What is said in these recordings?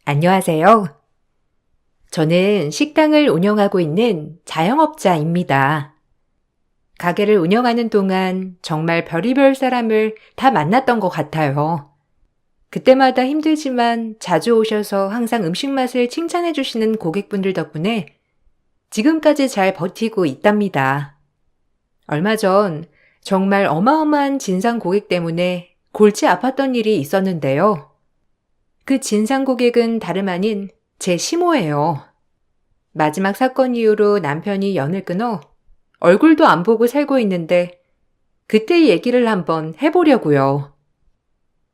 안녕하세요. 저는 식당을 운영하고 있는 자영업자입니다. 가게를 운영하는 동안 정말 별의별 사람을 다 만났던 것 같아요. 그때마다 힘들지만 자주 오셔서 항상 음식 맛을 칭찬해 주시는 고객분들 덕분에 지금까지 잘 버티고 있답니다. 얼마 전 정말 어마어마한 진상 고객 때문에 골치 아팠던 일이 있었는데요. 그 진상 고객은 다름 아닌 제 시모예요. 마지막 사건 이후로 남편이 연을 끊어 얼굴도 안 보고 살고 있는데 그때 얘기를 한번 해보려고요.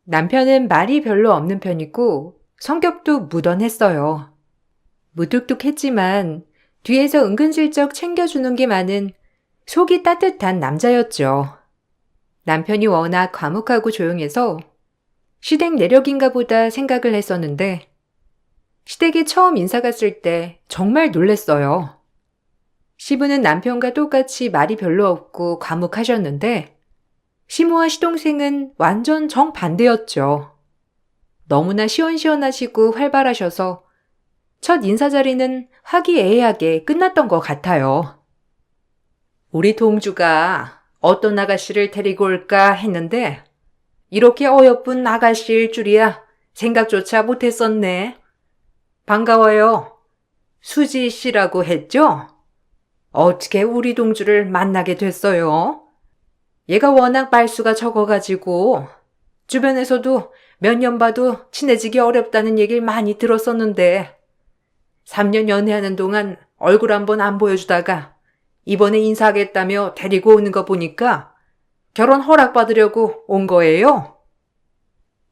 남편은 말이 별로 없는 편이고 성격도 무던했어요. 무뚝뚝했지만 뒤에서 은근슬쩍 챙겨주는 게 많은 속이 따뜻한 남자였죠. 남편이 워낙 과묵하고 조용해서 시댁 내력인가 보다 생각을 했었는데 시댁에 처음 인사 갔을 때 정말 놀랬어요. 시부는 남편과 똑같이 말이 별로 없고 과묵하셨는데 시모와 시동생은 완전 정반대였죠. 너무나 시원시원하시고 활발하셔서 첫 인사 자리는 화기애애하게 끝났던 것 같아요. 우리 동주가 어떤 아가씨를 데리고 올까 했는데 이렇게 어여쁜 아가씨일 줄이야 생각조차 못했었네. 반가워요. 수지 씨라고 했죠? 어떻게 우리 동주를 만나게 됐어요? 얘가 워낙 말수가 적어가지고 주변에서도 몇 년 봐도 친해지기 어렵다는 얘기를 많이 들었었는데 3년 연애하는 동안 얼굴 한번 안 보여주다가 이번에 인사하겠다며 데리고 오는 거 보니까 결혼 허락받으려고 온 거예요?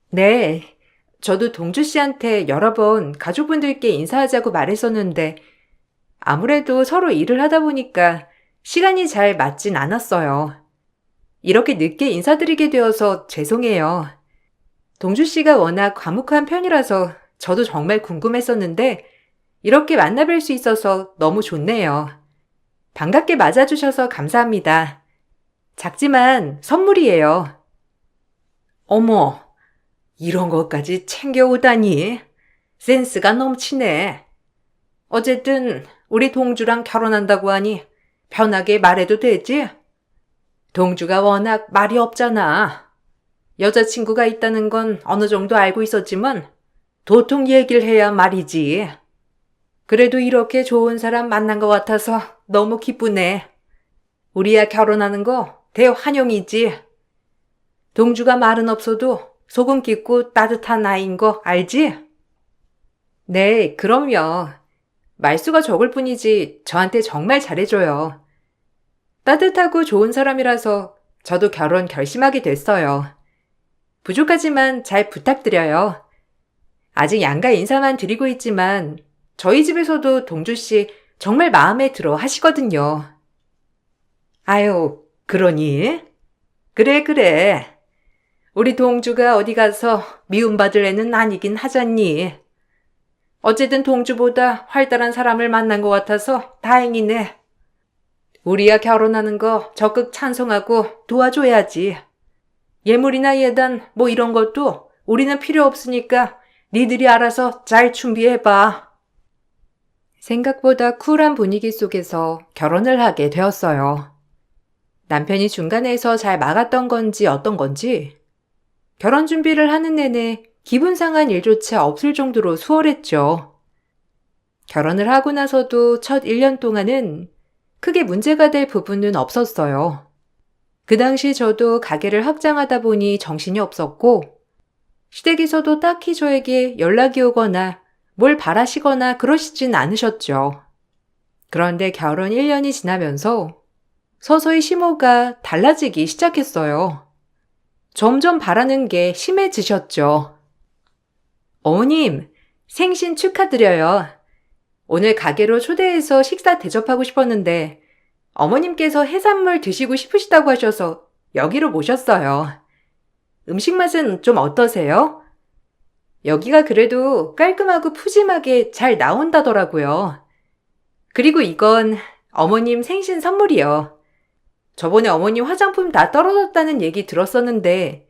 네. 저도 동주 씨한테 여러 번 가족분들께 인사하자고 말했었는데 아무래도 서로 일을 하다 보니까 시간이 잘 맞진 않았어요. 이렇게 늦게 인사드리게 되어서 죄송해요. 동주 씨가 워낙 과묵한 편이라서 저도 정말 궁금했었는데 이렇게 만나뵐 수 있어서 너무 좋네요. 반갑게 맞아주셔서 감사합니다. 작지만 선물이에요. 어머, 이런 것까지 챙겨오다니. 센스가 넘치네. 어쨌든 우리 동주랑 결혼한다고 하니 편하게 말해도 되지? 동주가 워낙 말이 없잖아. 여자친구가 있다는 건 어느 정도 알고 있었지만 도통 얘기를 해야 말이지. 그래도 이렇게 좋은 사람 만난 것 같아서 너무 기쁘네. 우리야 결혼하는 거 대환영이지. 동주가 말은 없어도 속은 깊고 따뜻한 아이인 거 알지? 네, 그럼요. 말수가 적을 뿐이지 저한테 정말 잘해줘요. 따뜻하고 좋은 사람이라서 저도 결혼 결심하게 됐어요. 부족하지만 잘 부탁드려요. 아직 양가 인사만 드리고 있지만 저희 집에서도 동주 씨 정말 마음에 들어 하시거든요. 아유, 그러니? 그래. 우리 동주가 어디 가서 미움받을 애는 아니긴 하잖니. 어쨌든 동주보다 활달한 사람을 만난 것 같아서 다행이네. 우리야 결혼하는 거 적극 찬성하고 도와줘야지. 예물이나 예단 뭐 이런 것도 우리는 필요 없으니까 니들이 알아서 잘 준비해봐. 생각보다 쿨한 분위기 속에서 결혼을 하게 되었어요. 남편이 중간에서 잘 막았던 건지 어떤 건지 결혼 준비를 하는 내내 기분 상한 일조차 없을 정도로 수월했죠. 결혼을 하고 나서도 첫 1년 동안은 크게 문제가 될 부분은 없었어요. 그 당시 저도 가게를 확장하다 보니 정신이 없었고 시댁에서도 딱히 저에게 연락이 오거나 뭘 바라시거나 그러시진 않으셨죠. 그런데 결혼 1년이 지나면서 서서히 시모가 달라지기 시작했어요. 점점 바라는 게 심해지셨죠. 어머님, 생신 축하드려요. 오늘 가게로 초대해서 식사 대접하고 싶었는데 어머님께서 해산물 드시고 싶으시다고 하셔서 여기로 모셨어요. 음식 맛은 좀 어떠세요? 여기가 그래도 깔끔하고 푸짐하게 잘 나온다더라고요. 그리고 이건 어머님 생신 선물이요. 저번에 어머님 화장품 다 떨어졌다는 얘기 들었었는데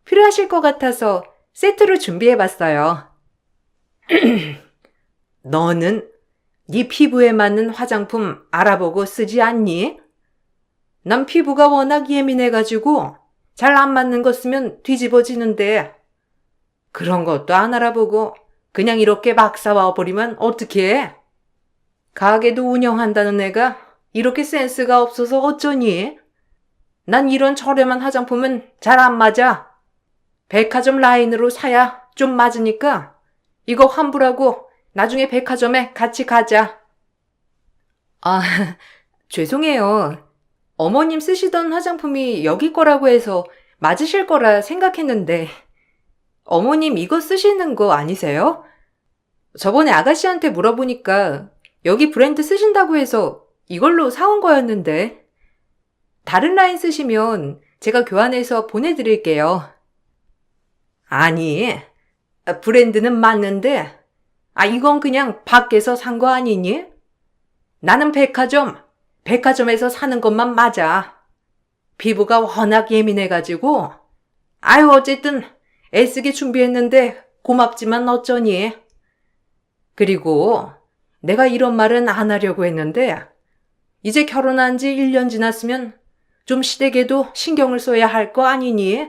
필요하실 것 같아서 세트로 준비해봤어요. 너는 네 피부에 맞는 화장품 알아보고 쓰지 않니? 난 피부가 워낙 예민해가지고 잘 안 맞는 거 쓰면 뒤집어지는데 그런 것도 안 알아보고 그냥 이렇게 막 사와 버리면 어떡해? 가게도 운영한다는 애가 이렇게 센스가 없어서 어쩌니? 난 이런 저렴한 화장품은 잘 안 맞아. 백화점 라인으로 사야 좀 맞으니까 이거 환불하고 나중에 백화점에 같이 가자. 아, 죄송해요. 어머님 쓰시던 화장품이 여기 거라고 해서 맞으실 거라 생각했는데 어머님 이거 쓰시는 거 아니세요? 저번에 아가씨한테 물어보니까 여기 브랜드 쓰신다고 해서 이걸로 사온 거였는데 다른 라인 쓰시면 제가 교환해서 보내드릴게요. 아니, 브랜드는 맞는데 이건 그냥 밖에서 산 거 아니니? 나는 백화점에서 사는 것만 맞아. 피부가 워낙 예민해가지고 어쨌든 애쓰게 준비했는데 고맙지만 어쩌니? 그리고 내가 이런 말은 안 하려고 했는데 이제 결혼한 지 1년 지났으면 좀 시댁에도 신경을 써야 할 거 아니니?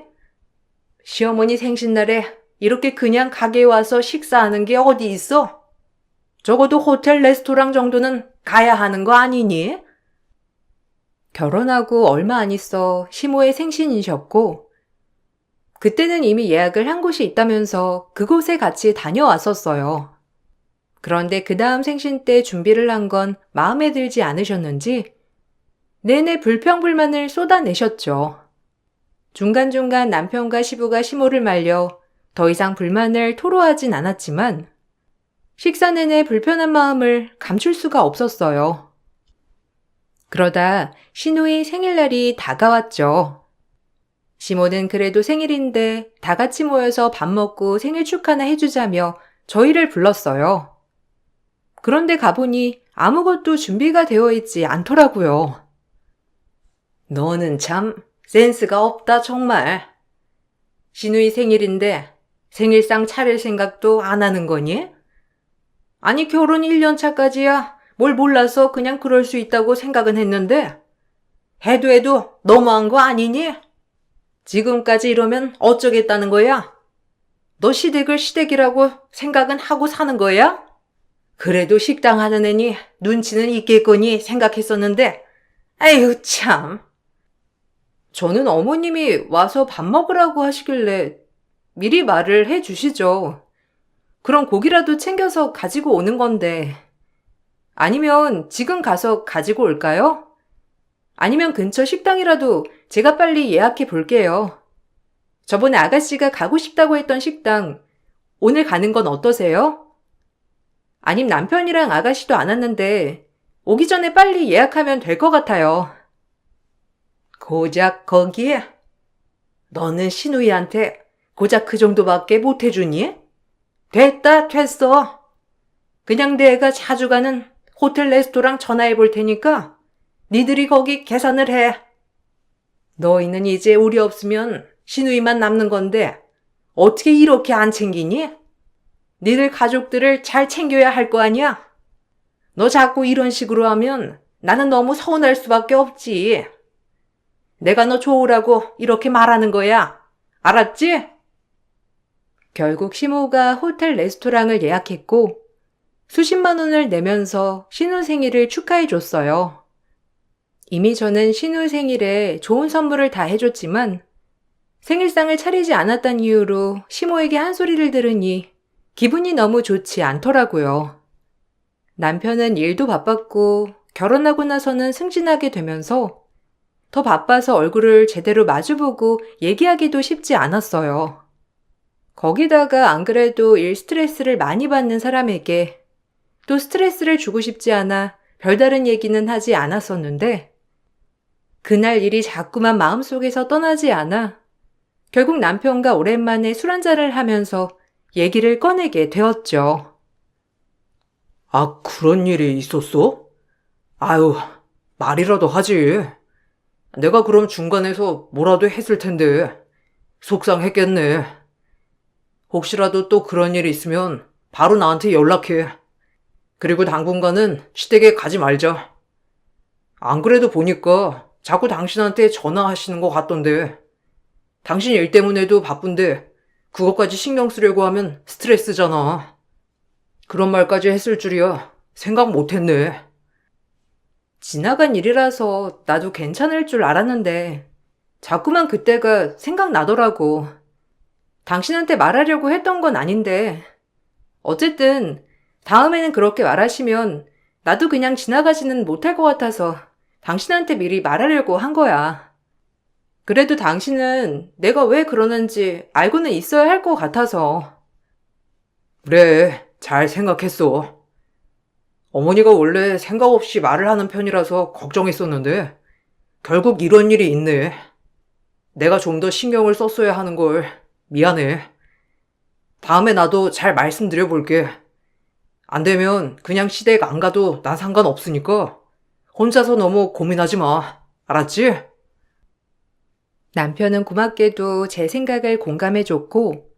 시어머니 생신날에 이렇게 그냥 가게에 와서 식사하는 게 어디 있어? 적어도 호텔 레스토랑 정도는 가야 하는 거 아니니? 결혼하고 얼마 안 있어 시모의 생신이셨고 그때는 이미 예약을 한 곳이 있다면서 그곳에 같이 다녀왔었어요. 그런데 그 다음 생신 때 준비를 한 건 마음에 들지 않으셨는지 내내 불평불만을 쏟아내셨죠. 중간중간 남편과 시부가 시모를 말려 더 이상 불만을 토로하진 않았지만 식사 내내 불편한 마음을 감출 수가 없었어요. 그러다 시누이 생일날이 다가왔죠. 시모는 그래도 생일인데 다 같이 모여서 밥 먹고 생일 축하나 해주자며 저희를 불렀어요. 그런데 가보니 아무것도 준비가 되어 있지 않더라고요. 너는 참 센스가 없다 정말. 시누이 생일인데 생일상 차릴 생각도 안 하는 거니? 아니 결혼 1년 차까지야 뭘 몰라서 그냥 그럴 수 있다고 생각은 했는데 해도 너무한 거 아니니? 지금까지 이러면 어쩌겠다는 거야? 너 시댁을 시댁이라고 생각은 하고 사는 거야? 그래도 식당 하는 애니 눈치는 있겠거니 생각했었는데 아유 참. 저는 어머님이 와서 밥 먹으라고 하시길래 미리 말을 해 주시죠. 그럼 고기라도 챙겨서 가지고 오는 건데. 아니면 지금 가서 가지고 올까요? 아니면 근처 식당이라도 제가 빨리 예약해 볼게요. 저번에 아가씨가 가고 싶다고 했던 식당 오늘 가는 건 어떠세요? 아님 남편이랑 아가씨도 안 왔는데 오기 전에 빨리 예약하면 될 것 같아요. 고작 거기에? 너는 시누이한테 고작 그 정도밖에 못 해주니? 됐어. 그냥 내가 자주 가는 호텔 레스토랑 전화해 볼 테니까 니들이 거기 계산을 해. 너희는 이제 우리 없으면 시누이만 남는 건데 어떻게 이렇게 안 챙기니? 니들 가족들을 잘 챙겨야 할 거 아니야? 너 자꾸 이런 식으로 하면 나는 너무 서운할 수밖에 없지. 내가 너 좋으라고 이렇게 말하는 거야. 알았지? 결국 시모가 호텔 레스토랑을 예약했고 수십만 원을 내면서 신우 생일을 축하해 줬어요. 이미 저는 신우 생일에 좋은 선물을 다 해줬지만 생일상을 차리지 않았다는 이유로 시모에게 한 소리를 들으니 기분이 너무 좋지 않더라고요. 남편은 일도 바빴고 결혼하고 나서는 승진하게 되면서 더 바빠서 얼굴을 제대로 마주보고 얘기하기도 쉽지 않았어요. 거기다가 안 그래도 일 스트레스를 많이 받는 사람에게 또 스트레스를 주고 싶지 않아 별다른 얘기는 하지 않았었는데 그날 일이 자꾸만 마음속에서 떠나지 않아 결국 남편과 오랜만에 술 한잔을 하면서 얘기를 꺼내게 되었죠. 그런 일이 있었어? 아유, 말이라도 하지. 내가 그럼 중간에서 뭐라도 했을 텐데 속상했겠네. 혹시라도 또 그런 일이 있으면 바로 나한테 연락해. 그리고 당분간은 시댁에 가지 말자. 안 그래도 보니까 자꾸 당신한테 전화하시는 것 같던데. 당신 일 때문에도 바쁜데 그것까지 신경 쓰려고 하면 스트레스잖아. 그런 말까지 했을 줄이야. 생각 못했네. 지나간 일이라서 나도 괜찮을 줄 알았는데 자꾸만 그때가 생각나더라고. 당신한테 말하려고 했던 건 아닌데 어쨌든 다음에는 그렇게 말하시면 나도 그냥 지나가지는 못할 것 같아서 당신한테 미리 말하려고 한 거야. 그래도 당신은 내가 왜 그러는지 알고는 있어야 할 것 같아서. 그래, 잘 생각했어. 어머니가 원래 생각 없이 말을 하는 편이라서 걱정했었는데 결국 이런 일이 있네. 내가 좀 더 신경을 썼어야 하는 걸. 미안해. 다음에 나도 잘 말씀드려볼게. 안 되면 그냥 시댁 안 가도 난 상관없으니까 혼자서 너무 고민하지 마. 알았지? 남편은 고맙게도 제 생각을 공감해줬고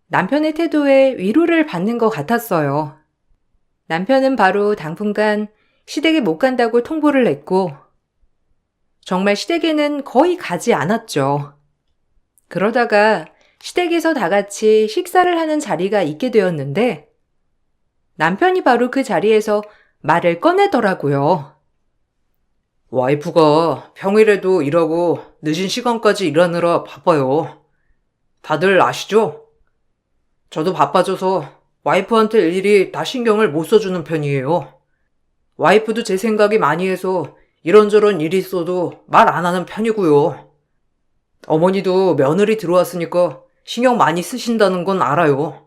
남편의 태도에 위로를 받는 것 같았어요. 남편은 바로 당분간 시댁에 못 간다고 통보를 했고 정말 시댁에는 거의 가지 않았죠. 그러다가 시댁에서 다 같이 식사를 하는 자리가 있게 되었는데 남편이 바로 그 자리에서 말을 꺼내더라고요. 와이프가 평일에도 일하고 늦은 시간까지 일하느라 바빠요. 다들 아시죠? 저도 바빠져서 와이프한테 일일이 다 신경을 못 써주는 편이에요. 와이프도 제 생각이 많이 해서 이런저런 일이 있어도 말 안 하는 편이고요. 어머니도 며느리 들어왔으니까 신경 많이 쓰신다는 건 알아요.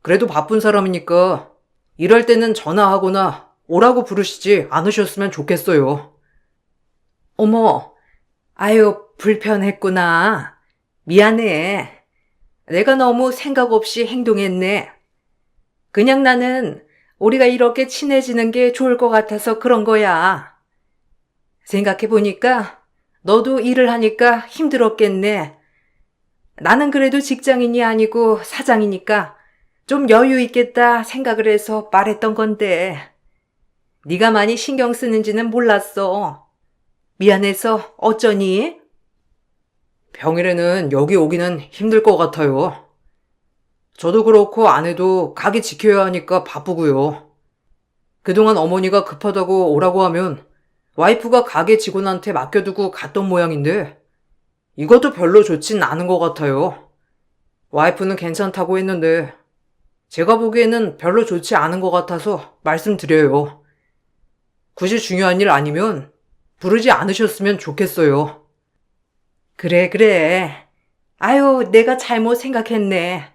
그래도 바쁜 사람이니까 일할 때는 전화하거나 오라고 부르시지 않으셨으면 좋겠어요. 어머, 아유, 불편했구나. 미안해. 내가 너무 생각 없이 행동했네. 그냥 나는 우리가 이렇게 친해지는 게 좋을 것 같아서 그런 거야. 생각해보니까 너도 일을 하니까 힘들었겠네. 나는 그래도 직장인이 아니고 사장이니까 좀 여유 있겠다 생각을 해서 말했던 건데 네가 많이 신경 쓰는지는 몰랐어. 미안해서 어쩌니? 평일에는 여기 오기는 힘들 것 같아요. 저도 그렇고 아내도 가게 지켜야 하니까 바쁘고요. 그동안 어머니가 급하다고 오라고 하면 와이프가 가게 직원한테 맡겨두고 갔던 모양인데 이것도 별로 좋진 않은 것 같아요. 와이프는 괜찮다고 했는데 제가 보기에는 별로 좋지 않은 것 같아서 말씀드려요. 굳이 중요한 일 아니면 부르지 않으셨으면 좋겠어요. 그래. 아유, 내가 잘못 생각했네.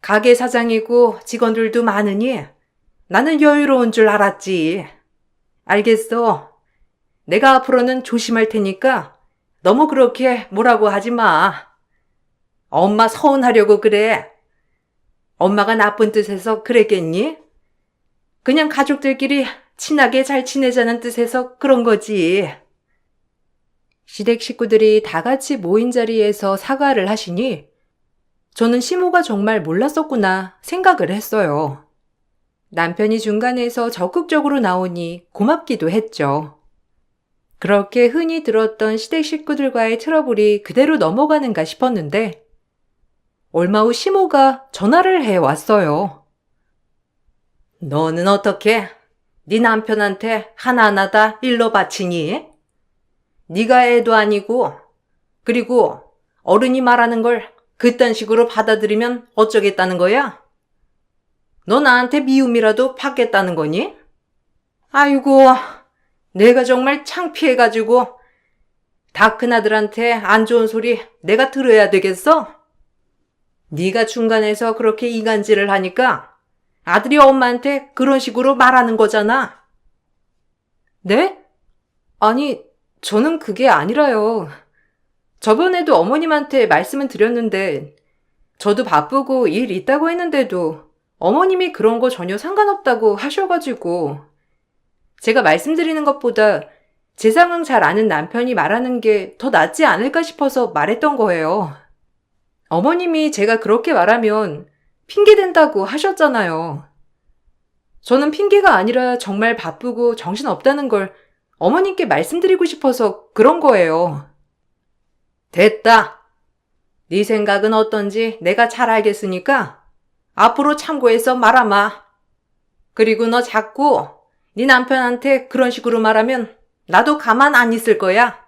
가게 사장이고 직원들도 많으니 나는 여유로운 줄 알았지. 알겠어. 내가 앞으로는 조심할 테니까 너무 그렇게 뭐라고 하지 마. 엄마 서운하려고 그래. 엄마가 나쁜 뜻에서 그랬겠니? 그냥 가족들끼리 친하게 잘 지내자는 뜻에서 그런 거지. 시댁 식구들이 다 같이 모인 자리에서 사과를 하시니 저는 시모가 정말 몰랐었구나 생각을 했어요. 남편이 중간에서 적극적으로 나오니 고맙기도 했죠. 그렇게 흔히 들었던 시댁 식구들과의 트러블이 그대로 넘어가는가 싶었는데 얼마 후 시모가 전화를 해왔어요. 너는 어떻게? 네 남편한테 하나하나 다 일러 바치니? 네가 애도 아니고 그리고 어른이 말하는 걸 그딴 식으로 받아들이면 어쩌겠다는 거야? 너 나한테 미움이라도 받겠다는 거니? 아이고, 내가 정말 창피해가지고 다 큰아들한테 안 좋은 소리 내가 들어야 되겠어? 네가 중간에서 그렇게 이간질을 하니까 아들이 엄마한테 그런 식으로 말하는 거잖아. 네? 아니, 저는 그게 아니라요. 저번에도 어머님한테 말씀은 드렸는데 저도 바쁘고 일 있다고 했는데도 어머님이 그런 거 전혀 상관없다고 하셔가지고 제가 말씀드리는 것보다 제 상황 잘 아는 남편이 말하는 게 더 낫지 않을까 싶어서 말했던 거예요. 어머님이 제가 그렇게 말하면 핑계댄다고 하셨잖아요. 저는 핑계가 아니라 정말 바쁘고 정신없다는 걸 어머님께 말씀드리고 싶어서 그런 거예요. 됐다. 네 생각은 어떤지 내가 잘 알겠으니까 앞으로 참고해서 말아마. 그리고 너 자꾸 네 남편한테 그런 식으로 말하면 나도 가만 안 있을 거야.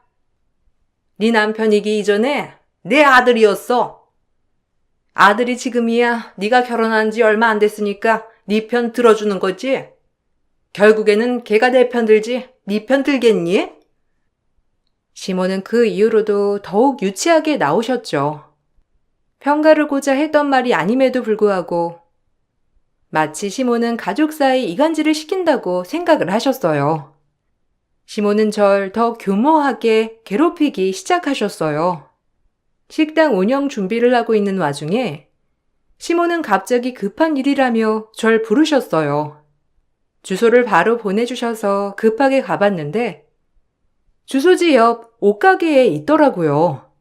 네 남편이기 이전에 내 아들이었어. 아들이 지금이야 네가 결혼한 지 얼마 안 됐으니까 네 편 들어주는 거지. 결국에는 걔가 내 편 들지 네 편 들겠니? 시모는 그 이후로도 더욱 유치하게 나오셨죠. 편가르고자 했던 말이 아님에도 불구하고 마치 시모는 가족 사이 이간질을 시킨다고 생각을 하셨어요. 시모는 절 더 교모하게 괴롭히기 시작하셨어요. 식당 운영 준비를 하고 있는 와중에 시모는 갑자기 급한 일이라며 절 부르셨어요. 주소를 바로 보내주셔서 급하게 가봤는데 주소지 옆 옷가게에 있더라고요.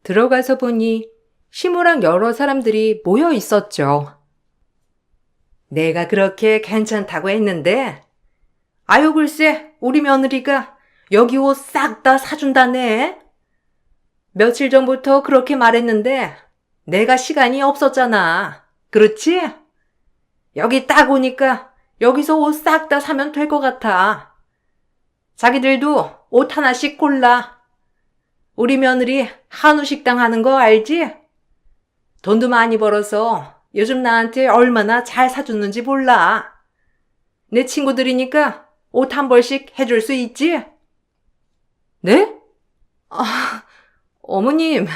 들어가서 보니 시모랑 여러 사람들이 모여 있었죠. 내가 그렇게 괜찮다고 했는데 아유 글쎄 우리 며느리가 여기 옷 싹 다 사준다네. 며칠 전부터 그렇게 말했는데 내가 시간이 없었잖아. 그렇지? 여기 딱 오니까 여기서 옷 싹 다 사면 될 것 같아. 자기들도 옷 하나씩 골라. 우리 며느리 한우 식당 하는 거 알지? 돈도 많이 벌어서 요즘 나한테 얼마나 잘 사주는지 몰라. 내 친구들이니까 옷 한 벌씩 해줄 수 있지? 네? 어머님,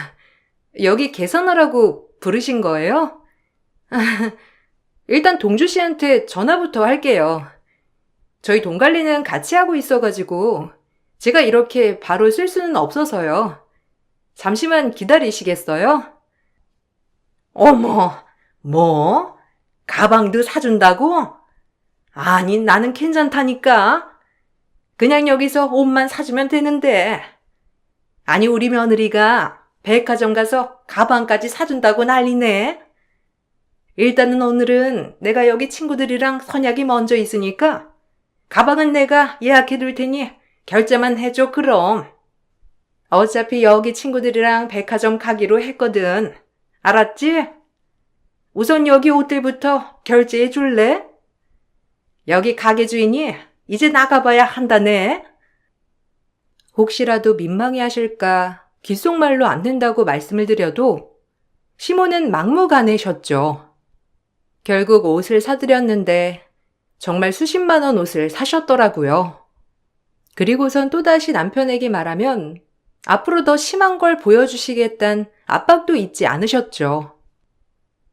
여기 계산하라고 부르신 거예요? 일단 동주 씨한테 전화부터 할게요. 저희 돈 관리는 같이 하고 있어가지고 제가 이렇게 바로 쓸 수는 없어서요. 잠시만 기다리시겠어요? 어머, 뭐? 가방도 사준다고? 아니, 나는 괜찮다니까. 그냥 여기서 옷만 사주면 되는데. 아니, 우리 며느리가 백화점 가서 가방까지 사준다고 난리네. 일단은 오늘은 내가 여기 친구들이랑 선약이 먼저 있으니까 가방은 내가 예약해둘 테니 결제만 해줘, 그럼. 어차피 여기 친구들이랑 백화점 가기로 했거든. 알았지? 우선 여기 옷들부터 결제해 줄래? 여기 가게 주인이 이제 나가봐야 한다네. 혹시라도 민망해 하실까 귓속말로 안 된다고 말씀을 드려도 시모는 막무가내셨죠. 결국 옷을 사드렸는데 정말 수십만 원 옷을 사셨더라고요. 그리고선 또다시 남편에게 말하면 앞으로 더 심한 걸 보여주시겠다는 압박도 잊지 않으셨죠.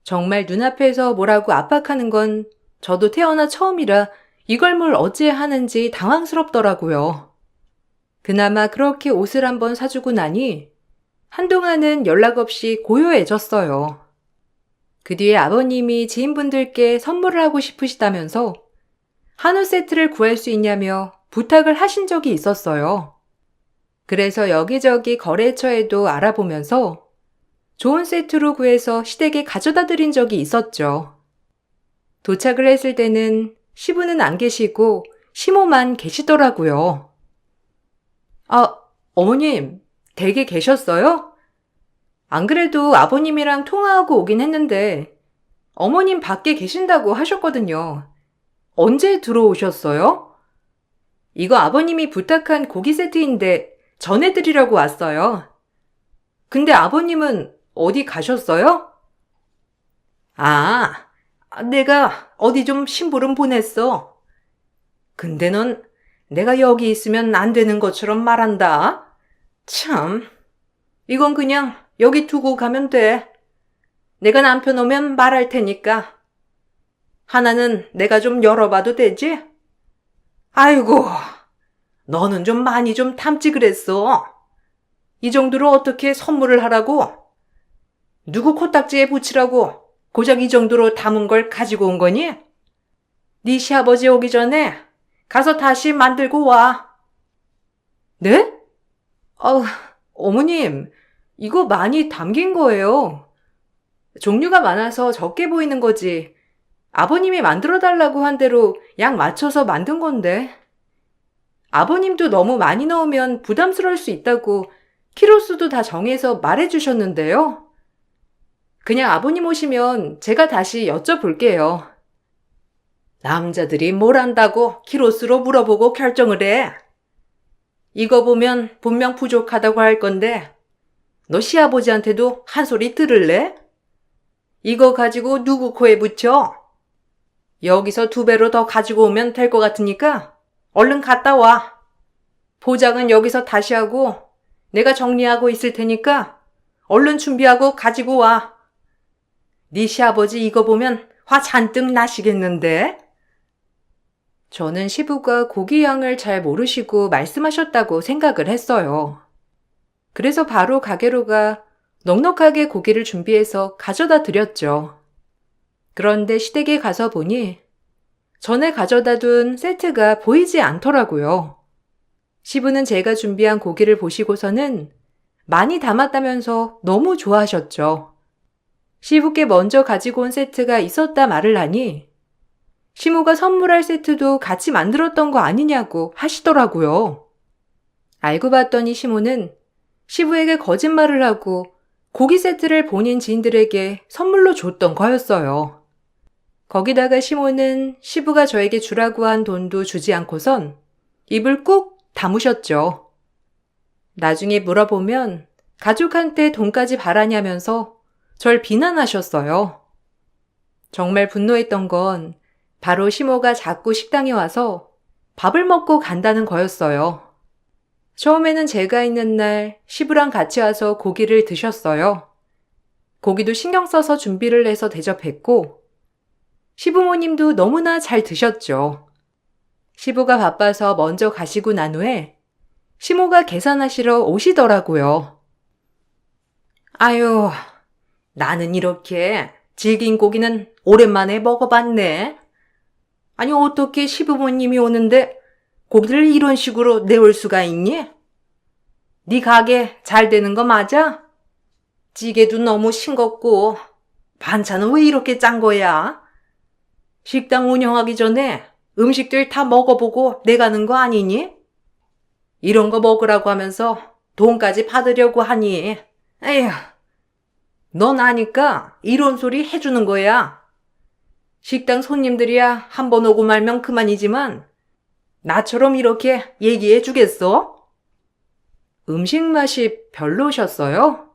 정말 눈앞에서 뭐라고 압박하는 건 저도 태어나 처음이라 이걸 뭘 어찌 하는지 당황스럽더라고요. 그나마 그렇게 옷을 한번 사주고 나니 한동안은 연락 없이 고요해졌어요. 그 뒤에 아버님이 지인분들께 선물을 하고 싶으시다면서 한우 세트를 구할 수 있냐며 부탁을 하신 적이 있었어요. 그래서 여기저기 거래처에도 알아보면서 좋은 세트로 구해서 시댁에 가져다 드린 적이 있었죠. 도착을 했을 때는 시부는 안 계시고 시모만 계시더라고요. 어머님, 댁에 계셨어요? 안 그래도 아버님이랑 통화하고 오긴 했는데 어머님 밖에 계신다고 하셨거든요. 언제 들어오셨어요? 이거 아버님이 부탁한 고기 세트인데 전해드리려고 왔어요. 근데 아버님은 어디 가셨어요? 내가 어디 좀 심부름 보냈어. 근데 넌 내가 여기 있으면 안 되는 것처럼 말한다. 참, 이건 그냥 여기 두고 가면 돼. 내가 남편 오면 말할 테니까. 하나는 내가 좀 열어봐도 되지? 아이고, 너는 좀 많이 좀 담지 그랬어. 이 정도로 어떻게 선물을 하라고? 누구 코딱지에 붙이라고 고작 이 정도로 담은 걸 가지고 온 거니? 네 시아버지 오기 전에 가서 다시 만들고 와. 네? 어머님, 이거 많이 담긴 거예요. 종류가 많아서 적게 보이는 거지. 아버님이 만들어달라고 한 대로 양 맞춰서 만든 건데. 아버님도 너무 많이 넣으면 부담스러울 수 있다고 키로수도 다 정해서 말해주셨는데요. 그냥 아버님 오시면 제가 다시 여쭤볼게요. 남자들이 뭘 안다고 키로수로 물어보고 결정을 해. 이거 보면 분명 부족하다고 할 건데 너 시아버지한테도 한 소리 들을래? 이거 가지고 누구 코에 붙여? 여기서 2배로 더 가지고 오면 될 것 같으니까 얼른 갔다 와. 포장은 여기서 다시 하고 내가 정리하고 있을 테니까 얼른 준비하고 가지고 와. 네 시아버지 이거 보면 화 잔뜩 나시겠는데? 저는 시부가 고기 양을 잘 모르시고 말씀하셨다고 생각을 했어요. 그래서 바로 가게로 가 넉넉하게 고기를 준비해서 가져다 드렸죠. 그런데 시댁에 가서 보니 전에 가져다 둔 세트가 보이지 않더라고요. 시부는 제가 준비한 고기를 보시고서는 많이 담았다면서 너무 좋아하셨죠. 시부께 먼저 가지고 온 세트가 있었다 말을 하니 시모가 선물할 세트도 같이 만들었던 거 아니냐고 하시더라고요. 알고 봤더니 시모는 시부에게 거짓말을 하고 고기 세트를 본인 지인들에게 선물로 줬던 거였어요. 거기다가 시모는 시부가 저에게 주라고 한 돈도 주지 않고선 입을 꾹 다무셨죠. 나중에 물어보면 가족한테 돈까지 바라냐면서 절 비난하셨어요. 정말 분노했던 건 바로 시모가 자꾸 식당에 와서 밥을 먹고 간다는 거였어요. 처음에는 제가 있는 날 시부랑 같이 와서 고기를 드셨어요. 고기도 신경 써서 준비를 해서 대접했고 시부모님도 너무나 잘 드셨죠. 시부가 바빠서 먼저 가시고 난 후에 시모가 계산하시러 오시더라고요. 아유, 나는 이렇게 질긴 고기는 오랜만에 먹어봤네. 아니 어떻게 시부모님이 오는데 고기를 이런 식으로 내올 수가 있니? 네 가게 잘 되는 거 맞아? 찌개도 너무 싱겁고 반찬은 왜 이렇게 짠 거야? 식당 운영하기 전에 음식들 다 먹어보고 내가는 거 아니니? 이런 거 먹으라고 하면서 돈까지 받으려고 하니. 에휴, 넌 아니까 이런 소리 해주는 거야. 식당 손님들이야 한 번 오고 말면 그만이지만 나처럼 이렇게 얘기해 주겠어? 음식 맛이 별로셨어요?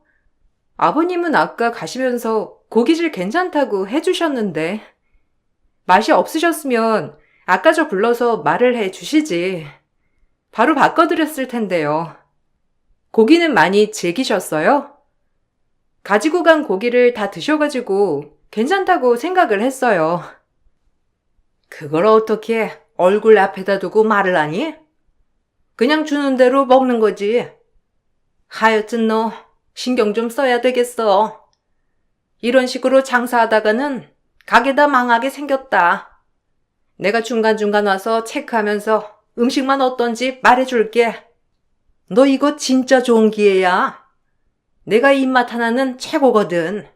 아버님은 아까 가시면서 고기질 괜찮다고 해주셨는데 맛이 없으셨으면 아까 저 불러서 말을 해 주시지. 바로 바꿔드렸을 텐데요. 고기는 많이 즐기셨어요? 가지고 간 고기를 다 드셔가지고 괜찮다고 생각을 했어요. 그걸 어떻게 얼굴 앞에다 두고 말을 하니? 그냥 주는 대로 먹는 거지. 하여튼 너 신경 좀 써야 되겠어. 이런 식으로 장사하다가는 가게 다 망하게 생겼다. 내가 중간중간 와서 체크하면서 음식만 어떤지 말해줄게. 너 이거 진짜 좋은 기회야. 내가 입맛 하나는 최고거든.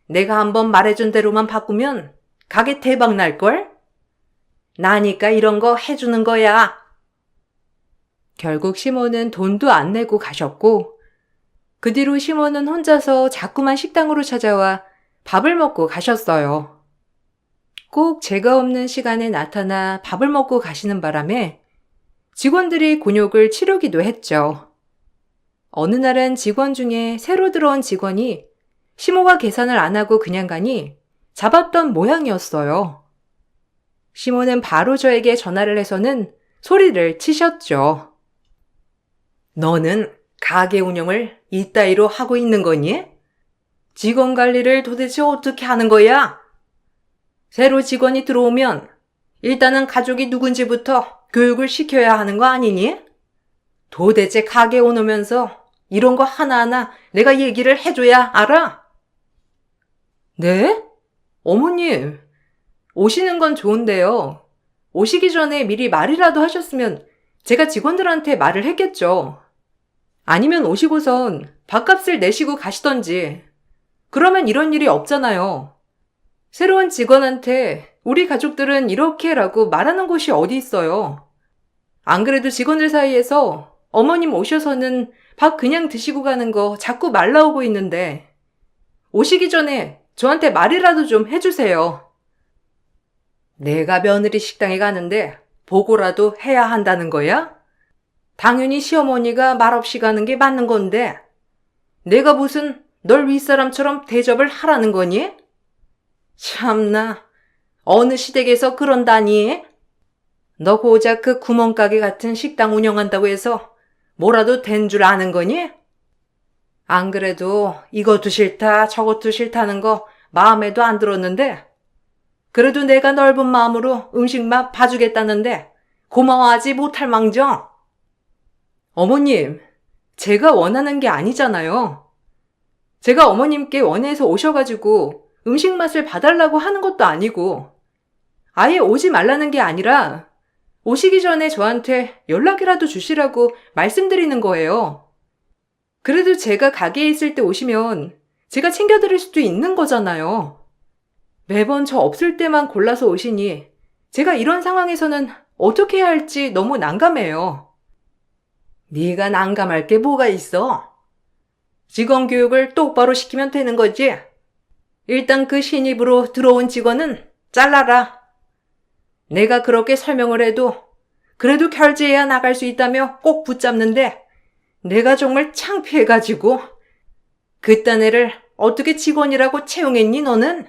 내가 한번 말해준 대로만 바꾸면 가게 대박 날걸? 나니까 이런 거 해주는 거야. 결국 시모는 돈도 안 내고 가셨고 그 뒤로 시모는 혼자서 자꾸만 식당으로 찾아와 밥을 먹고 가셨어요. 꼭 제가 없는 시간에 나타나 밥을 먹고 가시는 바람에 직원들이 곤욕을 치르기도 했죠. 어느 날은 직원 중에 새로 들어온 직원이 시모가 계산을 안 하고 그냥 가니 잡았던 모양이었어요. 시모는 바로 저에게 전화를 해서는 소리를 치셨죠. 너는 가게 운영을 이따위로 하고 있는 거니? 직원 관리를 도대체 어떻게 하는 거야? 새로 직원이 들어오면 일단은 가족이 누군지부터 교육을 시켜야 하는 거 아니니? 도대체 가게 오면서 이런 거 하나하나 내가 얘기를 해줘야 알아? 네? 어머님, 오시는 건 좋은데요. 오시기 전에 미리 말이라도 하셨으면 제가 직원들한테 말을 했겠죠. 아니면 오시고선 밥값을 내시고 가시던지. 그러면 이런 일이 없잖아요. 새로운 직원한테 우리 가족들은 이렇게라고 말하는 곳이 어디 있어요. 안 그래도 직원들 사이에서 어머님 오셔서는 밥 그냥 드시고 가는 거 자꾸 말 나오고 있는데 오시기 전에 저한테 말이라도 좀 해주세요. 내가 며느리 식당에 가는데 보고라도 해야 한다는 거야? 당연히 시어머니가 말없이 가는 게 맞는 건데 내가 무슨 널 윗사람처럼 대접을 하라는 거니? 참나, 어느 시댁에서 그런다니? 너 고작 그 구멍가게 같은 식당 운영한다고 해서 뭐라도 된 줄 아는 거니? 안 그래도 이것도 싫다 저것도 싫다는 거 마음에도 안 들었는데 그래도 내가 넓은 마음으로 음식만 봐주겠다는데 고마워하지 못할 망정. 어머님, 제가 원하는 게 아니잖아요. 제가 어머님께 원해서 오셔가지고 음식 맛을 봐달라고 하는 것도 아니고 아예 오지 말라는 게 아니라 오시기 전에 저한테 연락이라도 주시라고 말씀드리는 거예요. 그래도 제가 가게에 있을 때 오시면 제가 챙겨드릴 수도 있는 거잖아요. 매번 저 없을 때만 골라서 오시니 제가 이런 상황에서는 어떻게 해야 할지 너무 난감해요. 네가 난감할 게 뭐가 있어? 직원 교육을 똑바로 시키면 되는 거지. 일단 그 신입으로 들어온 직원은 잘라라. 내가 그렇게 설명을 해도 그래도 결제해야 나갈 수 있다며 꼭 붙잡는데 내가 정말 창피해가지고 그딴 애를 어떻게 직원이라고 채용했니 너는?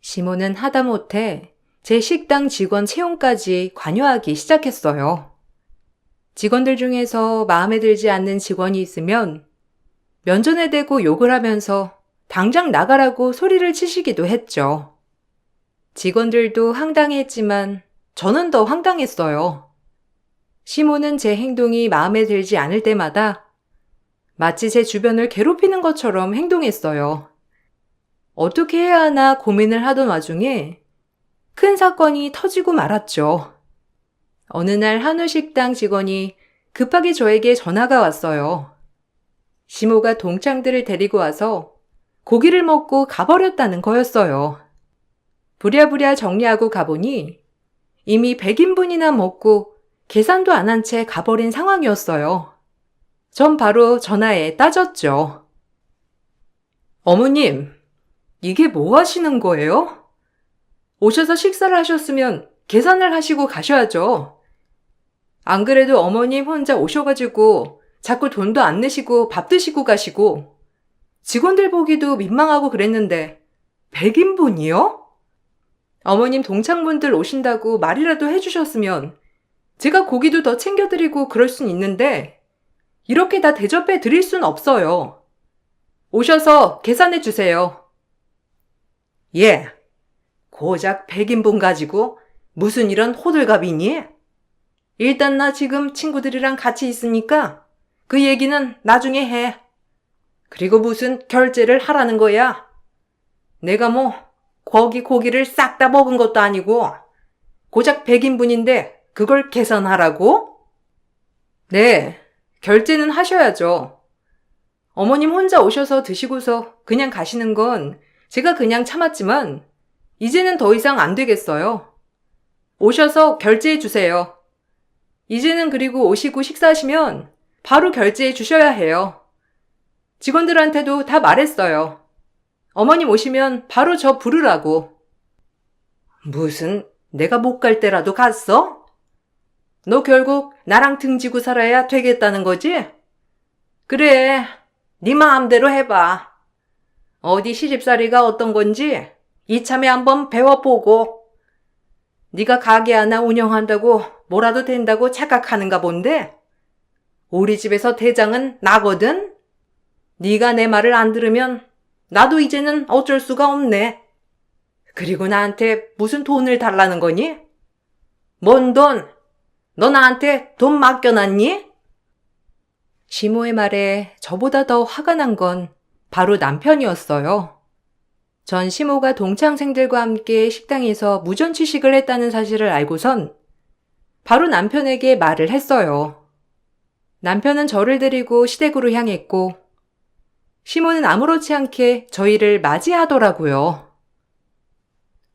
시모는 하다못해 제 식당 직원 채용까지 관여하기 시작했어요. 직원들 중에서 마음에 들지 않는 직원이 있으면 면전에 대고 욕을 하면서 당장 나가라고 소리를 치시기도 했죠. 직원들도 황당했지만 저는 더 황당했어요. 시모는 제 행동이 마음에 들지 않을 때마다 마치 제 주변을 괴롭히는 것처럼 행동했어요. 어떻게 해야 하나 고민을 하던 와중에 큰 사건이 터지고 말았죠. 어느 날 한우 식당 직원이 급하게 저에게 전화가 왔어요. 시모가 동창들을 데리고 와서 고기를 먹고 가버렸다는 거였어요. 부랴부랴 정리하고 가보니 이미 100인분이나 먹고 계산도 안 한 채 가버린 상황이었어요. 전 바로 전화에 따졌죠. 어머님, 이게 뭐 하시는 거예요? 오셔서 식사를 하셨으면 계산을 하시고 가셔야죠. 안 그래도 어머님 혼자 오셔가지고 자꾸 돈도 안 내시고 밥 드시고 가시고 직원들 보기도 민망하고 그랬는데 100인분이요? 어머님 동창분들 오신다고 말이라도 해주셨으면 제가 고기도 더 챙겨드리고 그럴 순 있는데 이렇게 다 대접해 드릴 순 없어요. 오셔서 계산해 주세요. 예, 고작 100인분 가지고 무슨 이런 호들갑이니? 일단 나 지금 친구들이랑 같이 있으니까 그 얘기는 나중에 해. 그리고 무슨 결제를 하라는 거야? 내가 뭐 거기 고기를 싹 다 먹은 것도 아니고 고작 100인분인데 그걸 계산하라고? 네, 결제는 하셔야죠. 어머님 혼자 오셔서 드시고서 그냥 가시는 건 제가 그냥 참았지만 이제는 더 이상 안 되겠어요. 오셔서 결제해 주세요. 이제는 그리고 오시고 식사하시면 바로 결제해 주셔야 해요. 직원들한테도 다 말했어요. 어머님 오시면 바로 저 부르라고. 무슨 내가 못 갈 때라도 갔어? 너 결국 나랑 등지고 살아야 되겠다는 거지? 그래, 네 마음대로 해봐. 어디 시집살이가 어떤 건지 이참에 한번 배워보고. 네가 가게 하나 운영한다고 뭐라도 된다고 착각하는가 본데 우리 집에서 대장은 나거든? 네가 내 말을 안 들으면 나도 이제는 어쩔 수가 없네. 그리고 나한테 무슨 돈을 달라는 거니? 뭔 돈? 너 나한테 돈 맡겨놨니? 시모의 말에 저보다 더 화가 난 건 바로 남편이었어요. 전 시모가 동창생들과 함께 식당에서 무전취식을 했다는 사실을 알고선 바로 남편에게 말을 했어요. 남편은 저를 데리고 시댁으로 향했고 시모는 아무렇지 않게 저희를 맞이하더라고요.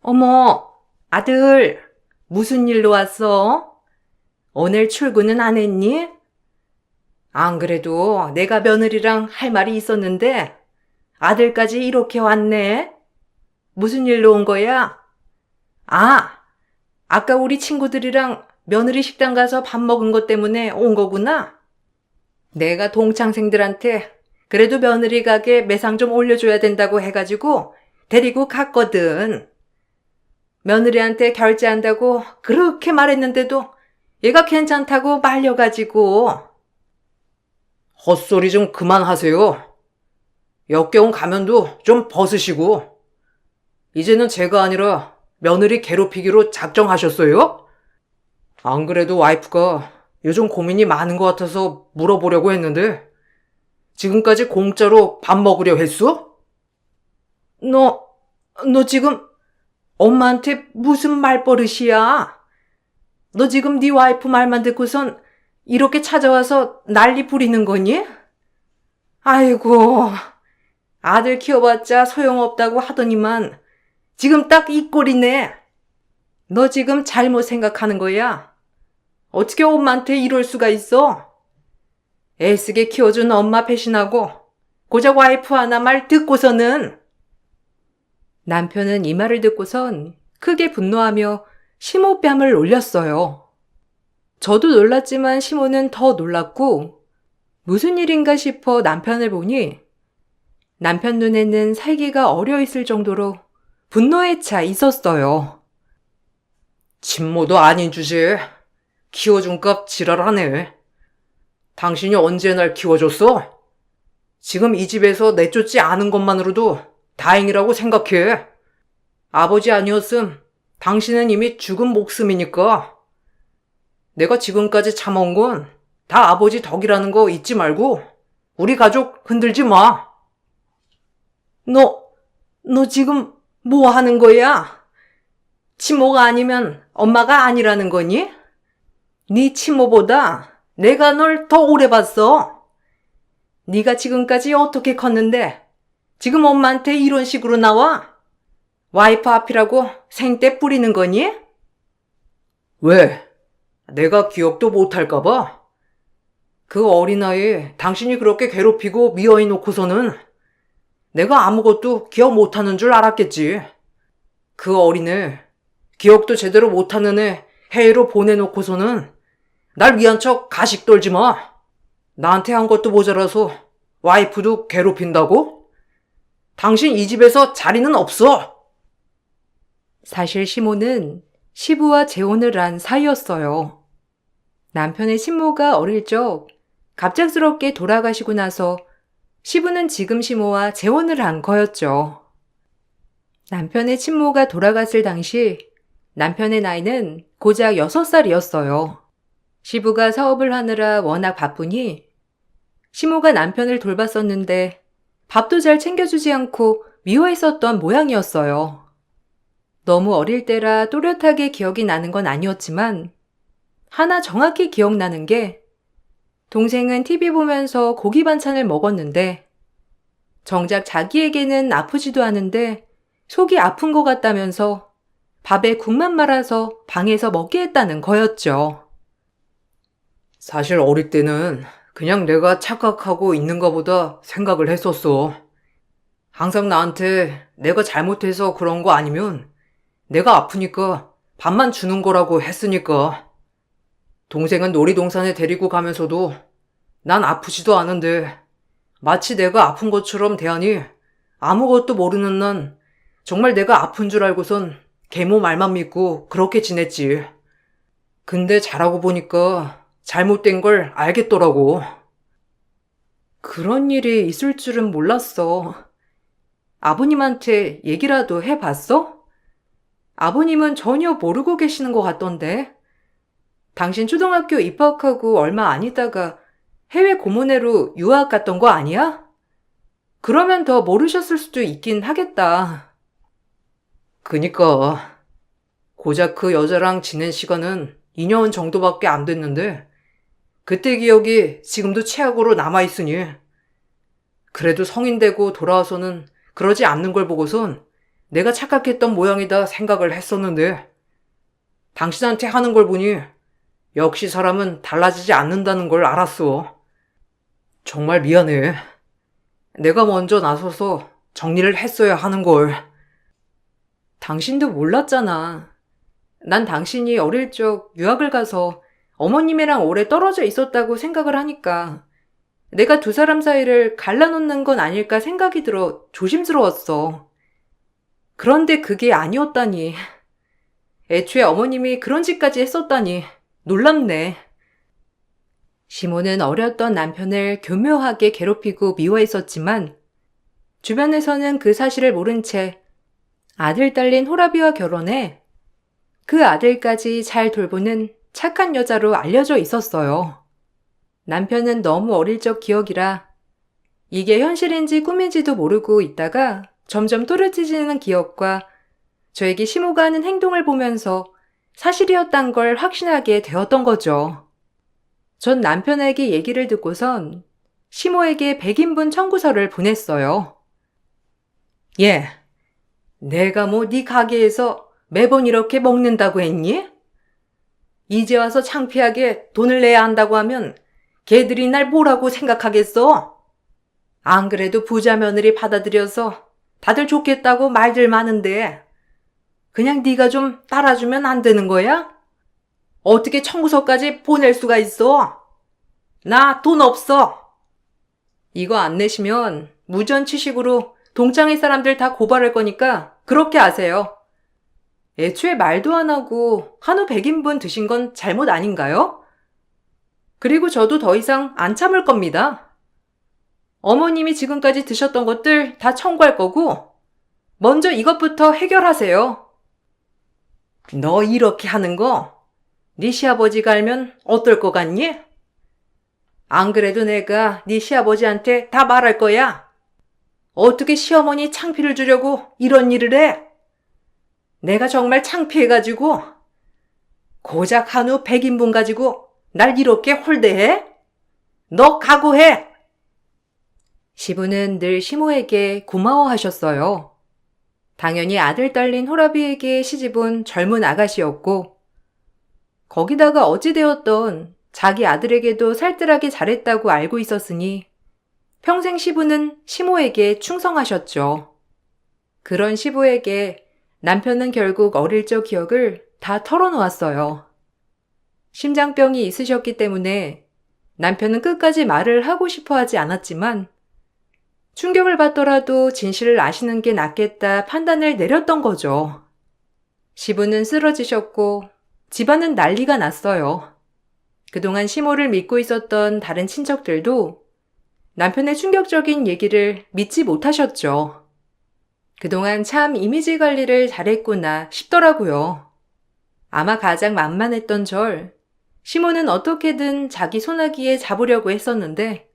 어머, 아들, 무슨 일로 왔어? 오늘 출근은 안 했니? 안 그래도 내가 며느리랑 할 말이 있었는데 아들까지 이렇게 왔네. 무슨 일로 온 거야? 아까 우리 친구들이랑 며느리 식당 가서 밥 먹은 것 때문에 온 거구나. 내가 동창생들한테 그래도 며느리 가게 매상 좀 올려줘야 된다고 해가지고 데리고 갔거든. 며느리한테 결제한다고 그렇게 말했는데도 얘가 괜찮다고 말려가지고. 헛소리 좀 그만하세요. 역겨운 가면도 좀 벗으시고. 이제는 제가 아니라 며느리 괴롭히기로 작정하셨어요? 안 그래도 와이프가 요즘 고민이 많은 것 같아서 물어보려고 했는데 지금까지 공짜로 밥 먹으려 했어? 너 지금 엄마한테 무슨 말버릇이야? 너 지금 네 와이프 말만 듣고선 이렇게 찾아와서 난리 부리는 거니? 아이고, 아들 키워봤자 소용없다고 하더니만 지금 딱 이 꼴이네. 너 지금 잘못 생각하는 거야. 어떻게 엄마한테 이럴 수가 있어? 애쓰게 키워준 엄마 배신하고 고작 와이프 하나 말 듣고서는. 남편은 이 말을 듣고선 크게 분노하며 시모 뺨을 올렸어요. 저도 놀랐지만 시모는 더 놀랐고 무슨 일인가 싶어 남편을 보니 남편 눈에는 살기가 어려 있을 정도로 분노에 차 있었어요. 친모도 아닌 주제에 키워준 값 지랄하네. 당신이 언제 날 키워줬어? 지금 이 집에서 내쫓지 않은 것만으로도 다행이라고 생각해. 아버지 아니었음 당신은 이미 죽은 목숨이니까. 내가 지금까지 참아온 건 다 아버지 덕이라는 거 잊지 말고 우리 가족 흔들지 마. 너 지금 뭐 하는 거야? 친모가 아니면 엄마가 아니라는 거니? 네 친모보다 내가 널 더 오래 봤어. 네가 지금까지 어떻게 컸는데 지금 엄마한테 이런 식으로 나와? 와이프 앞이라고 생떼 뿌리는 거니? 왜? 내가 기억도 못할까 봐? 그 어린아이 당신이 그렇게 괴롭히고 미워해 놓고서는 내가 아무것도 기억 못하는 줄 알았겠지. 그 어린애, 기억도 제대로 못하는 애 해외로 보내놓고서는 날 위한 척 가식 떨지 마. 나한테 한 것도 모자라서 와이프도 괴롭힌다고? 당신 이 집에서 자리는 없어. 사실 시모는 시부와 재혼을 한 사이였어요. 남편의 친모가 어릴 적 갑작스럽게 돌아가시고 나서 시부는 지금 시모와 재혼을 한 거였죠. 남편의 친모가 돌아갔을 당시 남편의 나이는 고작 6살이었어요. 시부가 사업을 하느라 워낙 바쁘니 시모가 남편을 돌봤었는데 밥도 잘 챙겨주지 않고 미워했었던 모양이었어요. 너무 어릴 때라 또렷하게 기억이 나는 건 아니었지만 하나 정확히 기억나는 게 동생은 TV 보면서 고기 반찬을 먹었는데 정작 자기에게는 아프지도 않은데 속이 아픈 것 같다면서 밥에 국만 말아서 방에서 먹게 했다는 거였죠. 사실 어릴 때는 그냥 내가 착각하고 있는 것보다 생각을 했었어. 항상 나한테 내가 잘못해서 그런 거 아니면 내가 아프니까 밥만 주는 거라고 했으니까. 동생은 놀이동산에 데리고 가면서도 난 아프지도 않은데 마치 내가 아픈 것처럼 대하니 아무것도 모르는 난 정말 내가 아픈 줄 알고선 계모 말만 믿고 그렇게 지냈지. 근데 자라고 보니까 잘못된 걸 알겠더라고. 그런 일이 있을 줄은 몰랐어. 아버님한테 얘기라도 해봤어? 아버님은 전혀 모르고 계시는 것 같던데. 당신 초등학교 입학하고 얼마 안 있다가 해외 고모네로 유학 갔던 거 아니야? 그러면 더 모르셨을 수도 있긴 하겠다. 그니까 고작 그 여자랑 지낸 시간은 2년 정도밖에 안 됐는데 그때 기억이 지금도 최악으로 남아있으니 그래도 성인 되고 돌아와서는 그러지 않는 걸 보고선 내가 착각했던 모양이다 생각을 했었는데 당신한테 하는 걸 보니 역시 사람은 달라지지 않는다는 걸 알았어. 정말 미안해. 내가 먼저 나서서 정리를 했어야 하는 걸. 당신도 몰랐잖아. 난 당신이 어릴 적 유학을 가서 어머님이랑 오래 떨어져 있었다고 생각을 하니까 내가 두 사람 사이를 갈라놓는 건 아닐까 생각이 들어 조심스러웠어. 그런데 그게 아니었다니. 애초에 어머님이 그런 짓까지 했었다니 놀랍네. 시몬은 어렸던 남편을 교묘하게 괴롭히고 미워했었지만 주변에서는 그 사실을 모른 채 아들 딸린 호라비와 결혼해 그 아들까지 잘 돌보는 착한 여자로 알려져 있었어요. 남편은 너무 어릴 적 기억이라 이게 현실인지 꿈인지도 모르고 있다가 점점 또렷해지는 기억과 저에게 시모가 하는 행동을 보면서 사실이었단 걸 확신하게 되었던 거죠. 전 남편에게 얘기를 듣고선 시모에게 100인분 청구서를 보냈어요. 예, 내가 뭐 네 가게에서 매번 이렇게 먹는다고 했니? 이제 와서 창피하게 돈을 내야 한다고 하면 걔들이 날 뭐라고 생각하겠어? 안 그래도 부자 며느리 받아들여서 다들 좋겠다고 말들 많은데 그냥 네가 좀 따라주면 안 되는 거야? 어떻게 청구서까지 보낼 수가 있어? 나 돈 없어. 이거 안 내시면 무전취식으로 동창회 사람들 다 고발할 거니까 그렇게 하세요. 애초에 말도 안 하고 한우 100인분 드신 건 잘못 아닌가요? 그리고 저도 더 이상 안 참을 겁니다. 어머님이 지금까지 드셨던 것들 다 청구할 거고 먼저 이것부터 해결하세요. 너 이렇게 하는 거 네 시아버지가 알면 어떨 것 같니? 안 그래도 내가 네 시아버지한테 다 말할 거야. 어떻게 시어머니 창피를 주려고 이런 일을 해? 내가 정말 창피해가지고 고작 한우 100인분 가지고 날 이렇게 홀대해? 너 각오해! 시부는 늘 시모에게 고마워하셨어요. 당연히 아들 딸린 호라비에게 시집온 젊은 아가씨였고 거기다가 어찌되었던 자기 아들에게도 살뜰하게 잘했다고 알고 있었으니 평생 시부는 시모에게 충성하셨죠. 그런 시부에게 남편은 결국 어릴 적 기억을 다 털어놓았어요. 심장병이 있으셨기 때문에 남편은 끝까지 말을 하고 싶어 하지 않았지만 충격을 받더라도 진실을 아시는 게 낫겠다 판단을 내렸던 거죠. 시부는 쓰러지셨고 집안은 난리가 났어요. 그동안 시모를 믿고 있었던 다른 친척들도 남편의 충격적인 얘기를 믿지 못하셨죠. 그동안 참 이미지 관리를 잘했구나 싶더라고요. 아마 가장 만만했던 절, 시모는 어떻게든 자기 소나기에 잡으려고 했었는데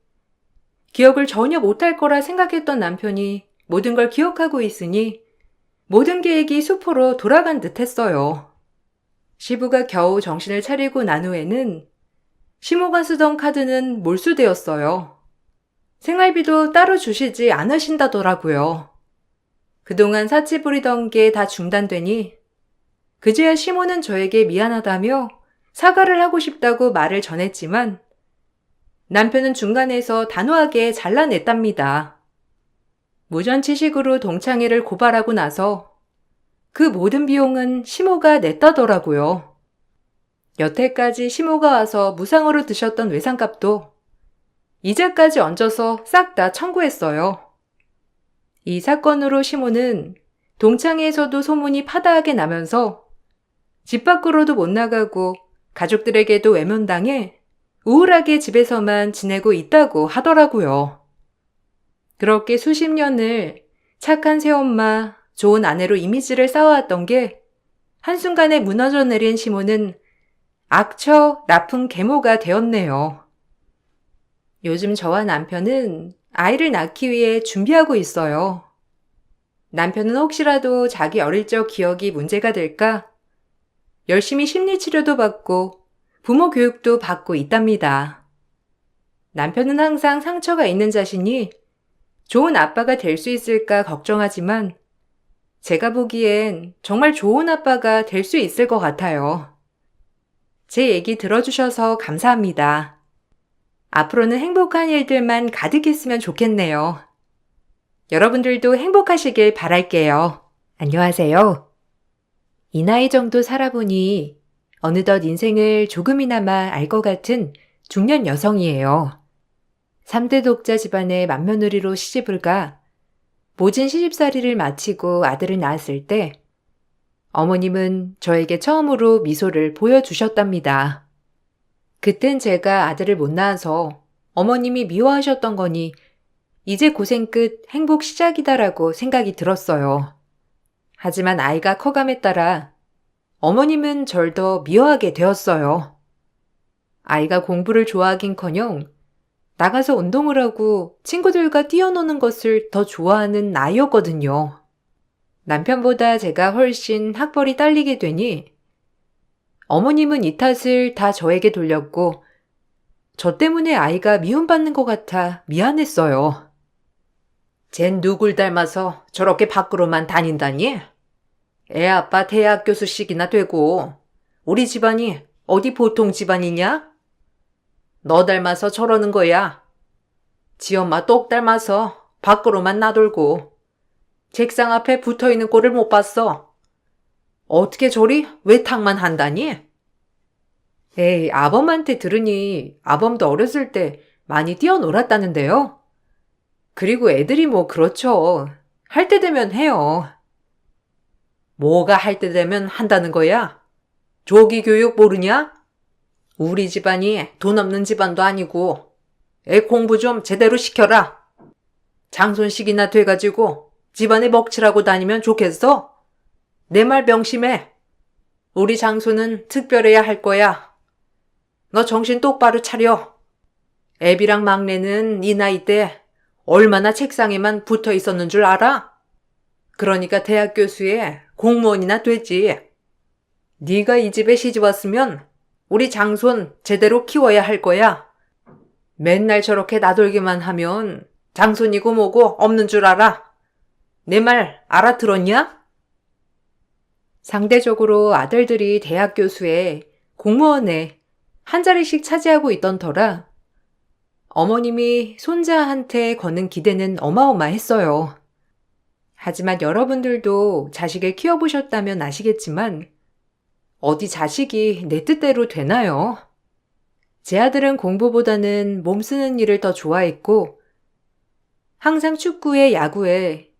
기억을 전혀 못할 거라 생각했던 남편이 모든 걸 기억하고 있으니 모든 계획이 수포로 돌아간 듯 했어요. 시부가 겨우 정신을 차리고 난 후에는 시모가 쓰던 카드는 몰수되었어요. 생활비도 따로 주시지 않으신다더라고요. 그동안 사치 부리던 게 다 중단되니 그제야 시모는 저에게 미안하다며 사과를 하고 싶다고 말을 전했지만 남편은 중간에서 단호하게 잘라냈답니다. 무전취식으로 동창회를 고발하고 나서 그 모든 비용은 시모가 냈다더라고요. 여태까지 시모가 와서 무상으로 드셨던 외상값도 이자까지 얹어서 싹 다 청구했어요. 이 사건으로 시모는 동창회에서도 소문이 파다하게 나면서 집 밖으로도 못 나가고 가족들에게도 외면당해 우울하게 집에서만 지내고 있다고 하더라고요. 그렇게 수십 년을 착한 새엄마, 좋은 아내로 이미지를 쌓아왔던 게 한순간에 무너져 내린 시모는 악처, 나쁜 계모가 되었네요. 요즘 저와 남편은 아이를 낳기 위해 준비하고 있어요. 남편은 혹시라도 자기 어릴 적 기억이 문제가 될까 열심히 심리치료도 받고 부모 교육도 받고 있답니다. 남편은 항상 상처가 있는 자신이 좋은 아빠가 될 수 있을까 걱정하지만 제가 보기엔 정말 좋은 아빠가 될 수 있을 것 같아요. 제 얘기 들어주셔서 감사합니다. 앞으로는 행복한 일들만 가득했으면 좋겠네요. 여러분들도 행복하시길 바랄게요. 안녕하세요. 이 나이 정도 살아보니 어느덧 인생을 조금이나마 알 것 같은 중년 여성이에요. 3대 독자 집안의 맏며느리로 시집을 가 모진 시집살이를 마치고 아들을 낳았을 때 어머님은 저에게 처음으로 미소를 보여주셨답니다. 그땐 제가 아들을 못 낳아서 어머님이 미워하셨던 거니 이제 고생 끝 행복 시작이다라고 생각이 들었어요. 하지만 아이가 커감에 따라 어머님은 절 더 미워하게 되었어요. 아이가 공부를 좋아하긴커녕 나가서 운동을 하고 친구들과 뛰어노는 것을 더 좋아하는 나이였거든요. 남편보다 제가 훨씬 학벌이 딸리게 되니 어머님은 이 탓을 다 저에게 돌렸고 저 때문에 아이가 미움받는 것 같아 미안했어요. 쟨 누굴 닮아서 저렇게 밖으로만 다닌다니? 애 아빠 대학 교수씩이나 되고 우리 집안이 어디 보통 집안이냐? 너 닮아서 저러는 거야. 지 엄마 똑 닮아서 밖으로만 나돌고 책상 앞에 붙어있는 꼴을 못 봤어. 어떻게 저리 외탁만 한다니? 에이, 아범한테 들으니 아범도 어렸을 때 많이 뛰어놀았다는데요. 그리고 애들이 뭐 그렇죠. 할 때 되면 해요. 뭐가 할 때 되면 한다는 거야? 조기 교육 모르냐? 우리 집안이 돈 없는 집안도 아니고 애 공부 좀 제대로 시켜라. 장손식이나 돼가지고 집안에 먹칠하고 다니면 좋겠어? 내 말 명심해. 우리 장손은 특별해야 할 거야. 너 정신 똑바로 차려. 애비랑 막내는 이 나이 때 얼마나 책상에만 붙어 있었는 줄 알아? 그러니까 대학 교수에 공무원이나 되지. 네가 이 집에 시집 왔으면 우리 장손 제대로 키워야 할 거야. 맨날 저렇게 나돌기만 하면 장손이고 뭐고 없는 줄 알아. 내 말 알아들었냐? 상대적으로 아들들이 대학 교수에 공무원에 한 자리씩 차지하고 있던 터라 어머님이 손자한테 거는 기대는 어마어마했어요. 하지만 여러분들도 자식을 키워보셨다면 아시겠지만 어디 자식이 내 뜻대로 되나요? 제 아들은 공부보다는 몸 쓰는 일을 더 좋아했고 항상 축구에 야구에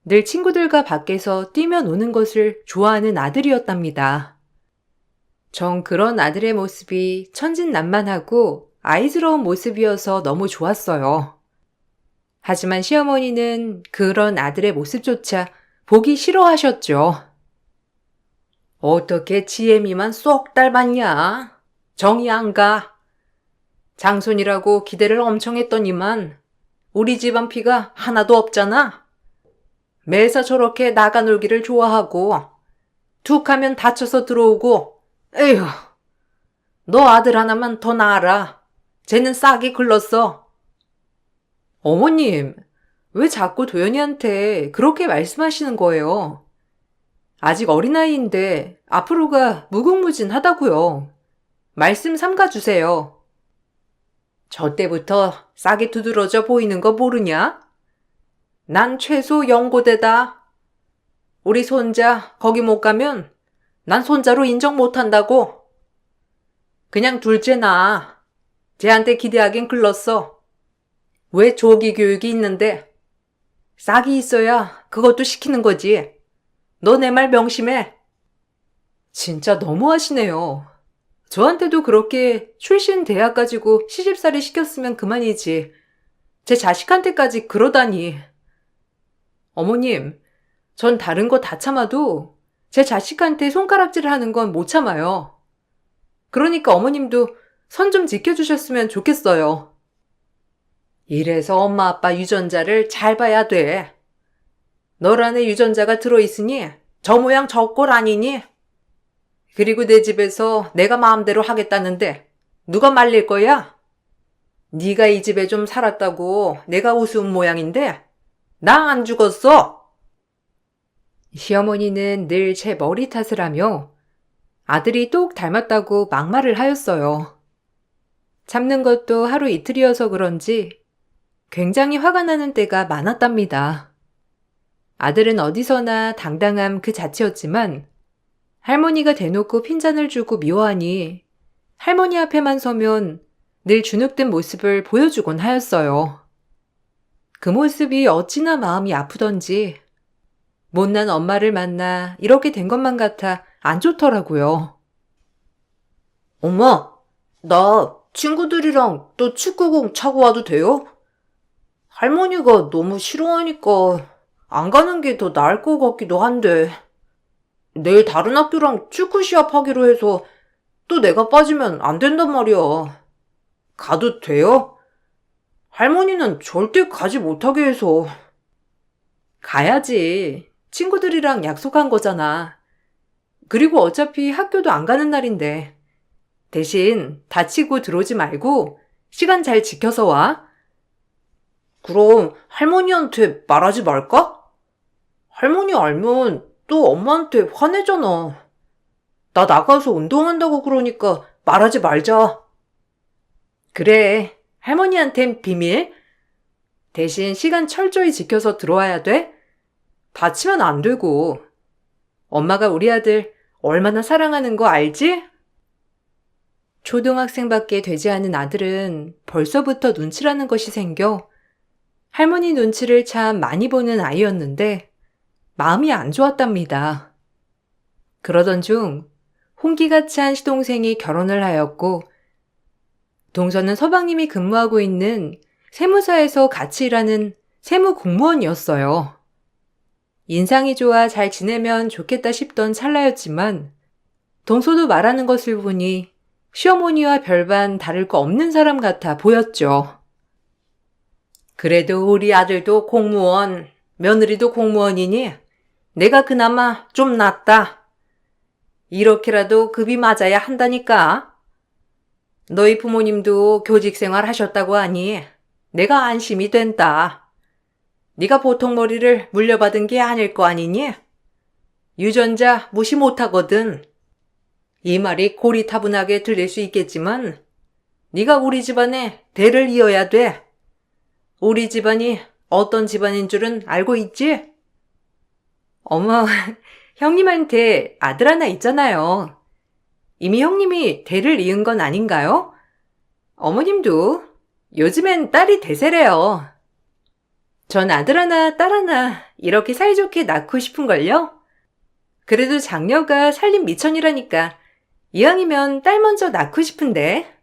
늘 친구들과 밖에서 뛰며 노는 것을 좋아하는 아들이었답니다. 전 그런 아들의 모습이 천진난만하고 아이스러운 모습이어서 너무 좋았어요. 하지만 시어머니는 그런 아들의 모습조차 보기 싫어하셨죠. 어떻게 지혜미만 쏙 닮았냐? 정이 안 가. 장손이라고 기대를 엄청 했더니만 우리 집안 피가 하나도 없잖아. 매사 저렇게 나가 놀기를 좋아하고 툭 하면 다쳐서 들어오고 에휴, 너 아들 하나만 더 낳아라. 쟤는 싹이 글렀어. 어머님, 왜 자꾸 도연이한테 그렇게 말씀하시는 거예요? 아직 어린아이인데 앞으로가 무궁무진하다고요. 말씀 삼가주세요. 저 때부터 싹이 두드러져 보이는 거 모르냐? 난 최소 연고대다. 우리 손자 거기 못 가면 난 손자로 인정 못한다고. 그냥 둘째 낳아. 쟤한테 기대하긴 글렀어. 왜 조기 교육이 있는데? 싹이 있어야 그것도 시키는 거지. 너 내 말 명심해. 진짜 너무하시네요. 저한테도 그렇게 출신 대학 가지고 시집살이 시켰으면 그만이지. 제 자식한테까지 그러다니. 어머님, 전 다른 거 다 참아도 제 자식한테 손가락질을 하는 건 못 참아요. 그러니까 어머님도 선 좀 지켜주셨으면 좋겠어요. 이래서 엄마 아빠 유전자를 잘 봐야 돼. 널 안에 유전자가 들어있으니 저 모양 저 꼴 아니니? 그리고 내 집에서 내가 마음대로 하겠다는데 누가 말릴 거야? 네가 이 집에 좀 살았다고 내가 우스운 모양인데 나 안 죽었어! 시어머니는 늘 제 머리 탓을 하며 아들이 똑 닮았다고 막말을 하였어요. 참는 것도 하루 이틀이어서 그런지 굉장히 화가 나는 때가 많았답니다. 아들은 어디서나 당당함 그 자체였지만 할머니가 대놓고 핀잔을 주고 미워하니 할머니 앞에만 서면 늘 주눅든 모습을 보여주곤 하였어요. 그 모습이 어찌나 마음이 아프던지 못난 엄마를 만나 이렇게 된 것만 같아 안 좋더라고요. 엄마, 나 친구들이랑 또 축구공 차고 와도 돼요? 할머니가 너무 싫어하니까 안 가는 게 더 나을 것 같기도 한데. 내일 다른 학교랑 축구 시합하기로 해서 또 내가 빠지면 안 된단 말이야. 가도 돼요? 할머니는 절대 가지 못하게 해서. 가야지. 친구들이랑 약속한 거잖아. 그리고 어차피 학교도 안 가는 날인데. 대신 다치고 들어오지 말고 시간 잘 지켜서 와. 그럼 할머니한테 말하지 말까? 할머니 알면 또 엄마한테 화내잖아. 나 나가서 운동한다고 그러니까 말하지 말자. 그래. 할머니한텐 비밀. 대신 시간 철저히 지켜서 들어와야 돼. 다치면 안 되고. 엄마가 우리 아들 얼마나 사랑하는 거 알지? 초등학생밖에 되지 않은 아들은 벌써부터 눈치라는 것이 생겨 할머니 눈치를 참 많이 보는 아이였는데 마음이 안 좋았답니다. 그러던 중 홍기가 찬 시동생이 결혼을 하였고 동서는 서방님이 근무하고 있는 세무사에서 같이 일하는 세무 공무원이었어요. 인상이 좋아 잘 지내면 좋겠다 싶던 찰나였지만 동서도 말하는 것을 보니 시어머니와 별반 다를 거 없는 사람 같아 보였죠. 그래도 우리 아들도 공무원, 며느리도 공무원이니 내가 그나마 좀 낫다. 이렇게라도 급이 맞아야 한다니까. 너희 부모님도 교직 생활 하셨다고 하니 내가 안심이 된다. 네가 보통 머리를 물려받은 게 아닐 거 아니니? 유전자 무시 못하거든. 이 말이 고리타분하게 들릴 수 있겠지만 네가 우리 집안의 대를 이어야 돼. 우리 집안이 어떤 집안인 줄은 알고 있지? 어머, 형님한테 아들 하나 있잖아요. 이미 형님이 대를 이은 건 아닌가요? 어머님도 요즘엔 딸이 대세래요. 전 아들 하나, 딸 하나 이렇게 사이좋게 낳고 싶은걸요? 그래도 장녀가 살림 미천이라니까 이왕이면 딸 먼저 낳고 싶은데.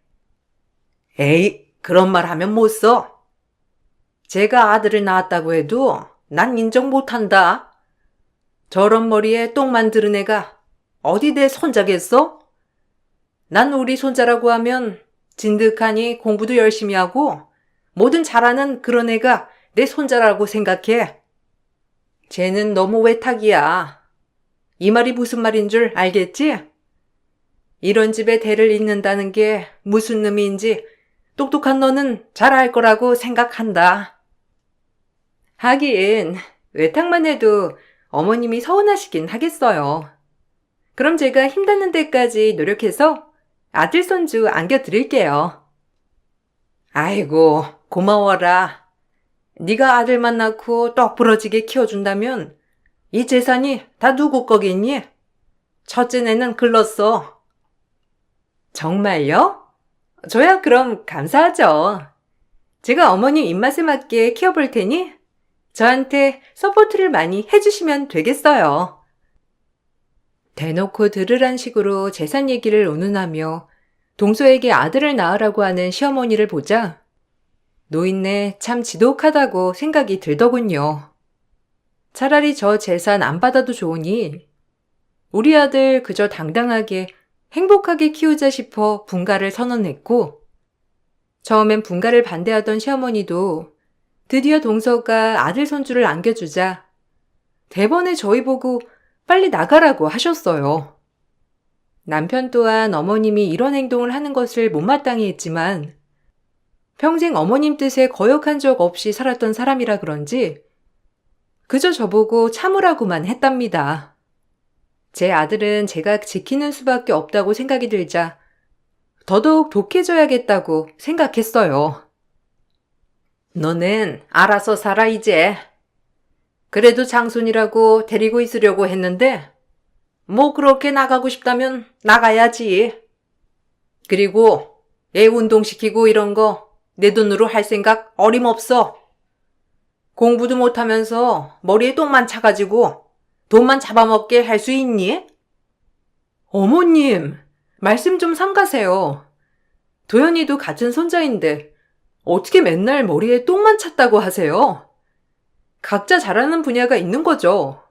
에이, 그런 말 하면 못 써. 제가 아들을 낳았다고 해도 난 인정 못한다. 저런 머리에 똥만 들은 애가 어디 내 손자겠어? 난 우리 손자라고 하면 진득하니 공부도 열심히 하고 뭐든 잘하는 그런 애가 내 손자라고 생각해. 쟤는 너무 외탁이야. 이 말이 무슨 말인 줄 알겠지? 이런 집에 대를 잇는다는 게 무슨 의미인지 똑똑한 너는 잘 알 거라고 생각한다. 하긴 외탁만 해도 어머님이 서운하시긴 하겠어요. 그럼 제가 힘닿는 데까지 노력해서 아들 손주 안겨드릴게요. 아이고, 고마워라. 네가 아들만 낳고 떡 부러지게 키워준다면 이 재산이 다 누구 거겠니? 첫째 내는 글렀어. 정말요? 저야 그럼 감사하죠. 제가 어머님 입맛에 맞게 키워볼 테니 저한테 서포트를 많이 해주시면 되겠어요. 대놓고 들으란 식으로 재산 얘기를 운운하며 동서에게 아들을 낳으라고 하는 시어머니를 보자 노인네 참 지독하다고 생각이 들더군요. 차라리 저 재산 안 받아도 좋으니 우리 아들 그저 당당하게 행복하게 키우자 싶어 분가를 선언했고 처음엔 분가를 반대하던 시어머니도 드디어 동서가 아들 손주를 안겨주자 대번에 저희 보고 빨리 나가라고 하셨어요. 남편 또한 어머님이 이런 행동을 하는 것을 못마땅히 했지만 평생 어머님 뜻에 거역한 적 없이 살았던 사람이라 그런지 그저 저보고 참으라고만 했답니다. 제 아들은 제가 지키는 수밖에 없다고 생각이 들자 더더욱 독해져야겠다고 생각했어요. 너는 알아서 살아 이제. 그래도 장손이라고 데리고 있으려고 했는데 뭐 그렇게 나가고 싶다면 나가야지. 그리고 애 운동시키고 이런 거 내 돈으로 할 생각 어림없어. 공부도 못하면서 머리에 똥만 차가지고 돈만 잡아먹게 할 수 있니? 어머님, 말씀 좀 삼가세요. 도연이도 같은 손자인데 어떻게 맨날 머리에 똥만 찼다고 하세요? 각자 잘하는 분야가 있는 거죠.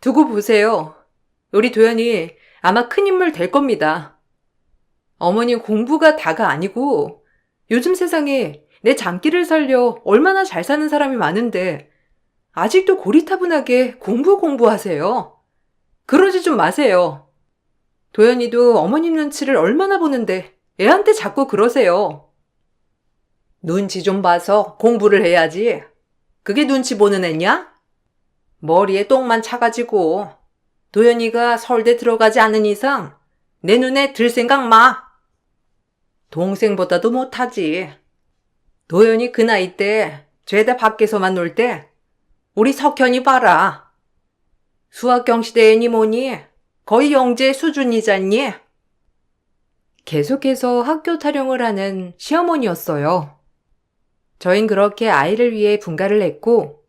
두고 보세요. 우리 도연이 아마 큰 인물 될 겁니다. 어머니 공부가 다가 아니고 요즘 세상에 내 장기를 살려 얼마나 잘 사는 사람이 많은데 아직도 고리타분하게 공부하세요. 그러지 좀 마세요. 도연이도 어머님 눈치를 얼마나 보는데 애한테 자꾸 그러세요. 눈치 좀 봐서 공부를 해야지. 그게 눈치 보는 애냐? 머리에 똥만 차가지고 도연이가 서울대 들어가지 않는 이상 내 눈에 들 생각 마. 동생보다도 못하지. 도연이 그 나이 때 죄다 밖에서만 놀 때 우리 석현이 봐라. 수학경시대애니 뭐니 거의 영재 수준이잖니. 계속해서 학교 타령을 하는 시어머니였어요. 저흰 그렇게 아이를 위해 분가를 했고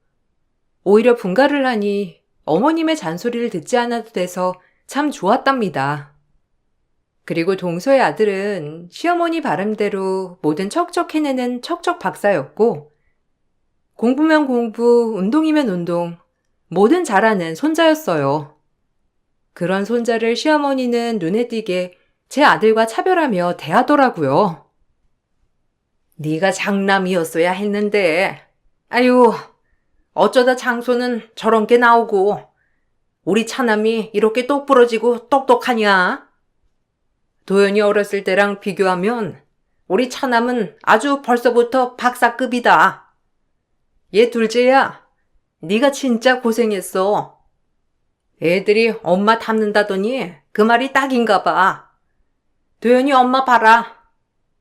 오히려 분가를 하니 어머님의 잔소리를 듣지 않아도 돼서 참 좋았답니다. 그리고 동서의 아들은 시어머니 바람대로 뭐든 척척 해내는 척척 박사였고 공부면 공부, 운동이면 운동, 뭐든 잘하는 손자였어요. 그런 손자를 시어머니는 눈에 띄게 제 아들과 차별하며 대하더라고요. 네가 장남이었어야 했는데 아유 어쩌다 장소는 저런 게 나오고 우리 차남이 이렇게 똑부러지고 똑똑하냐? 도연이 어렸을 때랑 비교하면 우리 차남은 아주 벌써부터 박사급이다. 얘 둘째야, 네가 진짜 고생했어. 애들이 엄마 닮는다더니 그 말이 딱인가 봐. 도연이 엄마 봐라.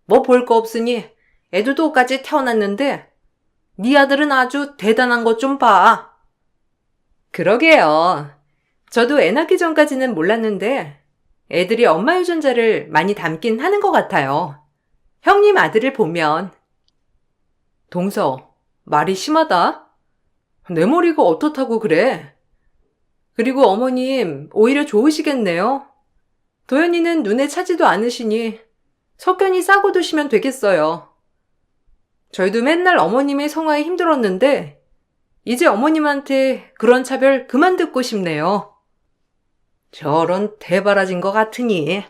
뭐 볼 거 없으니 애도 똑같이 태어났는데 네 아들은 아주 대단한 것 좀 봐. 그러게요. 저도 애 낳기 전까지는 몰랐는데 애들이 엄마 유전자를 많이 닮긴 하는 것 같아요. 형님 아들을 보면. 동서, 말이 심하다. 내 머리가 어떻다고 그래? 그리고 어머님 오히려 좋으시겠네요. 도연이는 눈에 차지도 않으시니 석현이 싸고 두시면 되겠어요. 저희도 맨날 어머님의 성화에 힘들었는데 이제 어머님한테 그런 차별 그만 듣고 싶네요. 저런 대바라진 것 같으니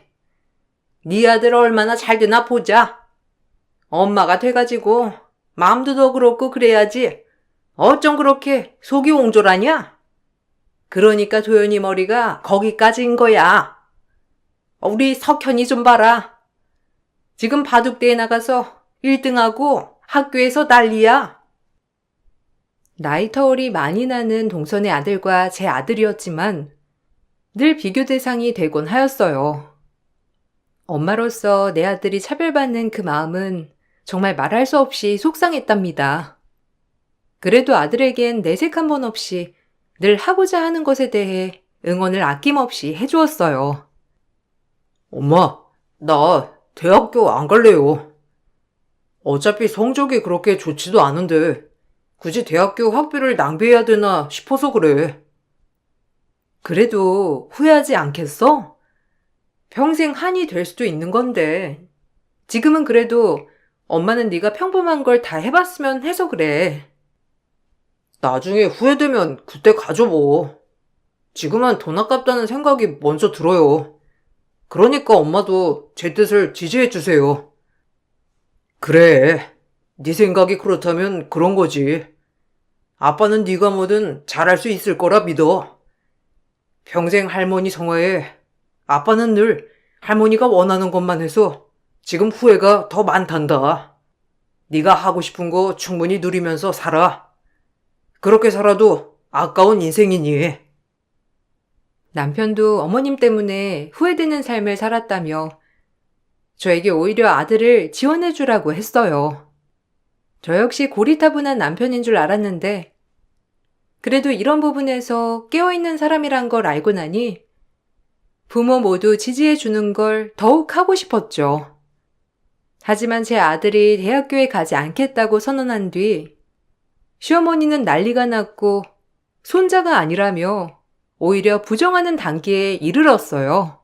네 아들 얼마나 잘 되나 보자. 엄마가 돼가지고 마음도 더 그렇고 그래야지 어쩜 그렇게 속이 옹졸하냐? 그러니까 도연이 머리가 거기까지인 거야. 우리 석현이 좀 봐라. 지금 바둑대에 나가서 1등하고 학교에서 난리야. 나이 터울이 많이 나는 동선의 아들과 제 아들이었지만 늘 비교 대상이 되곤 하였어요. 엄마로서 내 아들이 차별받는 그 마음은 정말 말할 수 없이 속상했답니다. 그래도 아들에겐 내색 한 번 없이 늘 하고자 하는 것에 대해 응원을 아낌없이 해주었어요. 엄마, 나 대학교 안 갈래요. 어차피 성적이 그렇게 좋지도 않은데 굳이 대학교 학비를 낭비해야 되나 싶어서 그래. 그래도 후회하지 않겠어? 평생 한이 될 수도 있는 건데 지금은 그래도 엄마는 네가 평범한 걸 다 해봤으면 해서 그래. 나중에 후회되면 그때 가져 뭐. 지금은 돈 아깝다는 생각이 먼저 들어요. 그러니까 엄마도 제 뜻을 지지해 주세요. 그래, 네 생각이 그렇다면 그런 거지. 아빠는 네가 뭐든 잘할 수 있을 거라 믿어. 평생 할머니 성화에 아빠는 늘 할머니가 원하는 것만 해서 지금 후회가 더 많단다. 네가 하고 싶은 거 충분히 누리면서 살아. 그렇게 살아도 아까운 인생이니. 남편도 어머님 때문에 후회되는 삶을 살았다며 저에게 오히려 아들을 지원해주라고 했어요. 저 역시 고리타분한 남편인 줄 알았는데 그래도 이런 부분에서 깨어있는 사람이란 걸 알고 나니 부모 모두 지지해주는 걸 더욱 하고 싶었죠. 하지만 제 아들이 대학교에 가지 않겠다고 선언한 뒤 시어머니는 난리가 났고 손자가 아니라며 오히려 부정하는 단계에 이르렀어요.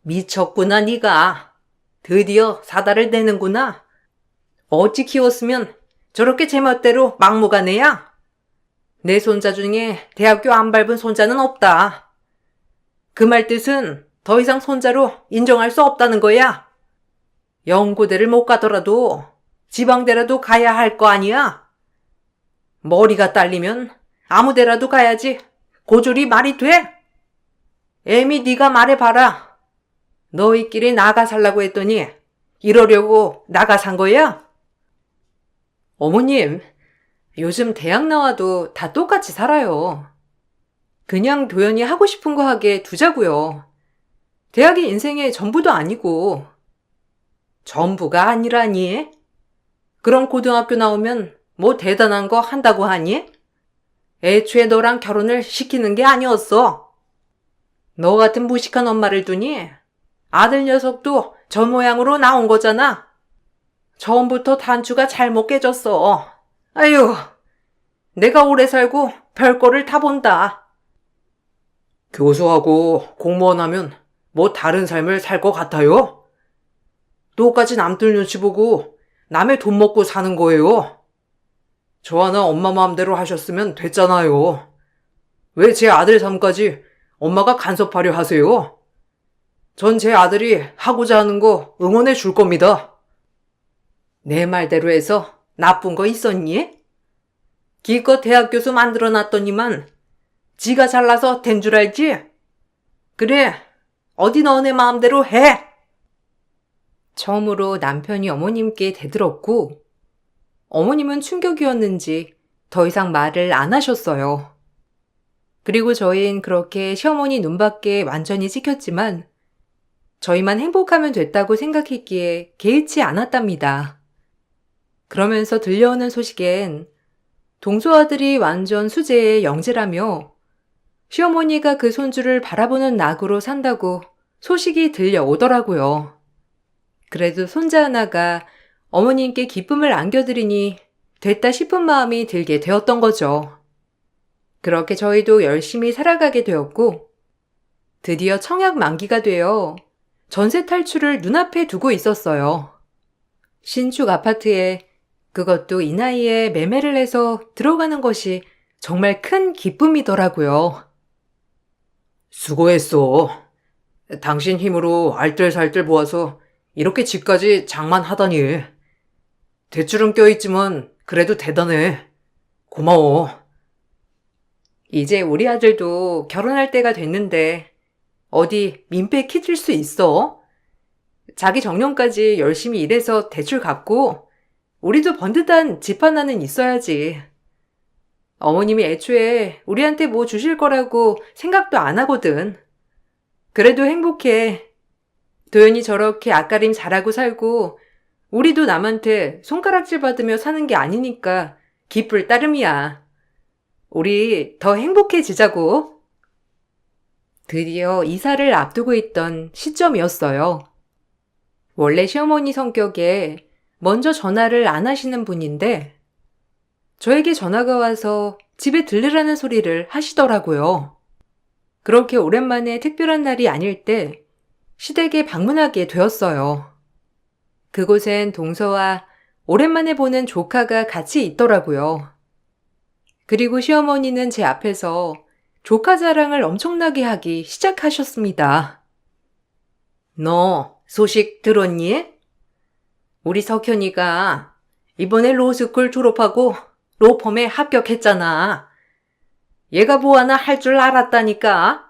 미쳤구나, 네가. 드디어 사다를 내는구나. 어찌 키웠으면 저렇게 제멋대로 막무가내야? 내 손자 중에 대학교 안 밟은 손자는 없다. 그 말 뜻은 더 이상 손자로 인정할 수 없다는 거야. 연고대를 못 가더라도 지방대라도 가야 할 거 아니야? 머리가 딸리면 아무 데라도 가야지. 고졸이 말이 돼? 애미 네가 말해봐라. 너희끼리 나가 살라고 했더니 이러려고 나가 산 거야? 어머님, 요즘 대학 나와도 다 똑같이 살아요. 그냥 도연이 하고 싶은 거 하게 두자고요. 대학이 인생의 전부도 아니고. 전부가 아니라니? 그럼 고등학교 나오면 뭐 대단한 거 한다고 하니? 애초에 너랑 결혼을 시키는 게 아니었어. 너 같은 무식한 엄마를 두니 아들 녀석도 저 모양으로 나온 거잖아. 처음부터 단추가 잘못 깨졌어. 아유, 내가 오래 살고 별거를 다 본다. 교수하고 공무원 하면 뭐 다른 삶을 살 것 같아요? 똑같이 남들 눈치 보고 남의 돈 먹고 사는 거예요. 저 하나 엄마 마음대로 하셨으면 됐잖아요. 왜 제 아들 삶까지 엄마가 간섭하려 하세요? 전 제 아들이 하고자 하는 거 응원해 줄 겁니다. 내 말대로 해서 나쁜 거 있었니? 기껏 대학 교수 만들어 놨더니만 지가 잘나서 된 줄 알지? 그래, 어디 너네 마음대로 해. 처음으로 남편이 어머님께 대들었고 어머님은 충격이었는지 더 이상 말을 안 하셨어요. 그리고 저희는 그렇게 시어머니 눈밖에 완전히 찍혔지만 저희만 행복하면 됐다고 생각했기에 개의치 않았답니다. 그러면서 들려오는 소식엔 동서아들이 완전 수재의 영재라며 시어머니가 그 손주를 바라보는 낙으로 산다고 소식이 들려오더라고요. 그래도 손자 하나가 어머님께 기쁨을 안겨드리니 됐다 싶은 마음이 들게 되었던 거죠. 그렇게 저희도 열심히 살아가게 되었고 드디어 청약 만기가 되어 전세 탈출을 눈앞에 두고 있었어요. 신축 아파트에 그것도 이 나이에 매매를 해서 들어가는 것이 정말 큰 기쁨이더라고요. 수고했어. 당신 힘으로 알뜰살뜰 모아서 이렇게 집까지 장만하다니. 대출은 껴있지만 그래도 대단해. 고마워. 이제 우리 아들도 결혼할 때가 됐는데 어디 민폐 키질 수 있어? 자기 정년까지 열심히 일해서 대출 갚고 우리도 번듯한 집 하나는 있어야지. 어머님이 애초에 우리한테 뭐 주실 거라고 생각도 안 하거든. 그래도 행복해. 도연이 저렇게 앞가림 잘하고 살고 우리도 남한테 손가락질 받으며 사는 게 아니니까 기쁠 따름이야. 우리 더 행복해지자고. 드디어 이사를 앞두고 있던 시점이었어요. 원래 시어머니 성격에 먼저 전화를 안 하시는 분인데 저에게 전화가 와서 집에 들르라는 소리를 하시더라고요. 그렇게 오랜만에 특별한 날이 아닐 때 시댁에 방문하게 되었어요. 그곳엔 동서와 오랜만에 보는 조카가 같이 있더라고요. 그리고 시어머니는 제 앞에서 조카 자랑을 엄청나게 하기 시작하셨습니다. 너 소식 들었니? 우리 석현이가 이번에 로스쿨 졸업하고 로펌에 합격했잖아. 얘가 뭐 하나 할 줄 알았다니까.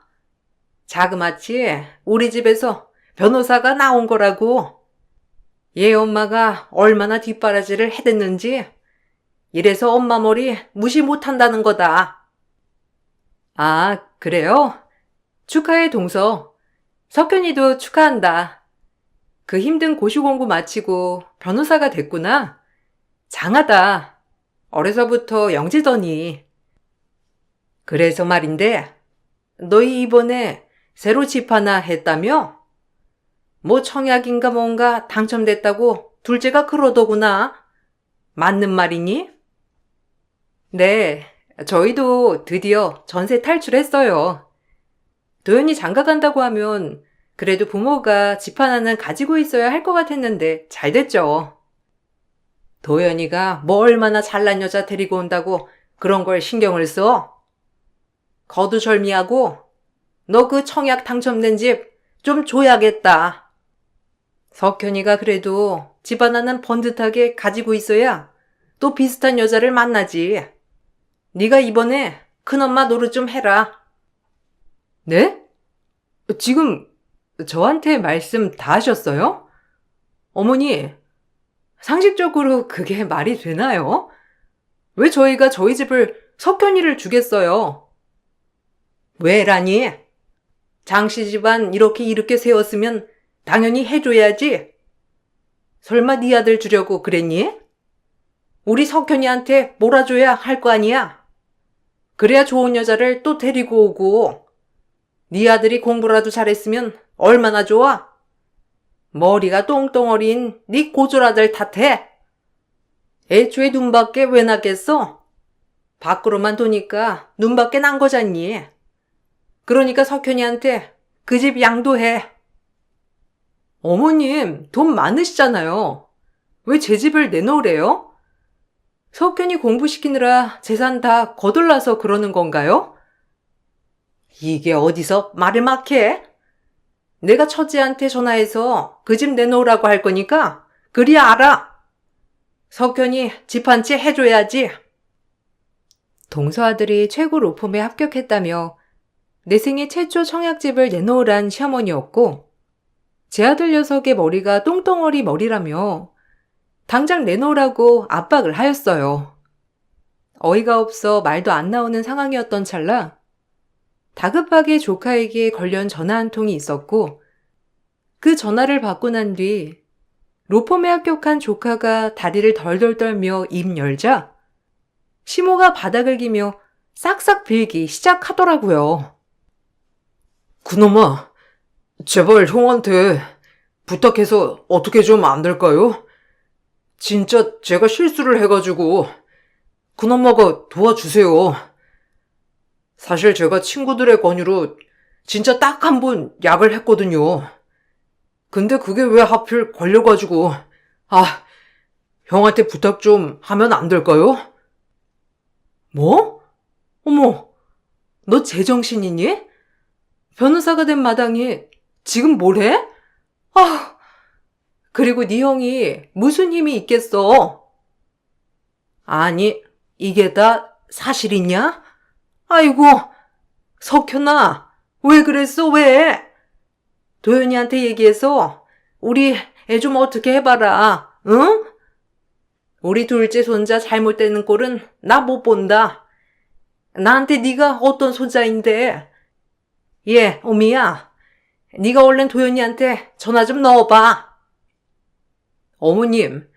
자그마치 우리 집에서 변호사가 나온 거라고. 얘 엄마가 얼마나 뒷바라지를 해댔는지 이래서 엄마 머리 무시 못한다는 거다. 아, 그래요? 축하해, 동서. 석현이도 축하한다. 그 힘든 고시 공부 마치고 변호사가 됐구나. 장하다. 어려서부터 영재더니. 그래서 말인데, 너희 이번에 새로 집 하나 했다며? 뭐 청약인가 뭔가 당첨됐다고 둘째가 그러더구나. 맞는 말이니? 네, 저희도 드디어 전세 탈출했어요. 도연이 장가 간다고 하면 그래도 부모가 집 하나는 가지고 있어야 할 것 같았는데 잘 됐죠. 도연이가 뭐 얼마나 잘난 여자 데리고 온다고 그런 걸 신경을 써? 거두절미하고 너 그 청약 당첨된 집 좀 줘야겠다. 석현이가 그래도 집 하나는 번듯하게 가지고 있어야 또 비슷한 여자를 만나지. 네가 이번에 큰엄마 노릇 좀 해라. 네? 지금 저한테 말씀 다 하셨어요? 어머니, 상식적으로 그게 말이 되나요? 왜 저희가 저희 집을 석현이를 주겠어요? 왜라니? 장씨 집안 이렇게 세웠으면 당연히 해줘야지. 설마 네 아들 주려고 그랬니? 우리 석현이한테 몰아줘야 할 거 아니야? 그래야 좋은 여자를 또 데리고 오고. 네 아들이 공부라도 잘했으면 얼마나 좋아? 머리가 똥덩어리인 네 고졸아들 탓해. 애초에 눈밖에 왜 났겠어? 밖으로만 도니까 눈밖에 난 거잖니. 그러니까 석현이한테 그 집 양도해. 어머님, 돈 많으시잖아요. 왜 제 집을 내놓으래요? 석현이 공부시키느라 재산 다 거덜나서 그러는 건가요? 이게 어디서 말을 막 해? 내가 처제한테 전화해서 그 집 내놓으라고 할 거니까 그리 알아. 석현이 집 한 채 해줘야지. 동서 아들이 최고 로펌에 합격했다며 내 생애 최초 청약집을 내놓으란 시어머니였고 제 아들 녀석의 머리가 똥덩어리 머리라며 당장 내놓으라고 압박을 하였어요. 어이가 없어 말도 안 나오는 상황이었던 찰나 다급하게 조카에게 관련 전화 한 통이 있었고 그 전화를 받고 난 뒤 로펌에 합격한 조카가 다리를 덜덜 떨며 입 열자 시모가 바닥을 기며 싹싹 빌기 시작하더라고요. 그놈아, 제발 형한테 부탁해서 어떻게 좀 안 될까요? 진짜 제가 실수를 해가지고 그놈아가 도와주세요. 사실 제가 친구들의 권유로 진짜 딱 한 번 약을 했거든요. 근데 그게 왜 하필 걸려가지고 형한테 부탁 좀 하면 안 될까요? 뭐? 어머, 너 제정신이니? 변호사가 된 마당에 지금 뭘 해? 그리고 네 형이 무슨 힘이 있겠어? 아니, 이게 다 사실이냐? 아이고, 석현아, 왜 그랬어, 왜? 도연이한테 얘기해서 우리 애 좀 어떻게 해봐라, 응? 우리 둘째 손자 잘못되는 꼴은 나 못 본다. 나한테 네가 어떤 손자인데. 예, 어미야, 네가 얼른 도연이한테 전화 좀 넣어봐. 어머님,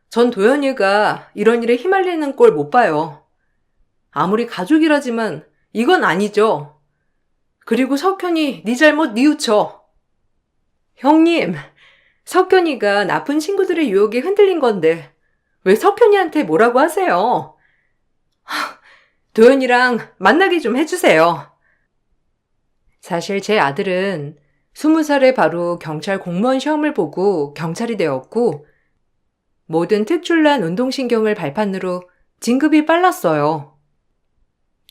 전 도연이가 이런 일에 휘말리는 꼴 못 봐요. 아무리 가족이라지만 이건 아니죠. 그리고 석현이 네 잘못 뉘우쳐. 형님, 석현이가 나쁜 친구들의 유혹에 흔들린 건데 왜 석현이한테 뭐라고 하세요? 도연이랑 만나게 좀 해주세요. 사실 제 아들은 20살에 바로 경찰 공무원 시험을 보고 경찰이 되었고 모든 특출난 운동신경을 발판으로 진급이 빨랐어요.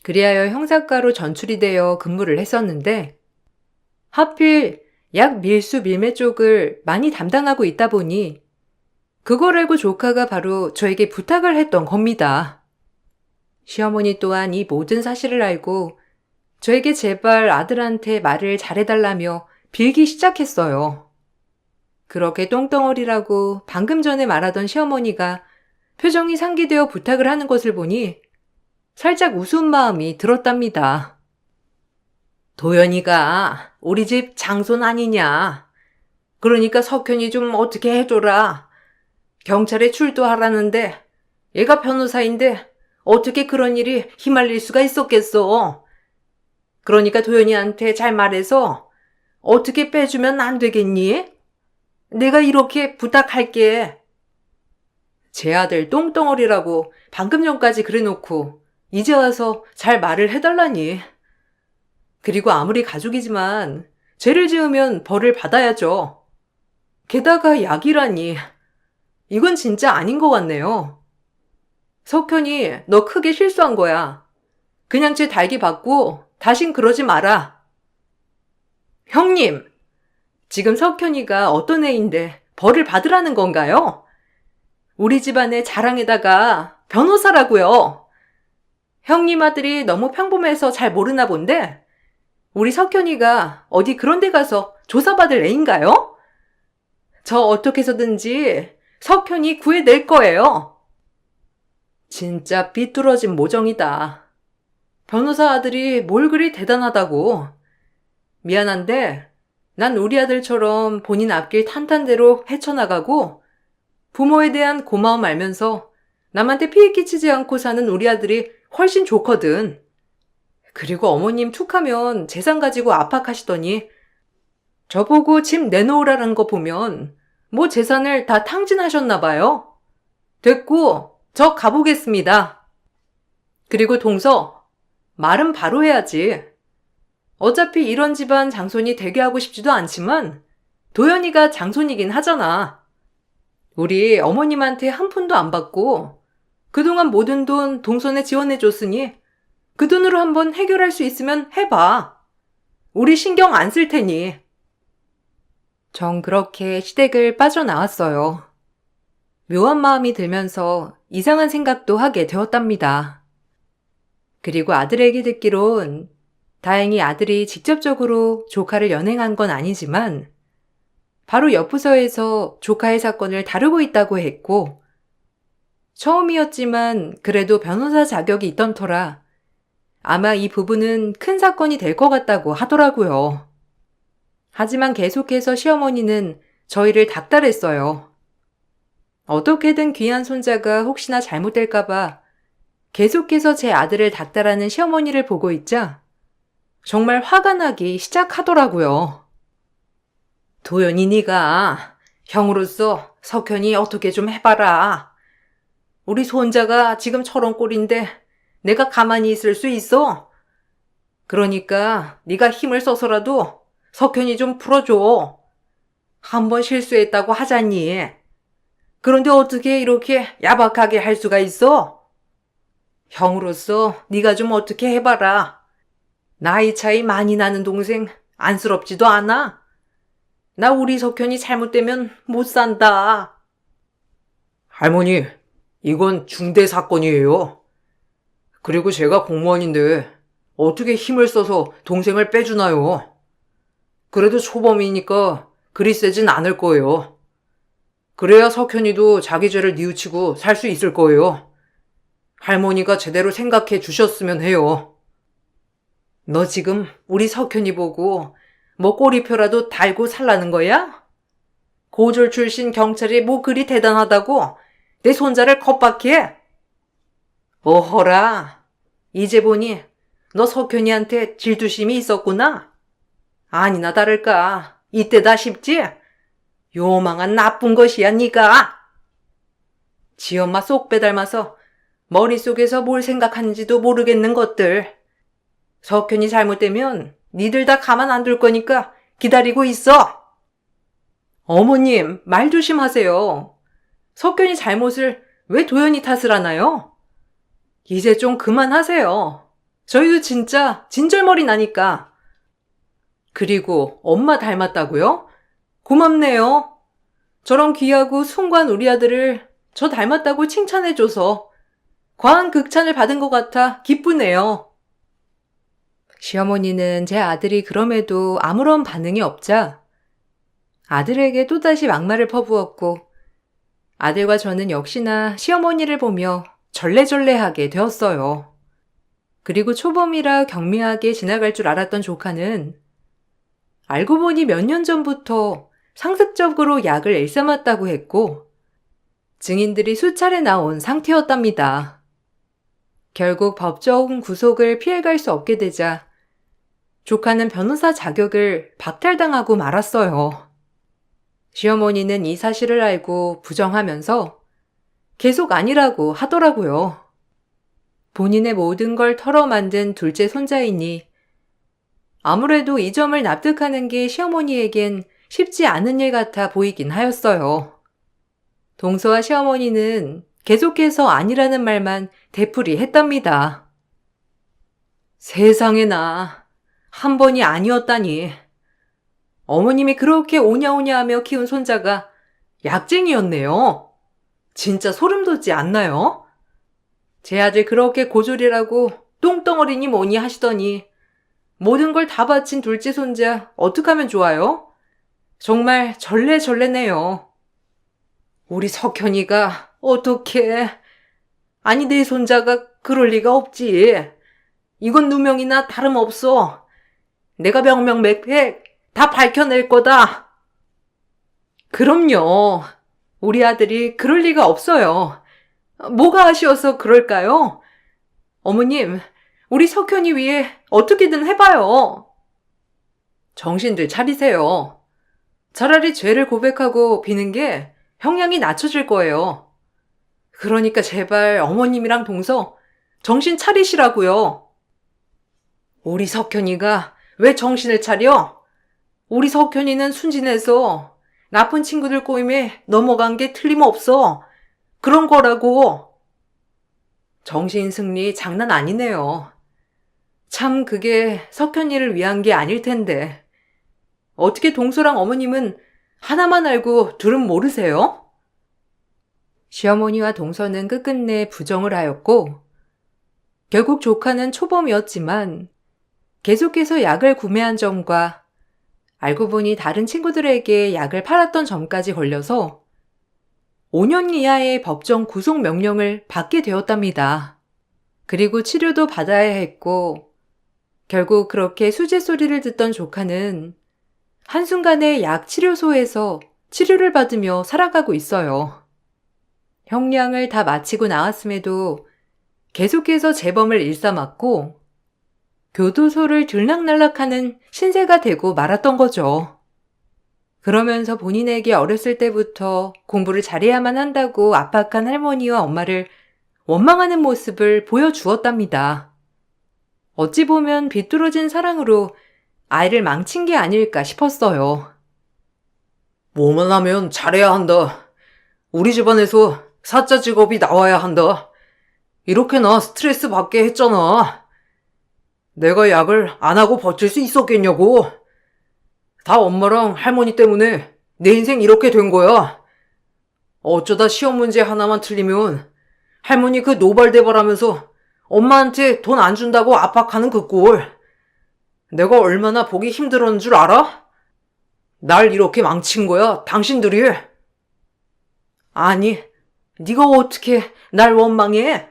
그리하여 형사과로 전출이 되어 근무를 했었는데 하필 약 밀수 밀매 쪽을 많이 담당하고 있다 보니 그걸 알고 조카가 바로 저에게 부탁을 했던 겁니다. 시어머니 또한 이 모든 사실을 알고 저에게 제발 아들한테 말을 잘해달라며 빌기 시작했어요. 그렇게 똥덩어리라고 방금 전에 말하던 시어머니가 표정이 상기되어 부탁을 하는 것을 보니 살짝 우스운 마음이 들었답니다. 도연이가 우리 집 장손 아니냐. 그러니까 석현이 좀 어떻게 해줘라. 경찰에 출두하라는데 얘가 변호사인데 어떻게 그런 일이 휘말릴 수가 있었겠어. 그러니까 도연이한테 잘 말해서 어떻게 빼주면 안 되겠니? 내가 이렇게 부탁할게. 제 아들 똥덩어리라고 방금 전까지 그래놓고 이제 와서 잘 말을 해달라니. 그리고 아무리 가족이지만 죄를 지으면 벌을 받아야죠. 게다가 약이라니. 이건 진짜 아닌 것 같네요. 석현이 너 크게 실수한 거야. 그냥 쟤 달기 받고 다신 그러지 마라. 형님, 지금 석현이가 어떤 애인데 벌을 받으라는 건가요? 우리 집안의 자랑에다가 변호사라고요. 형님 아들이 너무 평범해서 잘 모르나 본데 우리 석현이가 어디 그런 데 가서 조사받을 애인가요? 저 어떻게 해서든지 석현이 구해낼 거예요. 진짜 삐뚤어진 모정이다. 변호사 아들이 뭘 그리 대단하다고. 미안한데 난 우리 아들처럼 본인 앞길 탄탄대로 헤쳐나가고 부모에 대한 고마움 알면서 남한테 피해 끼치지 않고 사는 우리 아들이 훨씬 좋거든. 그리고 어머님 툭하면 재산 가지고 압박하시더니 저보고 집 내놓으라는 거 보면 뭐 재산을 다 탕진하셨나 봐요. 됐고 저 가보겠습니다. 그리고 동서, 말은 바로 해야지. 어차피 이런 집안 장손이 되게 하고 싶지도 않지만 도연이가 장손이긴 하잖아. 우리 어머님한테 한 푼도 안 받고 그동안 모든 돈 동선에 지원해줬으니 그 돈으로 한번 해결할 수 있으면 해봐. 우리 신경 안 쓸 테니. 전 그렇게 시댁을 빠져나왔어요. 묘한 마음이 들면서 이상한 생각도 하게 되었답니다. 그리고 아들에게 듣기론 다행히 아들이 직접적으로 조카를 연행한 건 아니지만 바로 옆부서에서 조카의 사건을 다루고 있다고 했고 처음이었지만 그래도 변호사 자격이 있던 터라 아마 이 부분은 큰 사건이 될 것 같다고 하더라고요. 하지만 계속해서 시어머니는 저희를 닥달했어요. 어떻게든 귀한 손자가 혹시나 잘못될까봐 계속해서 제 아들을 닥달하는 시어머니를 보고 있자 정말 화가 나기 시작하더라고요. 도연이 네가 형으로서 석현이 어떻게 좀 해봐라. 우리 손자가 지금 저런 꼴인데 내가 가만히 있을 수 있어? 그러니까 네가 힘을 써서라도 석현이 좀 풀어줘. 한번 실수했다고 하자니. 그런데 어떻게 이렇게 야박하게 할 수가 있어? 형으로서 네가 좀 어떻게 해봐라. 나이 차이 많이 나는 동생 안쓰럽지도 않아? 나 우리 석현이 잘못되면 못 산다. 할머니, 이건 중대 사건이에요. 그리고 제가 공무원인데 어떻게 힘을 써서 동생을 빼주나요? 그래도 초범이니까 그리 세진 않을 거예요. 그래야 석현이도 자기 죄를 뉘우치고 살 수 있을 거예요. 할머니가 제대로 생각해 주셨으면 해요. 너 지금 우리 석현이 보고 뭐 꼬리표라도 달고 살라는 거야? 고졸 출신 경찰이 뭐 그리 대단하다고 내 손자를 겁박해? 어허라, 이제 보니 너 석현이한테 질투심이 있었구나? 아니나 다를까 이때다 싶지? 요망한 나쁜 것이야 네가. 지엄마 쏙 빼닮아서 머릿속에서 뭘 생각하는지도 모르겠는 것들. 석현이 잘못되면 니들 다 가만 안 둘 거니까 기다리고 있어. 어머님, 말 조심하세요. 석현이 잘못을 왜 도연이 탓을 하나요? 이제 좀 그만하세요. 저희도 진짜 진절머리 나니까. 그리고 엄마 닮았다고요? 고맙네요. 저런 귀하고 숭고한 우리 아들을 저 닮았다고 칭찬해줘서 과한 극찬을 받은 것 같아 기쁘네요. 시어머니는 제 아들이 그럼에도 아무런 반응이 없자 아들에게 또다시 막말을 퍼부었고 아들과 저는 역시나 시어머니를 보며 절레절레하게 되었어요. 그리고 초범이라 경미하게 지나갈 줄 알았던 조카는 알고 보니 몇 년 전부터 상습적으로 약을 일삼았다고 했고 증인들이 수차례 나온 상태였답니다. 결국 법정 구속을 피해갈 수 없게 되자 조카는 변호사 자격을 박탈당하고 말았어요. 시어머니는 이 사실을 알고 부정하면서 계속 아니라고 하더라고요. 본인의 모든 걸 털어 만든 둘째 손자이니 아무래도 이 점을 납득하는 게 시어머니에겐 쉽지 않은 일 같아 보이긴 하였어요. 동서와 시어머니는 계속해서 아니라는 말만 되풀이했답니다. 세상에나 한 번이 아니었다니. 어머님이 그렇게 오냐오냐하며 키운 손자가 약쟁이였네요. 진짜 소름 돋지 않나요? 제 아들 그렇게 고졸이라고 똥덩어리니 뭐니 하시더니 모든 걸 다 바친 둘째 손자 어떡하면 좋아요? 정말 절레절레네요. 우리 석현이가 어떡해. 아니 내 손자가 그럴 리가 없지. 이건 누명이나 다름없어. 내가 명명백백 다 밝혀낼 거다. 그럼요. 우리 아들이 그럴 리가 없어요. 뭐가 아쉬워서 그럴까요? 어머님, 우리 석현이 위해 어떻게든 해봐요. 정신들 차리세요. 차라리 죄를 고백하고 비는 게 형량이 낮춰질 거예요. 그러니까 제발 어머님이랑 동서 정신 차리시라고요. 우리 석현이가 왜 정신을 차려? 우리 석현이는 순진해서 나쁜 친구들 꼬임에 넘어간 게 틀림없어. 그런 거라고. 정신승리 장난 아니네요. 참 그게 석현이를 위한 게 아닐 텐데. 어떻게 동서랑 어머님은 하나만 알고 둘은 모르세요? 시어머니와 동서는 끝끝내 부정을 하였고 결국 조카는 초범이었지만 계속해서 약을 구매한 점과 알고 보니 다른 친구들에게 약을 팔았던 점까지 걸려서 5년 이하의 법정 구속 명령을 받게 되었답니다. 그리고 치료도 받아야 했고 결국 그렇게 수재 소리를 듣던 조카는 한순간에 약 치료소에서 치료를 받으며 살아가고 있어요. 형량을 다 마치고 나왔음에도 계속해서 재범을 일삼았고 교도소를 들락날락하는 신세가 되고 말았던 거죠. 그러면서 본인에게 어렸을 때부터 공부를 잘해야만 한다고 압박한 할머니와 엄마를 원망하는 모습을 보여주었답니다. 어찌 보면 비뚤어진 사랑으로 아이를 망친 게 아닐까 싶었어요. 뭐만 하면 잘해야 한다. 우리 집안에서 사자 직업이 나와야 한다. 이렇게나 스트레스 받게 했잖아. 내가 약을 안 하고 버틸 수 있었겠냐고. 다 엄마랑 할머니 때문에 내 인생 이렇게 된 거야. 어쩌다 시험 문제 하나만 틀리면 할머니 그 노발대발하면서 엄마한테 돈 안 준다고 압박하는 그 꼴. 내가 얼마나 보기 힘들었는 줄 알아? 날 이렇게 망친 거야, 당신들이. 아니, 네가 어떻게 날 원망해?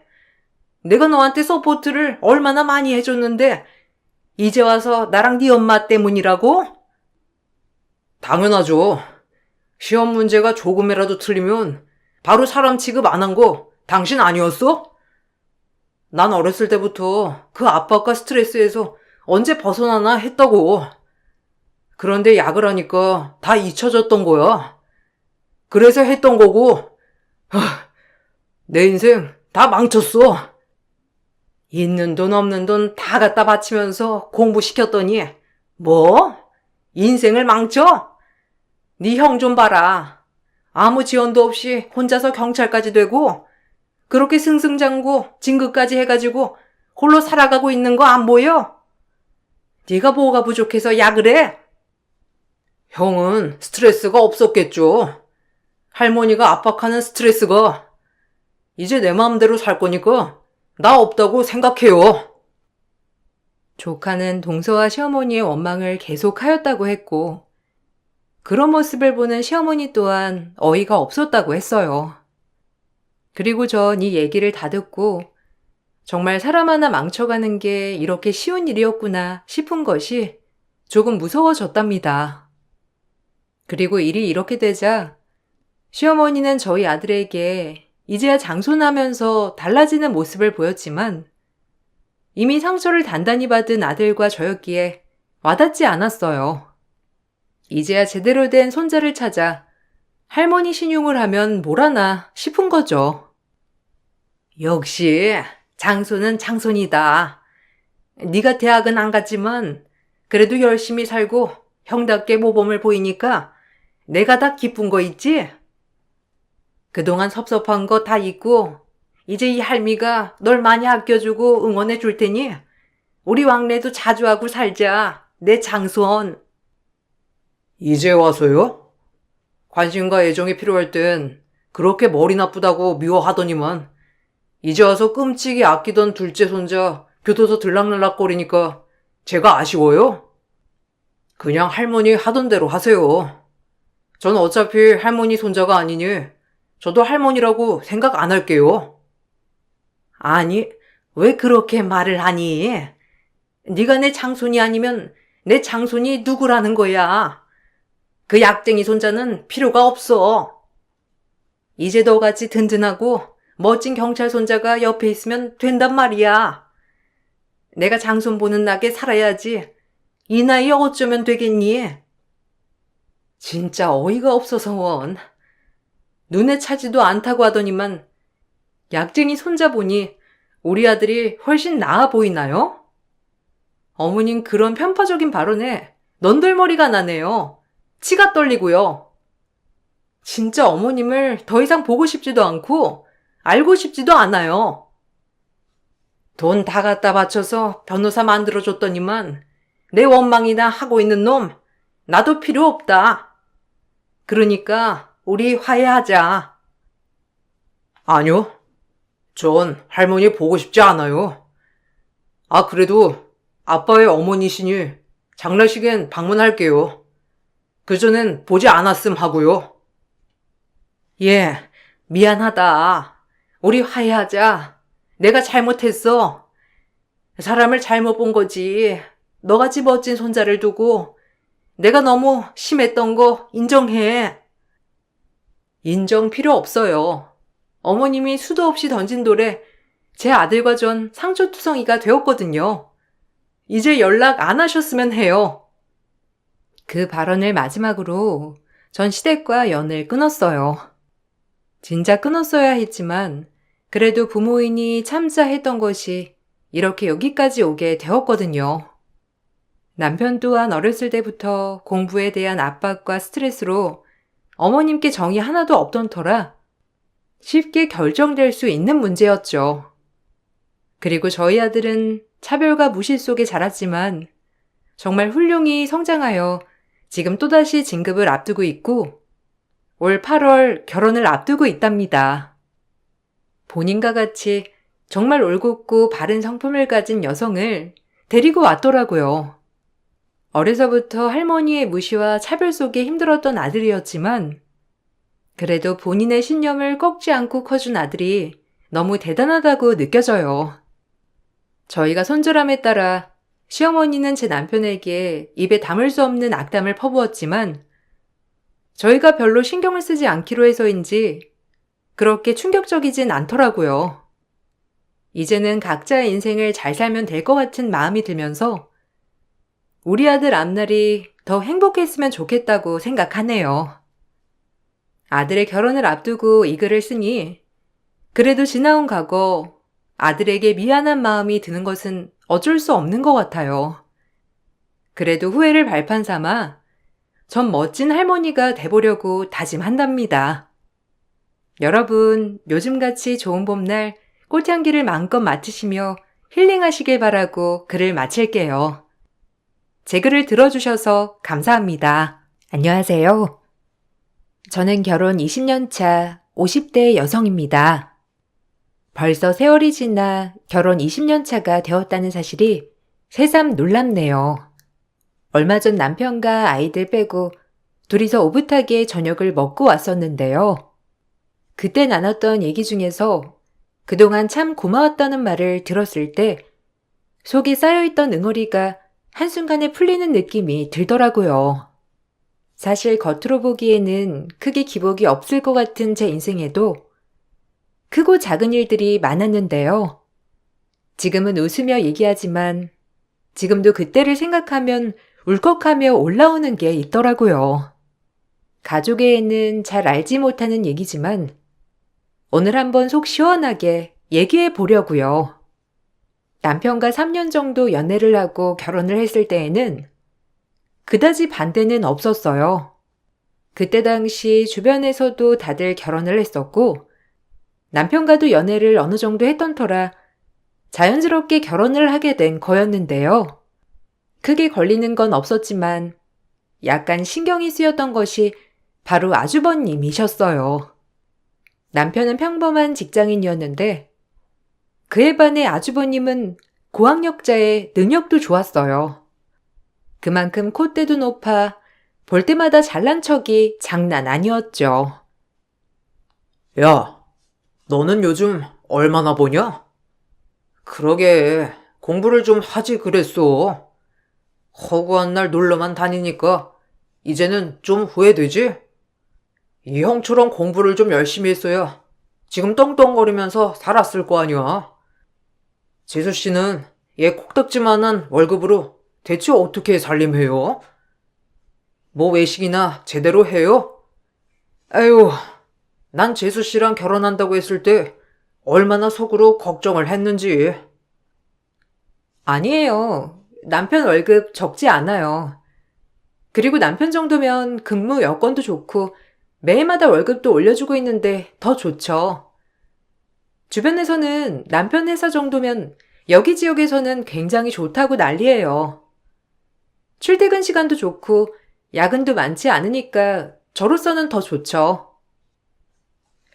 내가 너한테 서포트를 얼마나 많이 해줬는데 이제 와서 나랑 네 엄마 때문이라고? 당연하죠. 시험 문제가 조금이라도 틀리면 바로 사람 취급 안 한 거 당신 아니었어? 난 어렸을 때부터 그 압박과 스트레스에서 언제 벗어나나 했다고. 그런데 약을 하니까 다 잊혀졌던 거야. 그래서 했던 거고, 내 인생 다 망쳤어. 있는 돈 없는 돈 다 갖다 바치면서 공부시켰더니 뭐? 인생을 망쳐? 네 형 좀 봐라. 아무 지원도 없이 혼자서 경찰까지 되고 그렇게 승승장구 진급까지 해가지고 홀로 살아가고 있는 거 안 보여? 네가 뭐가 부족해서 약을 해? 형은 스트레스가 없었겠죠. 할머니가 압박하는 스트레스가. 이제 내 마음대로 살 거니까 나 없다고 생각해요. 조카는 동서와 시어머니의 원망을 계속하였다고 했고 그런 모습을 보는 시어머니 또한 어이가 없었다고 했어요. 그리고 전 이 얘기를 다 듣고 정말 사람 하나 망쳐가는 게 이렇게 쉬운 일이었구나 싶은 것이 조금 무서워졌답니다. 그리고 일이 이렇게 되자 시어머니는 저희 아들에게 이제야 장손하면서 달라지는 모습을 보였지만 이미 상처를 단단히 받은 아들과 저였기에 와닿지 않았어요. 이제야 제대로 된 손자를 찾아 할머니 신용을 하면 뭐라나 싶은 거죠. 역시 장손은 장손이다. 네가 대학은 안 갔지만 그래도 열심히 살고 형답게 모범을 보이니까 내가 다 기쁜 거 있지? 그동안 섭섭한 거 다 잊고 이제 이 할미가 널 많이 아껴주고 응원해 줄 테니 우리 왕래도 자주 하고 살자. 내 장손. 이제 와서요? 관심과 애정이 필요할 땐 그렇게 머리 나쁘다고 미워하더니만 이제 와서 끔찍이 아끼던 둘째 손자 교도소 들락날락거리니까 제가 아쉬워요? 그냥 할머니 하던 대로 하세요. 전 어차피 할머니 손자가 아니니 저도 할머니라고 생각 안 할게요. 아니, 왜 그렇게 말을 하니? 네가 내 장손이 아니면 내 장손이 누구라는 거야? 그 약쟁이 손자는 필요가 없어. 이제 너같이 든든하고 멋진 경찰 손자가 옆에 있으면 된단 말이야. 내가 장손 보는 낙에 살아야지. 이 나이에 어쩌면 되겠니? 진짜 어이가 없어서 원. 눈에 차지도 않다고 하더니만 약쟁이 손자 보니 우리 아들이 훨씬 나아 보이나요? 어머님 그런 편파적인 발언에 넌덜머리가 나네요. 치가 떨리고요. 진짜 어머님을 더 이상 보고 싶지도 않고 알고 싶지도 않아요. 돈 다 갖다 바쳐서 변호사 만들어줬더니만 내 원망이나 하고 있는 놈 나도 필요 없다. 그러니까 우리 화해하자. 아니요. 전 할머니 보고 싶지 않아요. 그래도 아빠의 어머니시니 장례식엔 방문할게요. 그전엔 보지 않았음 하고요. 예, 미안하다. 우리 화해하자. 내가 잘못했어. 사람을 잘못 본 거지. 너같이 멋진 손자를 두고 내가 너무 심했던 거 인정해. 인정 필요 없어요. 어머님이 수도 없이 던진 돌에 제 아들과 전 상처투성이가 되었거든요. 이제 연락 안 하셨으면 해요. 그 발언을 마지막으로 전 시댁과 연을 끊었어요. 진짜 끊었어야 했지만 그래도 부모이니 참자 했던 것이 이렇게 여기까지 오게 되었거든요. 남편 또한 어렸을 때부터 공부에 대한 압박과 스트레스로 어머님께 정이 하나도 없던 터라 쉽게 결정될 수 있는 문제였죠. 그리고 저희 아들은 차별과 무시 속에 자랐지만 정말 훌륭히 성장하여 지금 또다시 진급을 앞두고 있고 올 8월 결혼을 앞두고 있답니다. 본인과 같이 정말 올곧고 바른 성품을 가진 여성을 데리고 왔더라고요. 어려서부터 할머니의 무시와 차별 속에 힘들었던 아들이었지만 그래도 본인의 신념을 꺾지 않고 커준 아들이 너무 대단하다고 느껴져요. 저희가 손절함에 따라 시어머니는 제 남편에게 입에 담을 수 없는 악담을 퍼부었지만 저희가 별로 신경을 쓰지 않기로 해서인지 그렇게 충격적이진 않더라고요. 이제는 각자의 인생을 잘 살면 될 것 같은 마음이 들면서 우리 아들 앞날이 더 행복했으면 좋겠다고 생각하네요. 아들의 결혼을 앞두고 이 글을 쓰니 그래도 지나온 과거 아들에게 미안한 마음이 드는 것은 어쩔 수 없는 것 같아요. 그래도 후회를 발판 삼아 전 멋진 할머니가 돼보려고 다짐한답니다. 여러분, 요즘같이 좋은 봄날 꽃향기를 마음껏 맡으시며 힐링하시길 바라고 글을 마칠게요. 제 글을 들어주셔서 감사합니다. 안녕하세요. 저는 결혼 20년 차 50대 여성입니다. 벌써 세월이 지나 결혼 20년 차가 되었다는 사실이 새삼 놀랍네요. 얼마 전 남편과 아이들 빼고 둘이서 오붓하게 저녁을 먹고 왔었는데요. 그때 나눴던 얘기 중에서 그동안 참 고마웠다는 말을 들었을 때 속에 쌓여있던 응어리가 한순간에 풀리는 느낌이 들더라고요. 사실 겉으로 보기에는 크게 기복이 없을 것 같은 제 인생에도 크고 작은 일들이 많았는데요. 지금은 웃으며 얘기하지만 지금도 그때를 생각하면 울컥하며 올라오는 게 있더라고요. 가족애에는 잘 알지 못하는 얘기지만 오늘 한번 속 시원하게 얘기해 보려고요. 남편과 3년 정도 연애를 하고 결혼을 했을 때에는 그다지 반대는 없었어요. 그때 당시 주변에서도 다들 결혼을 했었고 남편과도 연애를 어느 정도 했던 터라 자연스럽게 결혼을 하게 된 거였는데요. 크게 걸리는 건 없었지만 약간 신경이 쓰였던 것이 바로 아주버님이셨어요. 남편은 평범한 직장인이었는데 그에 반해 아주버님은 고학력자의 능력도 좋았어요. 그만큼 콧대도 높아 볼 때마다 잘난 척이 장난 아니었죠. 야, 너는 요즘 얼마나 버냐? 그러게, 공부를 좀 하지 그랬어. 허구한 날 놀러만 다니니까 이제는 좀 후회되지? 이 형처럼 공부를 좀 열심히 했어야 지금 떵떵거리면서 살았을 거 아니야. 재수 씨는 얘 콕딱지만한 월급으로 대체 어떻게 살림해요? 뭐 외식이나 제대로 해요? 아유, 난 재수 씨랑 결혼한다고 했을 때 얼마나 속으로 걱정을 했는지. 아니에요. 남편 월급 적지 않아요. 그리고 남편 정도면 근무 여건도 좋고 매해마다 월급도 올려주고 있는데 더 좋죠. 주변에서는 남편 회사 정도면 여기 지역에서는 굉장히 좋다고 난리예요. 출퇴근 시간도 좋고 야근도 많지 않으니까 저로서는 더 좋죠.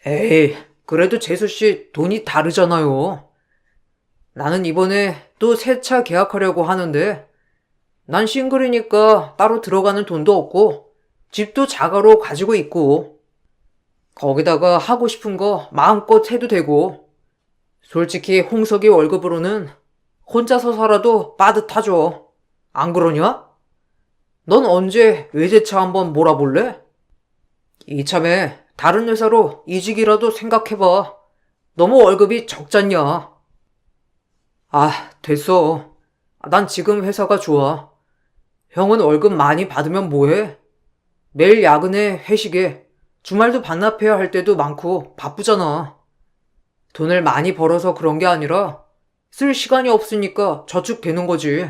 에이, 그래도 재수 씨 돈이 다르잖아요. 나는 이번에 또 새 차 계약하려고 하는데 난 싱글이니까 따로 들어가는 돈도 없고 집도 자가로 가지고 있고 거기다가 하고 싶은 거 마음껏 해도 되고 솔직히 홍석이 월급으로는 혼자서 살아도 빠듯하죠. 안 그러냐? 넌 언제 외제차 한번 몰아볼래? 이참에 다른 회사로 이직이라도 생각해봐. 너무 월급이 적잖냐? 아, 됐어. 난 지금 회사가 좋아. 형은 월급 많이 받으면 뭐해? 매일 야근에 회식에 주말도 반납해야 할 때도 많고 바쁘잖아. 돈을 많이 벌어서 그런 게 아니라 쓸 시간이 없으니까 저축되는 거지.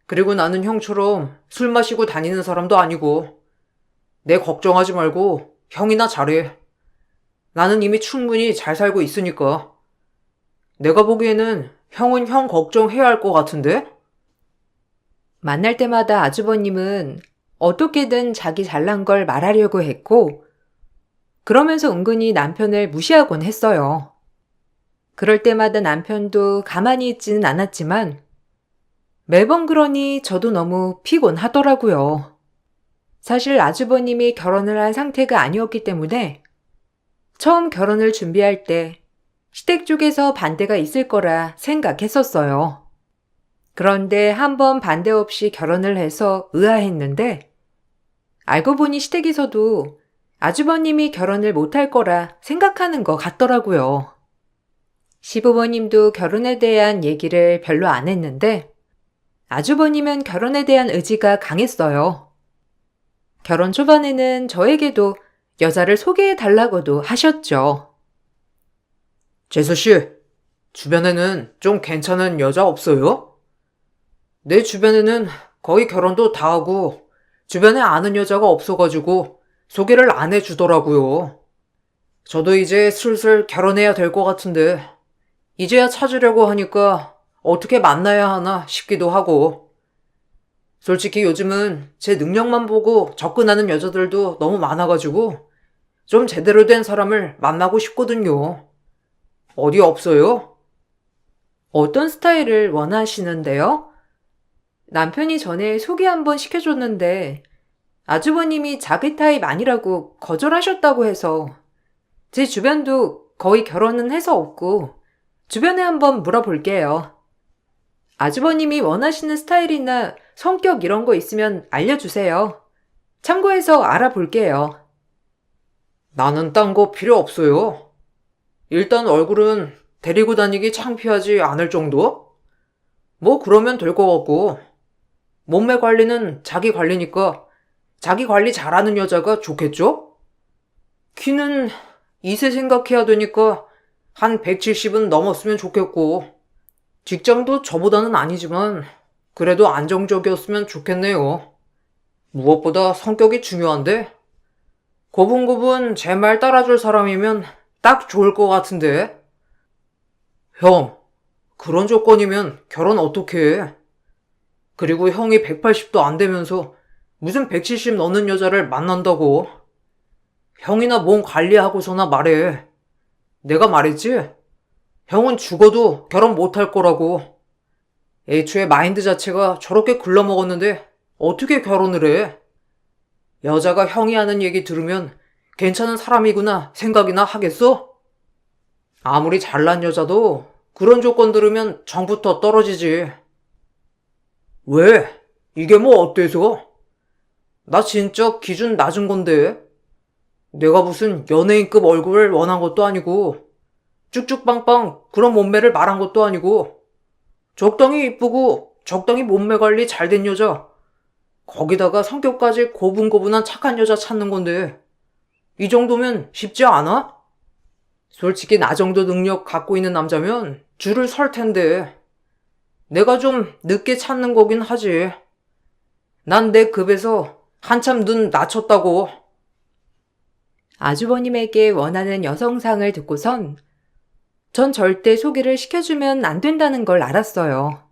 그리고 나는 형처럼 술 마시고 다니는 사람도 아니고 내 걱정하지 말고 형이나 잘해. 나는 이미 충분히 잘 살고 있으니까. 내가 보기에는 형은 형 걱정해야 할 것 같은데? 만날 때마다 아주버님은 어떻게든 자기 잘난 걸 말하려고 했고 그러면서 은근히 남편을 무시하곤 했어요. 그럴 때마다 남편도 가만히 있지는 않았지만 매번 그러니 저도 너무 피곤하더라고요. 사실 아주버님이 결혼을 한 상태가 아니었기 때문에 처음 결혼을 준비할 때 시댁 쪽에서 반대가 있을 거라 생각했었어요. 그런데 한번 반대 없이 결혼을 해서 의아했는데 알고 보니 시댁에서도 아주버님이 결혼을 못할 거라 생각하는 것 같더라고요. 시부모님도 결혼에 대한 얘기를 별로 안 했는데 아주버님은 결혼에 대한 의지가 강했어요. 결혼 초반에는 저에게도 여자를 소개해 달라고도 하셨죠. 재수씨, 주변에는 좀 괜찮은 여자 없어요? 내 주변에는 거의 결혼도 다 하고 주변에 아는 여자가 없어가지고 소개를 안 해주더라고요. 저도 이제 슬슬 결혼해야 될 것 같은데 이제야 찾으려고 하니까 어떻게 만나야 하나 싶기도 하고 솔직히 요즘은 제 능력만 보고 접근하는 여자들도 너무 많아가지고 좀 제대로 된 사람을 만나고 싶거든요. 어디 없어요? 어떤 스타일을 원하시는데요? 남편이 전에 소개 한번 시켜줬는데 아주버님이 자기 타입 아니라고 거절하셨다고 해서 제 주변도 거의 결혼은 해서 없고 주변에 한번 물어볼게요. 아주버님이 원하시는 스타일이나 성격 이런 거 있으면 알려주세요. 참고해서 알아볼게요. 나는 딴 거 필요 없어요. 일단 얼굴은 데리고 다니기 창피하지 않을 정도? 뭐 그러면 될 것 같고, 몸매 관리는 자기 관리니까 자기 관리 잘하는 여자가 좋겠죠? 키는 2세 생각해야 되니까 한 170은 넘었으면 좋겠고, 직장도 저보다는 아니지만 그래도 안정적이었으면 좋겠네요. 무엇보다 성격이 중요한데, 고분고분 제 말 따라줄 사람이면 딱 좋을 것 같은데. 형, 그런 조건이면 결혼 어떻게 해? 그리고 형이 180도 안 되면서 무슨 170 넘는 여자를 만난다고? 형이나 몸 관리하고서나 말해. 내가 말했지? 형은 죽어도 결혼 못할 거라고. 애초에 마인드 자체가 저렇게 글러먹었는데 어떻게 결혼을 해? 여자가 형이 하는 얘기 들으면 괜찮은 사람이구나 생각이나 하겠어? 아무리 잘난 여자도 그런 조건 들으면 정부터 떨어지지. 왜? 이게 뭐 어때서? 나 진짜 기준 낮은 건데. 내가 무슨 연예인급 얼굴을 원한 것도 아니고 쭉쭉빵빵 그런 몸매를 말한 것도 아니고 적당히 이쁘고 적당히 몸매 관리 잘 된 여자, 거기다가 성격까지 고분고분한 착한 여자 찾는 건데 이 정도면 쉽지 않아? 솔직히 나 정도 능력 갖고 있는 남자면 줄을 설 텐데 내가 좀 늦게 찾는 거긴 하지. 난 내 급에서 한참 눈 낮췄다고. 아주버님에게 원하는 여성상을 듣고선 전 절대 소개를 시켜주면 안 된다는 걸 알았어요.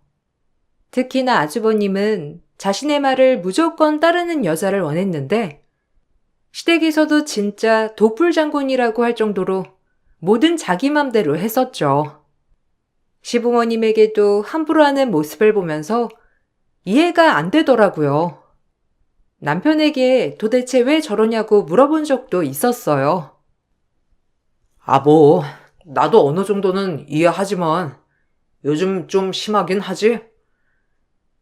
특히나 아주버님은 자신의 말을 무조건 따르는 여자를 원했는데 시댁에서도 진짜 독불장군이라고 할 정도로 뭐든 자기 맘대로 했었죠. 시부모님에게도 함부로 하는 모습을 보면서 이해가 안 되더라고요. 남편에게 도대체 왜 저러냐고 물어본 적도 있었어요. 뭐, 나도 어느 정도는 이해하지만 요즘 좀 심하긴 하지?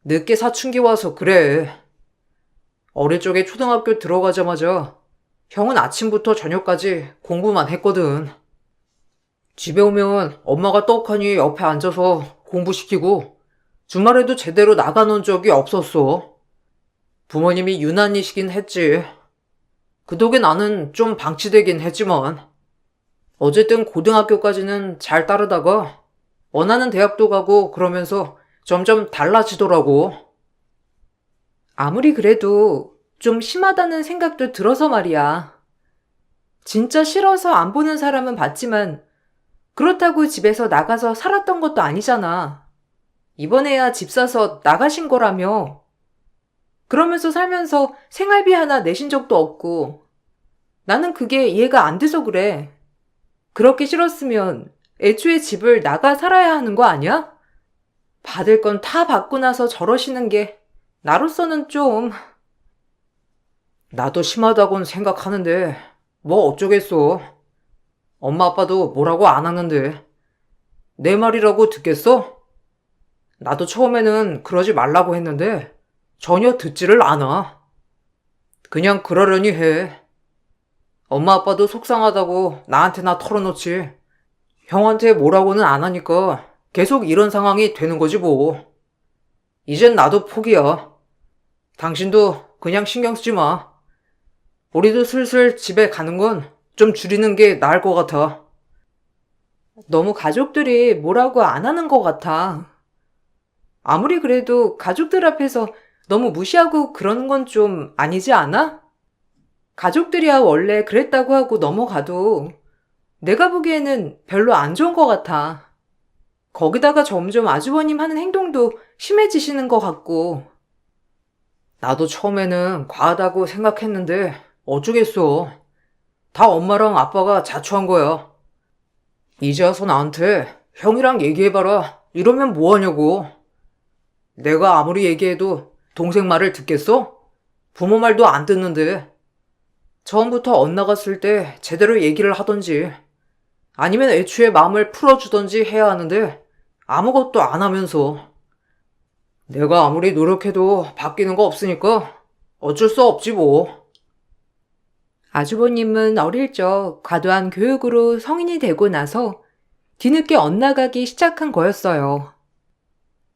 늦게 사춘기 와서 그래. 어릴 적에 초등학교 들어가자마자 형은 아침부터 저녁까지 공부만 했거든. 집에 오면 엄마가 떡하니 옆에 앉아서 공부시키고 주말에도 제대로 나가놓은 적이 없었어. 부모님이 유난히시긴 했지. 그 덕에 나는 좀 방치되긴 했지만 어쨌든 고등학교까지는 잘 따르다가 원하는 대학도 가고 그러면서 점점 달라지더라고. 아무리 그래도 좀 심하다는 생각도 들어서 말이야. 진짜 싫어서 안 보는 사람은 봤지만 그렇다고 집에서 나가서 살았던 것도 아니잖아. 이번에야 집 사서 나가신 거라며. 그러면서 살면서 생활비 하나 내신 적도 없고 나는 그게 이해가 안 돼서 그래. 그렇게 싫었으면 애초에 집을 나가 살아야 하는 거 아니야? 받을 건 다 받고 나서 저러시는 게 나로서는 좀... 나도 심하다곤 생각하는데 뭐 어쩌겠어. 엄마 아빠도 뭐라고 안 하는데 내 말이라고 듣겠어? 나도 처음에는 그러지 말라고 했는데 전혀 듣지를 않아. 그냥 그러려니 해. 엄마 아빠도 속상하다고 나한테나 털어놓지. 형한테 뭐라고는 안 하니까 계속 이런 상황이 되는 거지 뭐. 이젠 나도 포기야. 당신도 그냥 신경 쓰지 마. 우리도 슬슬 집에 가는 건 좀 줄이는 게 나을 것 같아. 너무 가족들이 뭐라고 안 하는 것 같아. 아무리 그래도 가족들 앞에서 너무 무시하고 그러는 건 좀 아니지 않아? 가족들이야 원래 그랬다고 하고 넘어가도 내가 보기에는 별로 안 좋은 것 같아. 거기다가 점점 아주버님 하는 행동도 심해지시는 것 같고. 나도 처음에는 과하다고 생각했는데 어쩌겠어. 다 엄마랑 아빠가 자초한 거야. 이제 와서 나한테 형이랑 얘기해봐라 이러면 뭐하냐고. 내가 아무리 얘기해도 동생 말을 듣겠어? 부모 말도 안 듣는데 처음부터 엇나갔을 때 제대로 얘기를 하던지 아니면 애초에 마음을 풀어주던지 해야 하는데 아무것도 안 하면서 내가 아무리 노력해도 바뀌는 거 없으니까 어쩔 수 없지 뭐. 아주버님은 어릴 적 과도한 교육으로 성인이 되고 나서 뒤늦게 엇나가기 시작한 거였어요.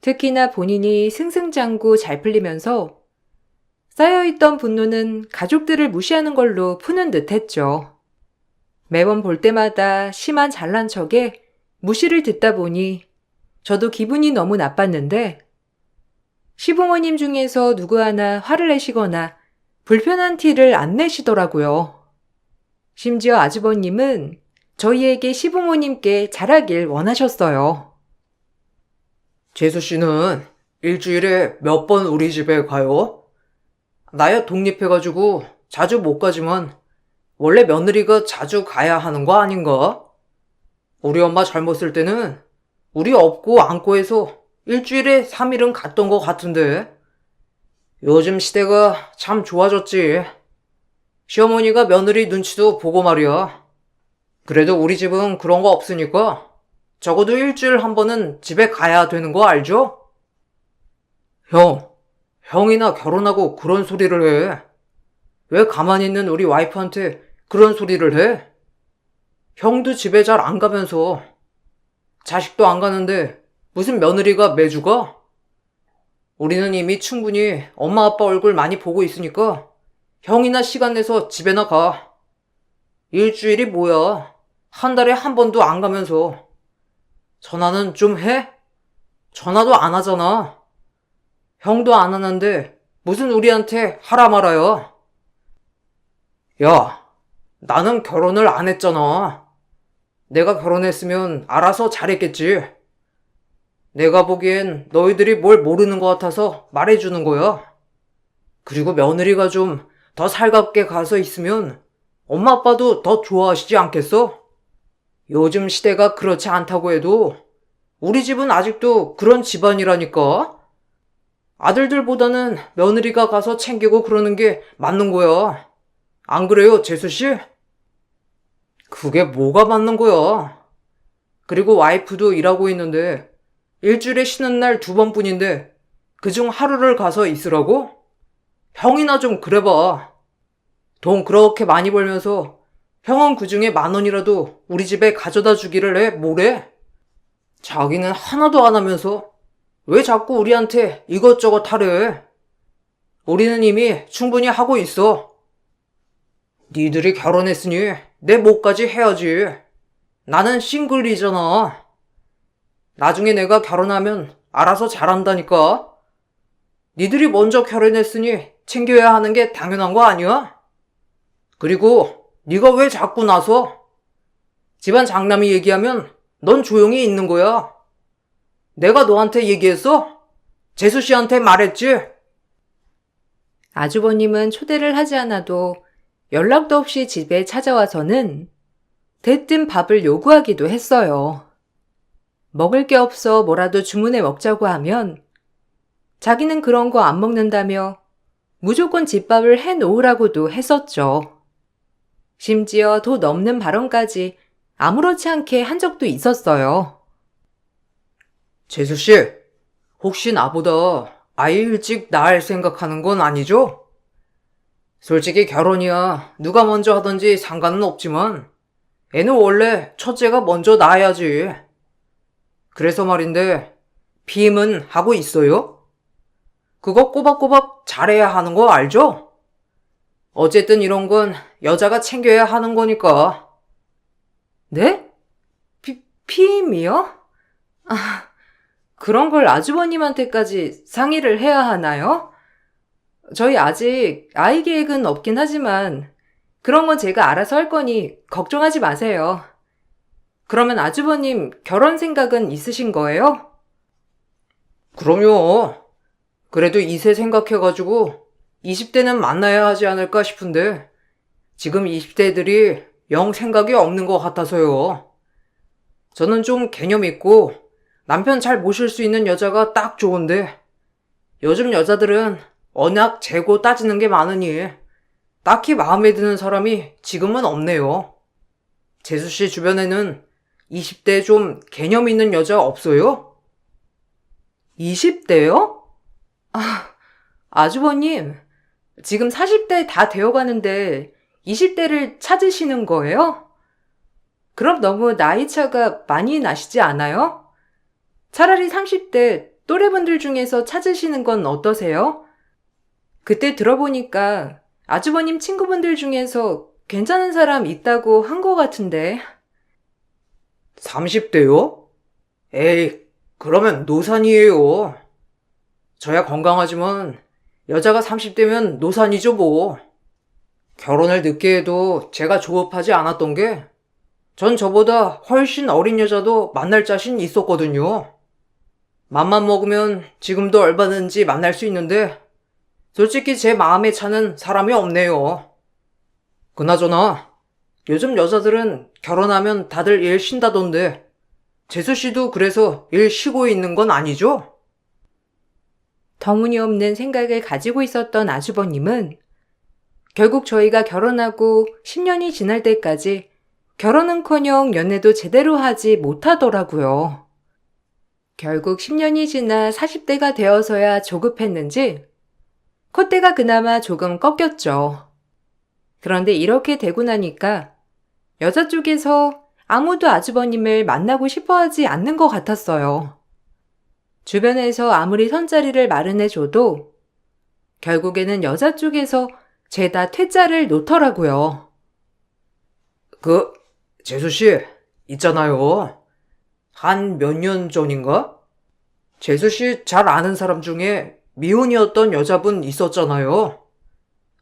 특히나 본인이 승승장구 잘 풀리면서 쌓여있던 분노는 가족들을 무시하는 걸로 푸는 듯 했죠. 매번 볼 때마다 심한 잘난 척에 무시를 듣다 보니 저도 기분이 너무 나빴는데 시부모님 중에서 누구 하나 화를 내시거나 불편한 티를 안 내시더라고요. 심지어 아주버님은 저희에게 시부모님께 잘하길 원하셨어요. 재수 씨는 일주일에 몇 번 우리 집에 가요? 나야 독립해가지고 자주 못 가지만 원래 며느리가 자주 가야 하는 거 아닌가? 우리 엄마 젊었을 때는 우리 업고 안고 해서 일주일에 3일은 갔던 거 같은데 요즘 시대가 참 좋아졌지. 시어머니가 며느리 눈치도 보고 말이야. 그래도 우리 집은 그런 거 없으니까 적어도 일주일 한 번은 집에 가야 되는 거 알죠? 형이나 결혼하고 그런 소리를 해. 왜 가만히 있는 우리 와이프한테 그런 소리를 해? 형도 집에 잘 안 가면서 자식도 안 가는데 무슨 며느리가 매주 가? 우리는 이미 충분히 엄마 아빠 얼굴 많이 보고 있으니까 형이나 시간 내서 집에나 가. 일주일이 뭐야. 한 달에 한 번도 안 가면서. 전화는 좀 해? 전화도 안 하잖아. 형도 안 하는데 무슨 우리한테 하라 말아요. 야, 나는 결혼을 안 했잖아. 내가 결혼했으면 알아서 잘했겠지. 내가 보기엔 너희들이 뭘 모르는 것 같아서 말해주는 거야. 그리고 며느리가 좀 더 살갑게 가서 있으면 엄마 아빠도 더 좋아하시지 않겠어? 요즘 시대가 그렇지 않다고 해도 우리 집은 아직도 그런 집안이라니까. 아들들보다는 며느리가 가서 챙기고 그러는 게 맞는 거야. 안 그래요, 재수씨? 그게 뭐가 맞는 거야? 그리고 와이프도 일하고 있는데 일주일에 쉬는 날 2번뿐인데 그중 하루를 가서 있으라고? 형이나 좀 그래봐. 돈 그렇게 많이 벌면서 형은 그중에 10,000원이라도 우리 집에 가져다 주기를 해 뭐래? 자기는 하나도 안 하면서 왜 자꾸 우리한테 이것저것 하래? 우리는 이미 충분히 하고 있어. 니들이 결혼했으니 내 몫까지 해야지. 나는 싱글이잖아. 나중에 내가 결혼하면 알아서 잘한다니까. 니들이 먼저 결혼했으니 챙겨야 하는 게 당연한 거 아니야? 그리고 네가 왜 자꾸 나서? 집안 장남이 얘기하면 넌 조용히 있는 거야. 내가 너한테 얘기했어? 재수 씨한테 말했지? 아주버님은 초대를 하지 않아도 연락도 없이 집에 찾아와서는 대뜸 밥을 요구하기도 했어요. 먹을 게 없어 뭐라도 주문해 먹자고 하면 자기는 그런 거 안 먹는다며 무조건 집밥을 해 놓으라고도 했었죠. 심지어 도 넘는 발언까지 아무렇지 않게 한 적도 있었어요. 재수 씨, 혹시 나보다 아이 일찍 낳을 생각하는 건 아니죠? 솔직히 결혼이야 누가 먼저 하든지 상관은 없지만 애는 원래 첫째가 먼저 낳아야지. 그래서 말인데 피임은 하고 있어요? 그거 꼬박꼬박 잘해야 하는 거 알죠? 어쨌든 이런 건 여자가 챙겨야 하는 거니까. 네? 피임이요? 아, 그런 걸 아주버님한테까지 상의를 해야 하나요? 저희 아직 아이 계획은 없긴 하지만 그런 건 제가 알아서 할 거니 걱정하지 마세요. 그러면 아주버님 결혼 생각은 있으신 거예요? 그럼요. 그래도 2세 생각해가지고 20대는 만나야 하지 않을까 싶은데 지금 20대들이 영 생각이 없는 것 같아서요. 저는 좀 개념 있고 남편 잘 모실 수 있는 여자가 딱 좋은데 요즘 여자들은 언약 재고 따지는 게 많으니 딱히 마음에 드는 사람이 지금은 없네요. 재수 씨 주변에는 20대 좀 개념 있는 여자 없어요? 20대요? 아주버님, 지금 40대 다 되어가는데 20대를 찾으시는 거예요? 그럼 너무 나이 차가 많이 나시지 않아요? 차라리 30대 또래분들 중에서 찾으시는 건 어떠세요? 그때 들어보니까 아주버님 친구분들 중에서 괜찮은 사람 있다고 한 것 같은데. 30대요? 에이, 그러면 노산이에요. 저야 건강하지만 여자가 30대면 노산이죠 뭐. 결혼을 늦게 해도 제가 조급하지 않았던 게 전 저보다 훨씬 어린 여자도 만날 자신 있었거든요. 맘만 먹으면 지금도 얼마든지 만날 수 있는데 솔직히 제 마음에 차는 사람이 없네요. 그나저나 요즘 여자들은 결혼하면 다들 일 쉰다던데 재수 씨도 그래서 일 쉬고 있는 건 아니죠? 터무니없는 생각을 가지고 있었던 아주버님은 결국 저희가 결혼하고 10년이 지날 때까지 결혼은커녕 연애도 제대로 하지 못하더라고요. 결국 10년이 지나 40대가 되어서야 조급했는지 콧대가 그나마 조금 꺾였죠. 그런데 이렇게 되고 나니까 여자 쪽에서 아무도 아주버님을 만나고 싶어 하지 않는 것 같았어요. 주변에서 아무리 선자리를 마련해줘도 결국에는 여자 쪽에서 죄다 퇴짜를 놓더라고요. 재수 씨, 있잖아요. 한 몇 년 전인가? 재수 씨 잘 아는 사람 중에 미혼이었던 여자분 있었잖아요.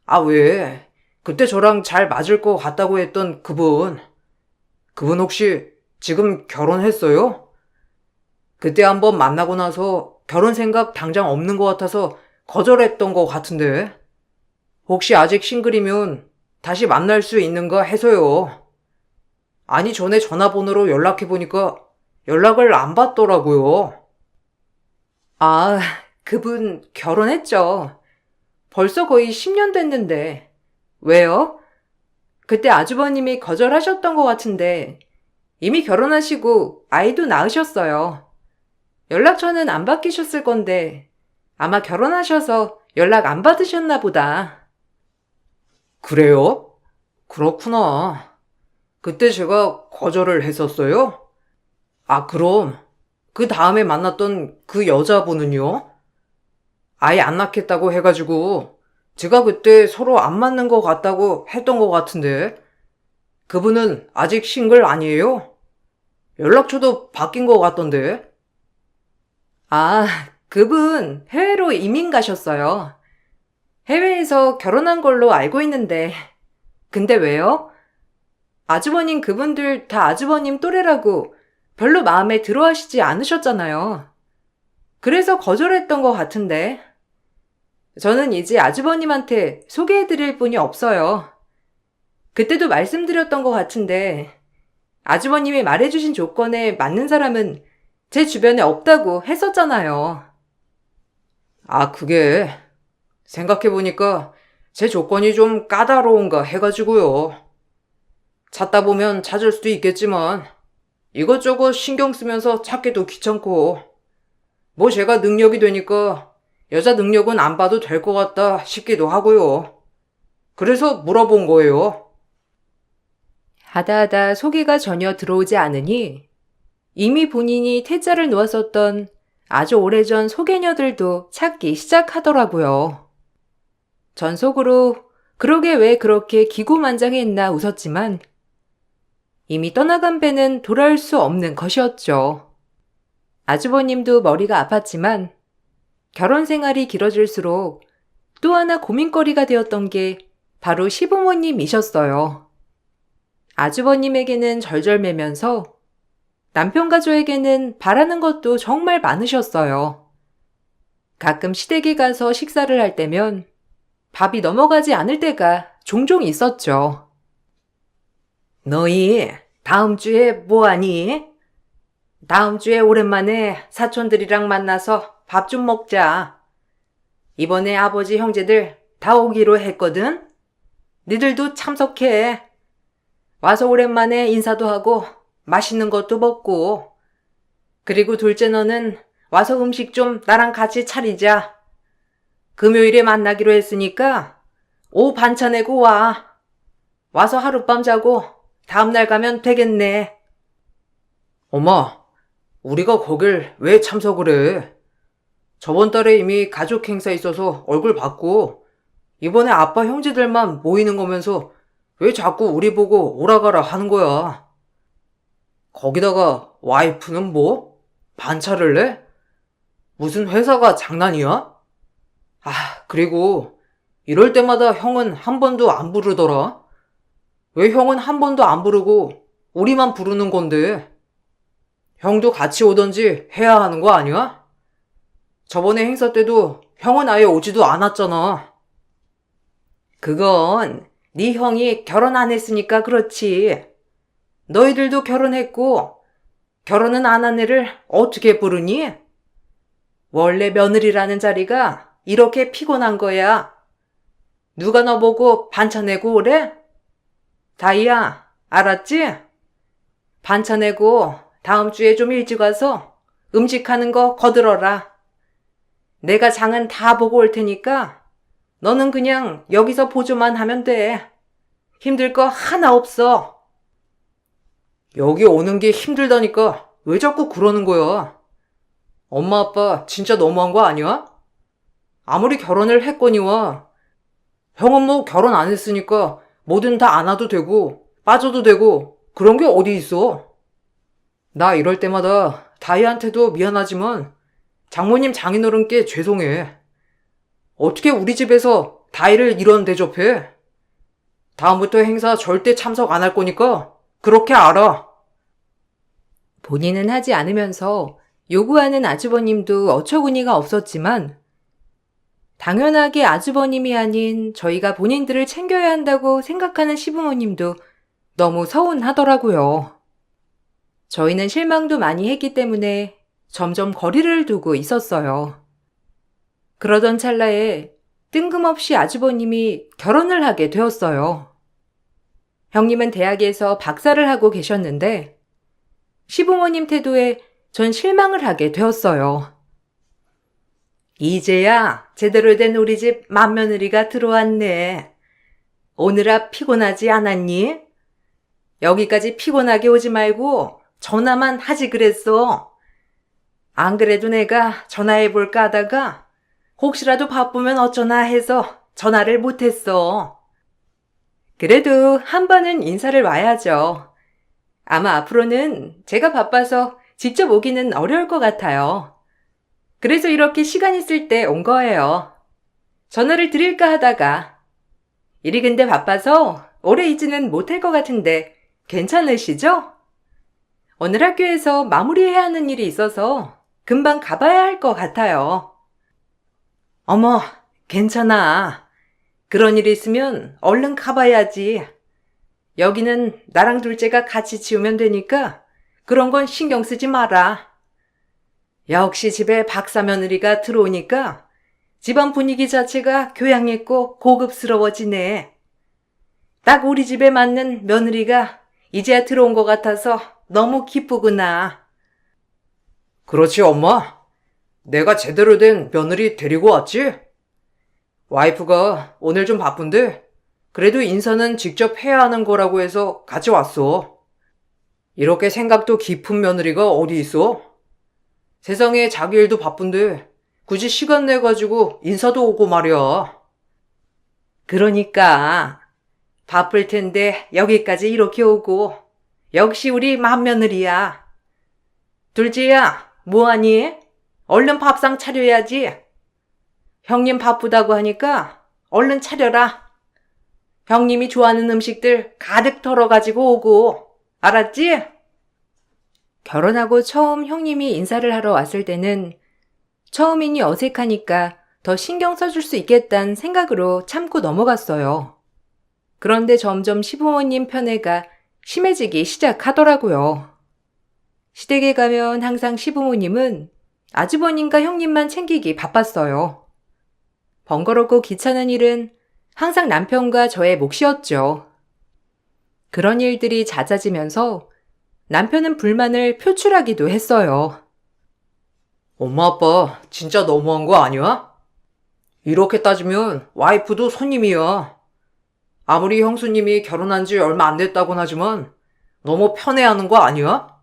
아, 왜? 그때 저랑 잘 맞을 것 같다고 했던 그분. 그분 혹시 지금 결혼했어요? 그때 한번 만나고 나서 결혼 생각 당장 없는 것 같아서 거절했던 것 같은데. 혹시 아직 싱글이면 다시 만날 수 있는가 해서요. 아니, 전에 전화번호로 연락해보니까 연락을 안 받더라고요. 아, 그분 결혼했죠. 벌써 거의 10년 됐는데. 왜요? 그때 아주버님이 거절하셨던 것 같은데 이미 결혼하시고 아이도 낳으셨어요. 연락처는 안 바뀌셨을 건데 아마 결혼하셔서 연락 안 받으셨나 보다. 그래요? 그렇구나. 그때 제가 거절을 했었어요? 아, 그럼 그 다음에 만났던 그 여자분은요? 아예 안 낳겠다고 해가지고 제가 그때 서로 안 맞는 것 같다고 했던 것 같은데 그분은 아직 싱글 아니에요? 연락처도 바뀐 것 같던데. 아, 그분 해외로 이민 가셨어요. 해외에서 결혼한 걸로 알고 있는데. 근데 왜요? 아주버님 그분들 다 아주버님 또래라고 별로 마음에 들어 하시지 않으셨잖아요. 그래서 거절했던 것 같은데. 저는 이제 아주버님한테 소개해드릴 분이 없어요. 그때도 말씀드렸던 것 같은데 아주버님이 말해주신 조건에 맞는 사람은 제 주변에 없다고 했었잖아요. 아, 그게 생각해보니까 제 조건이 좀 까다로운가 해가지고요. 찾다 보면 찾을 수도 있겠지만 이것저것 신경 쓰면서 찾기도 귀찮고 뭐 제가 능력이 되니까 여자 능력은 안 봐도 될 것 같다 싶기도 하고요. 그래서 물어본 거예요. 하다하다 소개가 전혀 들어오지 않으니 이미 본인이 퇴짜를 놓았었던 아주 오래전 소개녀들도 찾기 시작하더라고요. 전 속으로 그러게 왜 그렇게 기고만장했나 웃었지만 이미 떠나간 배는 돌아올 수 없는 것이었죠. 아주버님도 머리가 아팠지만 결혼 생활이 길어질수록 또 하나 고민거리가 되었던 게 바로 시부모님이셨어요. 아주버님에게는 절절매면서 남편 가족에게는 바라는 것도 정말 많으셨어요. 가끔 시댁에 가서 식사를 할 때면 밥이 넘어가지 않을 때가 종종 있었죠. 너희 다음 주에 뭐하니? 다음 주에 오랜만에 사촌들이랑 만나서 밥 좀 먹자. 이번에 아버지 형제들 다 오기로 했거든? 니들도 참석해. 와서 오랜만에 인사도 하고 맛있는 것도 먹고. 그리고 둘째 너는 와서 음식 좀 나랑 같이 차리자. 금요일에 만나기로 했으니까 오후 반차 내고 와. 와서 하룻밤 자고 다음날 가면 되겠네. 엄마, 우리가 거길 왜 참석을 해? 저번 달에 이미 가족 행사 있어서 얼굴 봤고, 이번에 아빠 형제들만 모이는 거면서 왜 자꾸 우리 보고 오라가라 하는 거야? 거기다가 와이프는 뭐? 반차를 내? 무슨 회사가 장난이야? 아, 그리고 이럴 때마다 형은 한 번도 안 부르더라? 왜 형은 한 번도 안 부르고 우리만 부르는 건데? 형도 같이 오던지 해야 하는 거 아니야? 저번에 행사 때도 형은 아예 오지도 않았잖아. 그건 네 형이 결혼 안 했으니까 그렇지. 너희들도 결혼했고 결혼은 안 한 애를 어떻게 부르니? 원래 며느리라는 자리가 이렇게 피곤한 거야. 누가 너 보고 반차 내고 오래? 다이야, 알았지? 반차 내고 다음 주에 좀 일찍 와서 음식하는 거 거들어라. 내가 장은 다 보고 올 테니까 너는 그냥 여기서 보조만 하면 돼. 힘들 거 하나 없어. 여기 오는 게 힘들다니까 왜 자꾸 그러는 거야? 엄마 아빠 진짜 너무한 거 아니야? 아무리 결혼을 했거니와 형은 뭐 결혼 안 했으니까 뭐든 다 안 와도 되고 빠져도 되고 그런 게 어디 있어? 나 이럴 때마다 다이한테도 미안하지만 장모님 장인어른께 죄송해. 어떻게 우리 집에서 다이를 이런 대접해? 다음부터 행사 절대 참석 안 할 거니까 그렇게 알아. 본인은 하지 않으면서 요구하는 아주버님도 어처구니가 없었지만 당연하게 아주버님이 아닌 저희가 본인들을 챙겨야 한다고 생각하는 시부모님도 너무 서운하더라고요. 저희는 실망도 많이 했기 때문에 점점 거리를 두고 있었어요. 그러던 찰나에 뜬금없이 아주버님이 결혼을 하게 되었어요. 형님은 대학에서 박사를 하고 계셨는데 시부모님 태도에 전 실망을 하게 되었어요. 이제야 제대로 된 우리 집 맏며느리가 들어왔네. 오느라 피곤하지 않았니? 여기까지 피곤하게 오지 말고 전화만 하지 그랬어. 안 그래도 내가 전화해볼까 하다가 혹시라도 바쁘면 어쩌나 해서 전화를 못했어. 그래도 한 번은 인사를 와야죠. 아마 앞으로는 제가 바빠서 직접 오기는 어려울 것 같아요. 그래서 이렇게 시간 있을 때 온 거예요. 전화를 드릴까 하다가. 일이 근데 바빠서 오래 있지는 못할 것 같은데 괜찮으시죠? 오늘 학교에서 마무리해야 하는 일이 있어서 금방 가봐야 할 것 같아요. 어머, 괜찮아. 그런 일이 있으면 얼른 가봐야지. 여기는 나랑 둘째가 같이 지우면 되니까 그런 건 신경 쓰지 마라. 역시 집에 박사 며느리가 들어오니까 집안 분위기 자체가 교양 있고 고급스러워지네. 딱 우리 집에 맞는 며느리가 이제야 들어온 것 같아서 너무 기쁘구나. 그렇지, 엄마. 내가 제대로 된 며느리 데리고 왔지? 와이프가 오늘 좀 바쁜데 그래도 인사는 직접 해야 하는 거라고 해서 같이 왔어. 이렇게 생각도 깊은 며느리가 어디 있어? 세상에 자기 일도 바쁜데 굳이 시간 내가지고 인사도 오고 말이야. 그러니까 바쁠 텐데 여기까지 이렇게 오고 역시 우리 맏며느리야. 둘째야, 뭐하니? 얼른 밥상 차려야지. 형님 바쁘다고 하니까 얼른 차려라. 형님이 좋아하는 음식들 가득 덜어가지고 오고. 알았지? 결혼하고 처음 형님이 인사를 하러 왔을 때는 처음이니 어색하니까 더 신경 써줄 수 있겠다는 생각으로 참고 넘어갔어요. 그런데 점점 시부모님 편애가 심해지기 시작하더라고요. 시댁에 가면 항상 시부모님은 아주버님과 형님만 챙기기 바빴어요. 번거롭고 귀찮은 일은 항상 남편과 저의 몫이었죠. 그런 일들이 잦아지면서 남편은 불만을 표출하기도 했어요. 엄마 아빠 진짜 너무한 거 아니야? 이렇게 따지면 와이프도 손님이야. 아무리 형수님이 결혼한 지 얼마 안 됐다곤 하지만 너무 편해하는 거 아니야?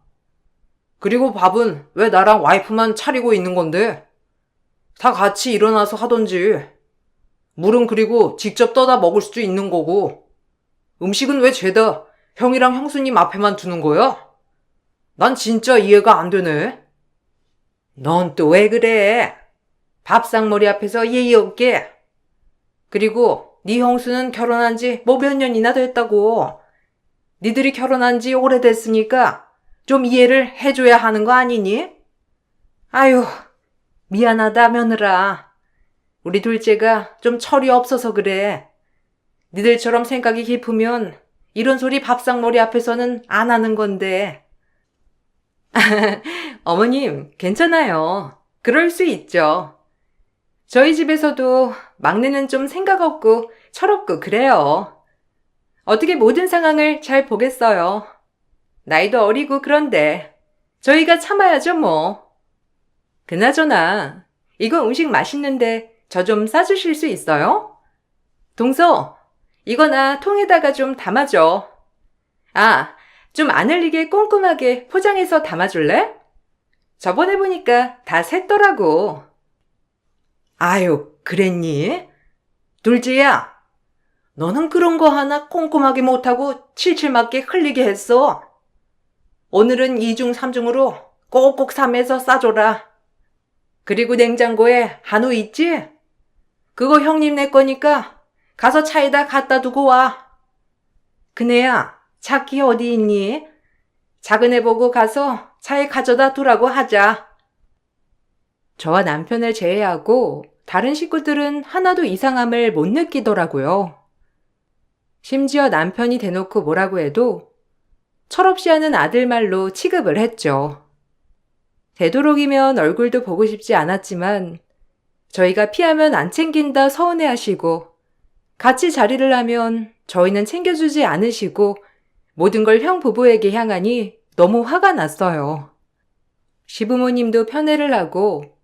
그리고 밥은 왜 나랑 와이프만 차리고 있는 건데? 다 같이 일어나서 하던지. 물은 그리고 직접 떠다 먹을 수도 있는 거고. 음식은 왜 죄다 형이랑 형수님 앞에만 두는 거야? 난 진짜 이해가 안 되네. 넌 또 왜 그래? 밥상머리 앞에서 예의 없게. 그리고 네 형수는 결혼한 지 뭐 몇 년이나 됐다고. 니들이 결혼한 지 오래됐으니까 좀 이해를 해줘야 하는 거 아니니? 아유, 미안하다 며느라. 우리 둘째가 좀 철이 없어서 그래. 니들처럼 생각이 깊으면 이런 소리 밥상머리 앞에서는 안 하는 건데. 어머님, 괜찮아요. 그럴 수 있죠. 저희 집에서도 막내는 좀 생각 없고 철없고 그래요. 어떻게 모든 상황을 잘 보겠어요. 나이도 어리고 그런데 저희가 참아야죠 뭐. 그나저나 이거 음식 맛있는데 저 좀 싸주실 수 있어요? 동서, 이거나 통에다가 좀 담아줘. 아, 좀 안 흘리게 꼼꼼하게 포장해서 담아줄래? 저번에 보니까 다 샜더라고. 아유, 그랬니? 둘째야, 너는 그런 거 하나 꼼꼼하게 못하고 칠칠 맞게 흘리게 했어. 오늘은 2중 3중으로 꼭꼭 삼해서 싸줘라. 그리고 냉장고에 한우 있지? 그거 형님 내 거니까 가서 차에다 갖다 두고 와. 그네야, 차키 어디 있니? 작은 애 보고 가서 차에 가져다 두라고 하자. 저와 남편을 제외하고 다른 식구들은 하나도 이상함을 못 느끼더라고요. 심지어 남편이 대놓고 뭐라고 해도 철없이 하는 아들 말로 취급을 했죠. 되도록이면 얼굴도 보고 싶지 않았지만 저희가 피하면 안 챙긴다 서운해하시고 같이 자리를 하면 저희는 챙겨주지 않으시고 모든 걸 형 부부에게 향하니 너무 화가 났어요. 시부모님도 편애를 하고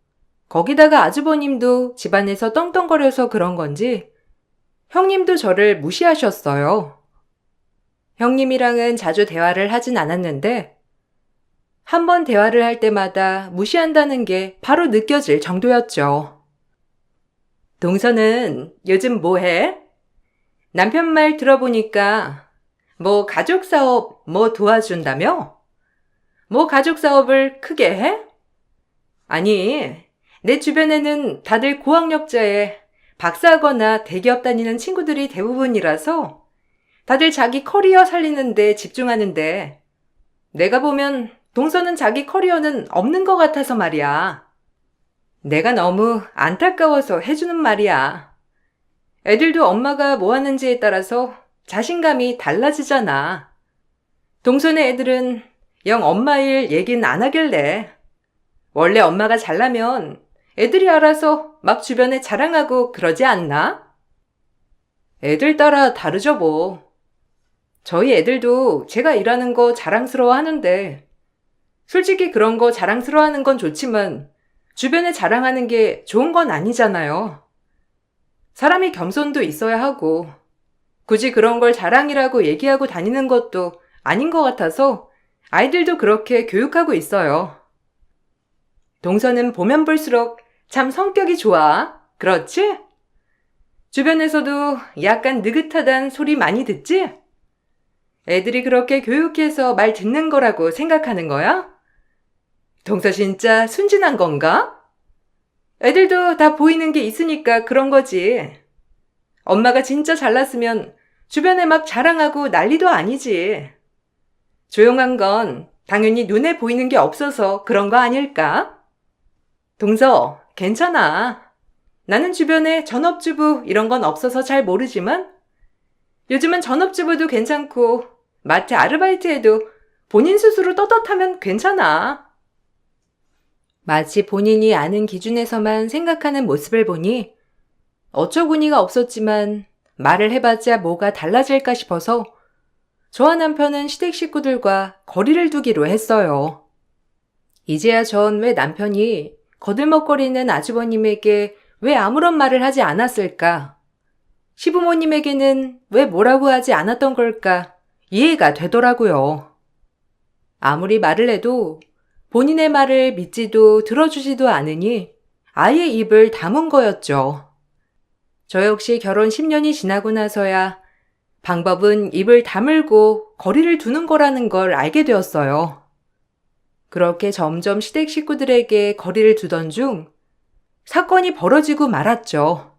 거기다가 아주버님도 집안에서 떵떵거려서 그런 건지 형님도 저를 무시하셨어요. 형님이랑은 자주 대화를 하진 않았는데 한 번 대화를 할 때마다 무시한다는 게 바로 느껴질 정도였죠. 동서는 요즘 뭐 해? 남편 말 들어보니까 뭐 가족 사업 뭐 도와준다며? 뭐 가족 사업을 크게 해? 아니, 내 주변에는 다들 고학력자에 박사하거나 대기업 다니는 친구들이 대부분이라서 다들 자기 커리어 살리는 데 집중하는데 내가 보면 동서는 자기 커리어는 없는 것 같아서 말이야. 내가 너무 안타까워서 해주는 말이야. 애들도 엄마가 뭐 하는지에 따라서 자신감이 달라지잖아. 동서네 애들은 영 엄마 일 얘긴 안 하길래. 원래 엄마가 잘나면 애들이 알아서 막 주변에 자랑하고 그러지 않나? 애들 따라 다르죠 뭐. 저희 애들도 제가 일하는 거 자랑스러워 하는데 솔직히 그런 거 자랑스러워하는 건 좋지만 주변에 자랑하는 게 좋은 건 아니잖아요. 사람이 겸손도 있어야 하고 굳이 그런 걸 자랑이라고 얘기하고 다니는 것도 아닌 것 같아서 아이들도 그렇게 교육하고 있어요. 동서는 보면 볼수록 참 성격이 좋아. 그렇지? 주변에서도 약간 느긋하단 소리 많이 듣지? 애들이 그렇게 교육해서 말 듣는 거라고 생각하는 거야? 동서 진짜 순진한 건가? 애들도 다 보이는 게 있으니까 그런 거지. 엄마가 진짜 잘났으면 주변에 막 자랑하고 난리도 아니지. 조용한 건 당연히 눈에 보이는 게 없어서 그런 거 아닐까? 동서, 괜찮아. 나는 주변에 전업주부 이런 건 없어서 잘 모르지만 요즘은 전업주부도 괜찮고 마트 아르바이트해도 본인 스스로 떳떳하면 괜찮아. 마치 본인이 아는 기준에서만 생각하는 모습을 보니 어처구니가 없었지만 말을 해봤자 뭐가 달라질까 싶어서 저와 남편은 시댁 식구들과 거리를 두기로 했어요. 이제야 전 왜 남편이 거들먹거리는 아주버님에게 왜 아무런 말을 하지 않았을까? 시부모님에게는 왜 뭐라고 하지 않았던 걸까? 이해가 되더라고요. 아무리 말을 해도 본인의 말을 믿지도 들어주지도 않으니 아예 입을 다문 거였죠. 저 역시 결혼 10년이 지나고 나서야 방법은 입을 다물고 거리를 두는 거라는 걸 알게 되었어요. 그렇게 점점 시댁 식구들에게 거리를 두던 중 사건이 벌어지고 말았죠.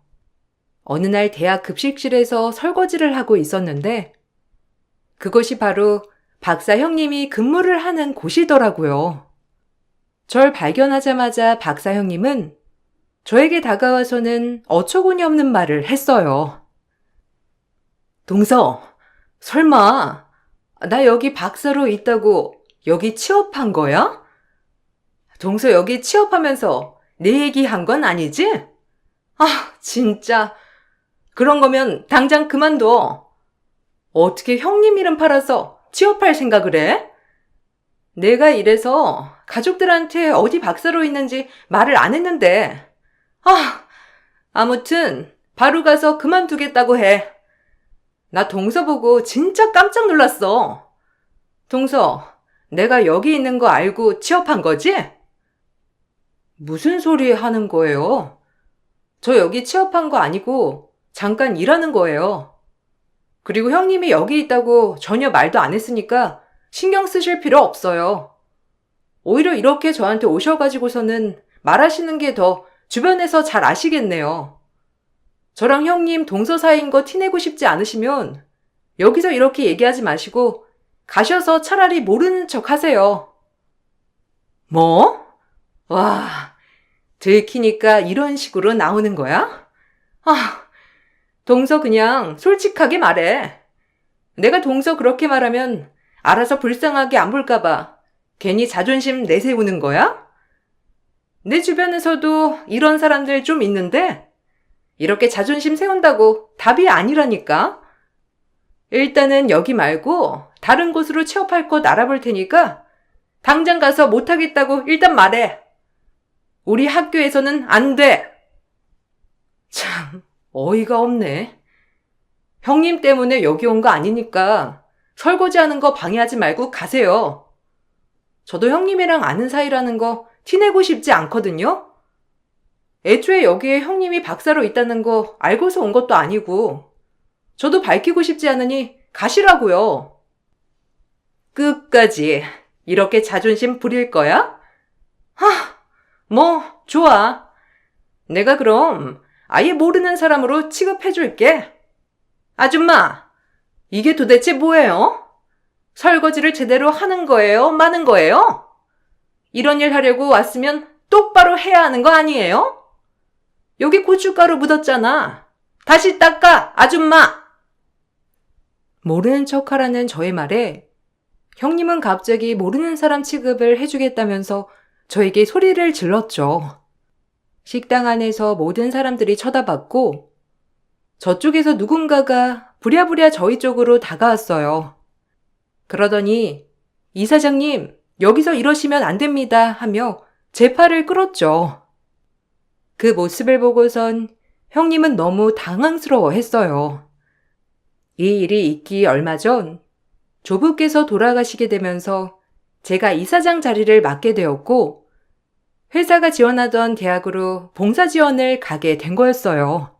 어느 날 대학 급식실에서 설거지를 하고 있었는데 그것이 바로 박사 형님이 근무를 하는 곳이더라고요. 절 발견하자마자 박사 형님은 저에게 다가와서는 어처구니 없는 말을 했어요. 동서, 설마 나 여기 박사로 있다고 여기 취업한 거야? 동서 여기 취업하면서 내 얘기한 건 아니지? 아, 진짜. 그런 거면 당장 그만둬. 어떻게 형님 이름 팔아서 취업할 생각을 해? 내가 이래서 가족들한테 어디 박사로 있는지 말을 안 했는데. 아무튼 바로 가서 그만두겠다고 해. 나 동서 보고 진짜 깜짝 놀랐어. 동서, 내가 여기 있는 거 알고 취업한 거지? 무슨 소리 하는 거예요? 저 여기 취업한 거 아니고 잠깐 일하는 거예요. 그리고 형님이 여기 있다고 전혀 말도 안 했으니까 신경 쓰실 필요 없어요. 오히려 이렇게 저한테 오셔가지고서는 말하시는 게 더 주변에서 잘 아시겠네요. 저랑 형님 동서 사이인 거 티내고 싶지 않으시면 여기서 이렇게 얘기하지 마시고 가셔서 차라리 모르는 척 하세요. 뭐? 와, 들키니까 이런 식으로 나오는 거야? 동서 그냥 솔직하게 말해. 내가 동서 그렇게 말하면 알아서 불쌍하게 안 볼까봐 괜히 자존심 내세우는 거야? 내 주변에서도 이런 사람들 좀 있는데 이렇게 자존심 세운다고 답이 아니라니까. 일단은 여기 말고 다른 곳으로 취업할 곳 알아볼 테니까 당장 가서 못하겠다고 일단 말해. 우리 학교에서는 안 돼. 참, 어이가 없네. 형님 때문에 여기 온 거 아니니까 설거지하는 거 방해하지 말고 가세요. 저도 형님이랑 아는 사이라는 거 티내고 싶지 않거든요. 애초에 여기에 형님이 박사로 있다는 거 알고서 온 것도 아니고 저도 밝히고 싶지 않으니 가시라고요. 끝까지 이렇게 자존심 부릴 거야? 뭐 좋아. 내가 그럼 아예 모르는 사람으로 취급해줄게. 아줌마, 이게 도대체 뭐예요? 설거지를 제대로 하는 거예요? 마는 거예요? 이런 일 하려고 왔으면 똑바로 해야 하는 거 아니에요? 여기 고춧가루 묻었잖아. 다시 닦아, 아줌마! 모르는 척하라는 저의 말에 형님은 갑자기 모르는 사람 취급을 해주겠다면서 저에게 소리를 질렀죠. 식당 안에서 모든 사람들이 쳐다봤고 저쪽에서 누군가가 부랴부랴 저희 쪽으로 다가왔어요. 그러더니 이 사장님, 여기서 이러시면 안 됩니다 하며 제 팔을 끌었죠. 그 모습을 보고선 형님은 너무 당황스러워했어요. 이 일이 있기 얼마 전 조부께서 돌아가시게 되면서 제가 이사장 자리를 맡게 되었고 회사가 지원하던 대학으로 봉사 지원을 가게 된 거였어요.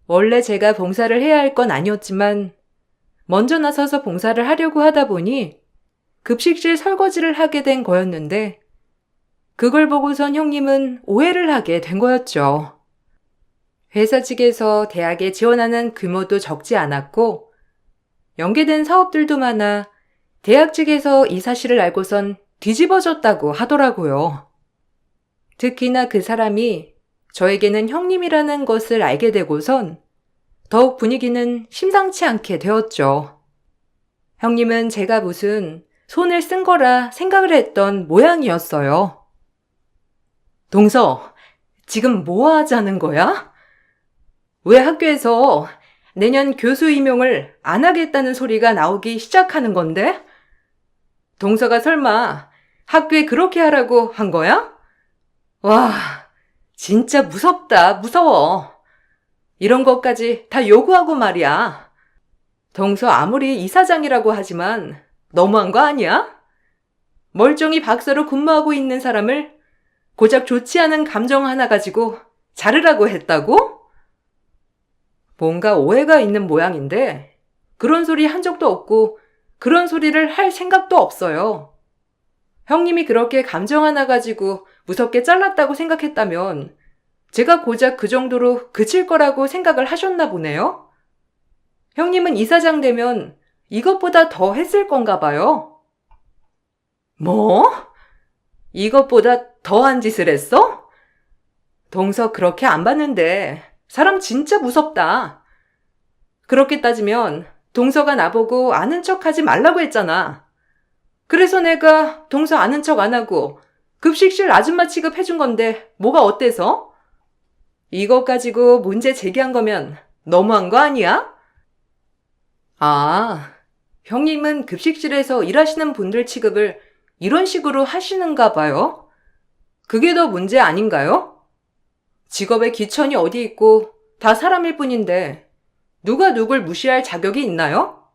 원래 제가 봉사를 해야 할 건 아니었지만 먼저 나서서 봉사를 하려고 하다 보니 급식실 설거지를 하게 된 거였는데 그걸 보고선 형님은 오해를 하게 된 거였죠. 회사 측에서 대학에 지원하는 규모도 적지 않았고 연계된 사업들도 많아 대학 측에서 이 사실을 알고선 뒤집어졌다고 하더라고요. 특히나 그 사람이 저에게는 형님이라는 것을 알게 되고선 더욱 분위기는 심상치 않게 되었죠. 형님은 제가 무슨 손을 쓴 거라 생각을 했던 모양이었어요. 동서, 지금 뭐 하자는 거야? 왜 학교에서 내년 교수 임용을 안 하겠다는 소리가 나오기 시작하는 건데? 동서가 설마 학교에 그렇게 하라고 한 거야? 와, 진짜 무섭다, 무서워. 이런 것까지 다 요구하고 말이야. 동서 아무리 이사장이라고 하지만 너무한 거 아니야? 멀쩡히 박사로 근무하고 있는 사람을 고작 좋지 않은 감정 하나 가지고 자르라고 했다고? 뭔가 오해가 있는 모양인데 그런 소리 한 적도 없고 그런 소리를 할 생각도 없어요. 형님이 그렇게 감정 하나 가지고 무섭게 잘랐다고 생각했다면 제가 고작 그 정도로 그칠 거라고 생각을 하셨나 보네요. 형님은 이사장 되면 이것보다 더 했을 건가 봐요. 뭐? 이것보다 더한 짓을 했어? 동서 그렇게 안 봤는데 사람 진짜 무섭다. 그렇게 따지면 동서가 나보고 아는 척 하지 말라고 했잖아. 그래서 내가 동서 아는 척 안 하고 급식실 아줌마 취급해준 건데 뭐가 어때서? 이거 가지고 문제 제기한 거면 너무한 거 아니야? 아, 형님은 급식실에서 일하시는 분들 취급을 이런 식으로 하시는가 봐요? 그게 더 문제 아닌가요? 직업에 기천이 어디 있고 다 사람일 뿐인데 누가 누굴 무시할 자격이 있나요?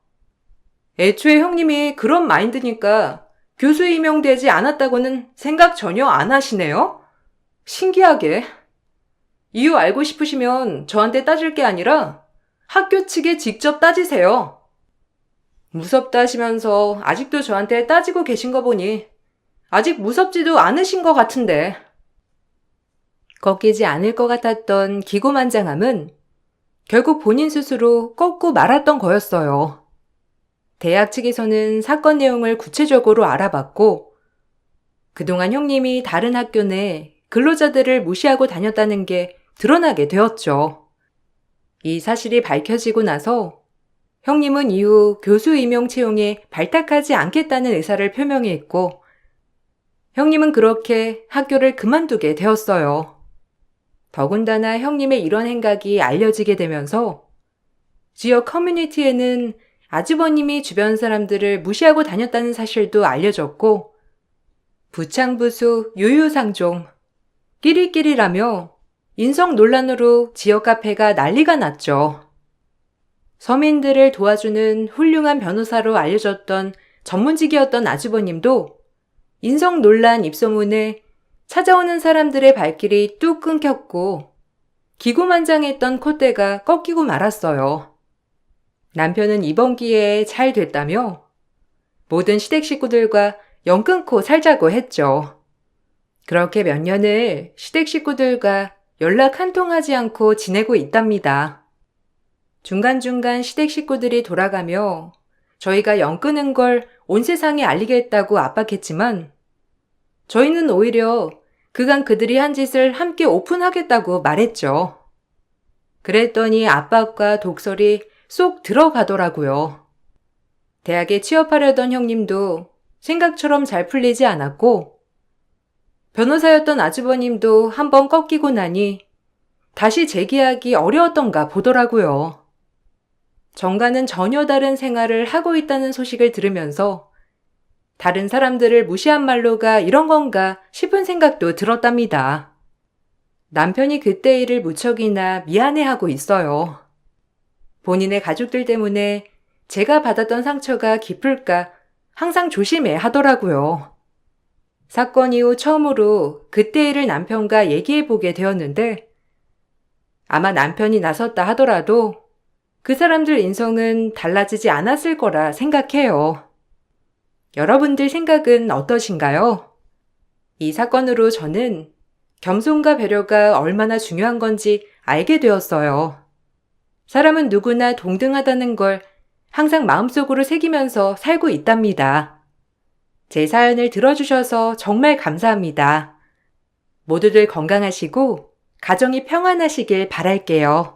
애초에 형님이 그런 마인드니까 교수 임용되지 않았다고는 생각 전혀 안 하시네요? 신기하게. 이유 알고 싶으시면 저한테 따질 게 아니라 학교 측에 직접 따지세요. 무섭다 하시면서 아직도 저한테 따지고 계신 거 보니 아직 무섭지도 않으신 것 같은데. 꺾이지 않을 것 같았던 기고만장함은 결국 본인 스스로 꺾고 말았던 거였어요. 대학 측에서는 사건 내용을 구체적으로 알아봤고 그동안 형님이 다른 학교 내 근로자들을 무시하고 다녔다는 게 드러나게 되었죠. 이 사실이 밝혀지고 나서 형님은 이후 교수 임용 채용에 발탁하지 않겠다는 의사를 표명했고 형님은 그렇게 학교를 그만두게 되었어요. 더군다나 형님의 이런 행각이 알려지게 되면서 지역 커뮤니티에는 아주버님이 주변 사람들을 무시하고 다녔다는 사실도 알려졌고 부창부수 유유상종 끼리끼리라며 인성 논란으로 지역 카페가 난리가 났죠. 서민들을 도와주는 훌륭한 변호사로 알려졌던 전문직이었던 아주버님도 인성 논란 입소문에 찾아오는 사람들의 발길이 뚝 끊겼고 기고만장했던 콧대가 꺾이고 말았어요. 남편은 이번 기회에 잘 됐다며 모든 시댁 식구들과 연 끊고 살자고 했죠. 그렇게 몇 년을 시댁 식구들과 연락 한 통 하지 않고 지내고 있답니다. 중간중간 시댁 식구들이 돌아가며 저희가 연 끊은 걸 온 세상에 알리겠다고 압박했지만 저희는 오히려 그간 그들이 한 짓을 함께 오픈하겠다고 말했죠. 그랬더니 압박과 독설이 쏙 들어가더라고요. 대학에 취업하려던 형님도 생각처럼 잘 풀리지 않았고 변호사였던 아주버님도 한번 꺾이고 나니 다시 재기하기 어려웠던가 보더라고요. 정가는 전혀 다른 생활을 하고 있다는 소식을 들으면서 다른 사람들을 무시한 말로가 이런 건가 싶은 생각도 들었답니다. 남편이 그때 일을 무척이나 미안해하고 있어요. 본인의 가족들 때문에 제가 받았던 상처가 깊을까 항상 조심해 하더라고요. 사건 이후 처음으로 그때 일을 남편과 얘기해보게 되었는데 아마 남편이 나섰다 하더라도 그 사람들 인성은 달라지지 않았을 거라 생각해요. 여러분들 생각은 어떠신가요? 이 사건으로 저는 겸손과 배려가 얼마나 중요한 건지 알게 되었어요. 사람은 누구나 동등하다는 걸 항상 마음속으로 새기면서 살고 있답니다. 제 사연을 들어주셔서 정말 감사합니다. 모두들 건강하시고 가정이 평안하시길 바랄게요.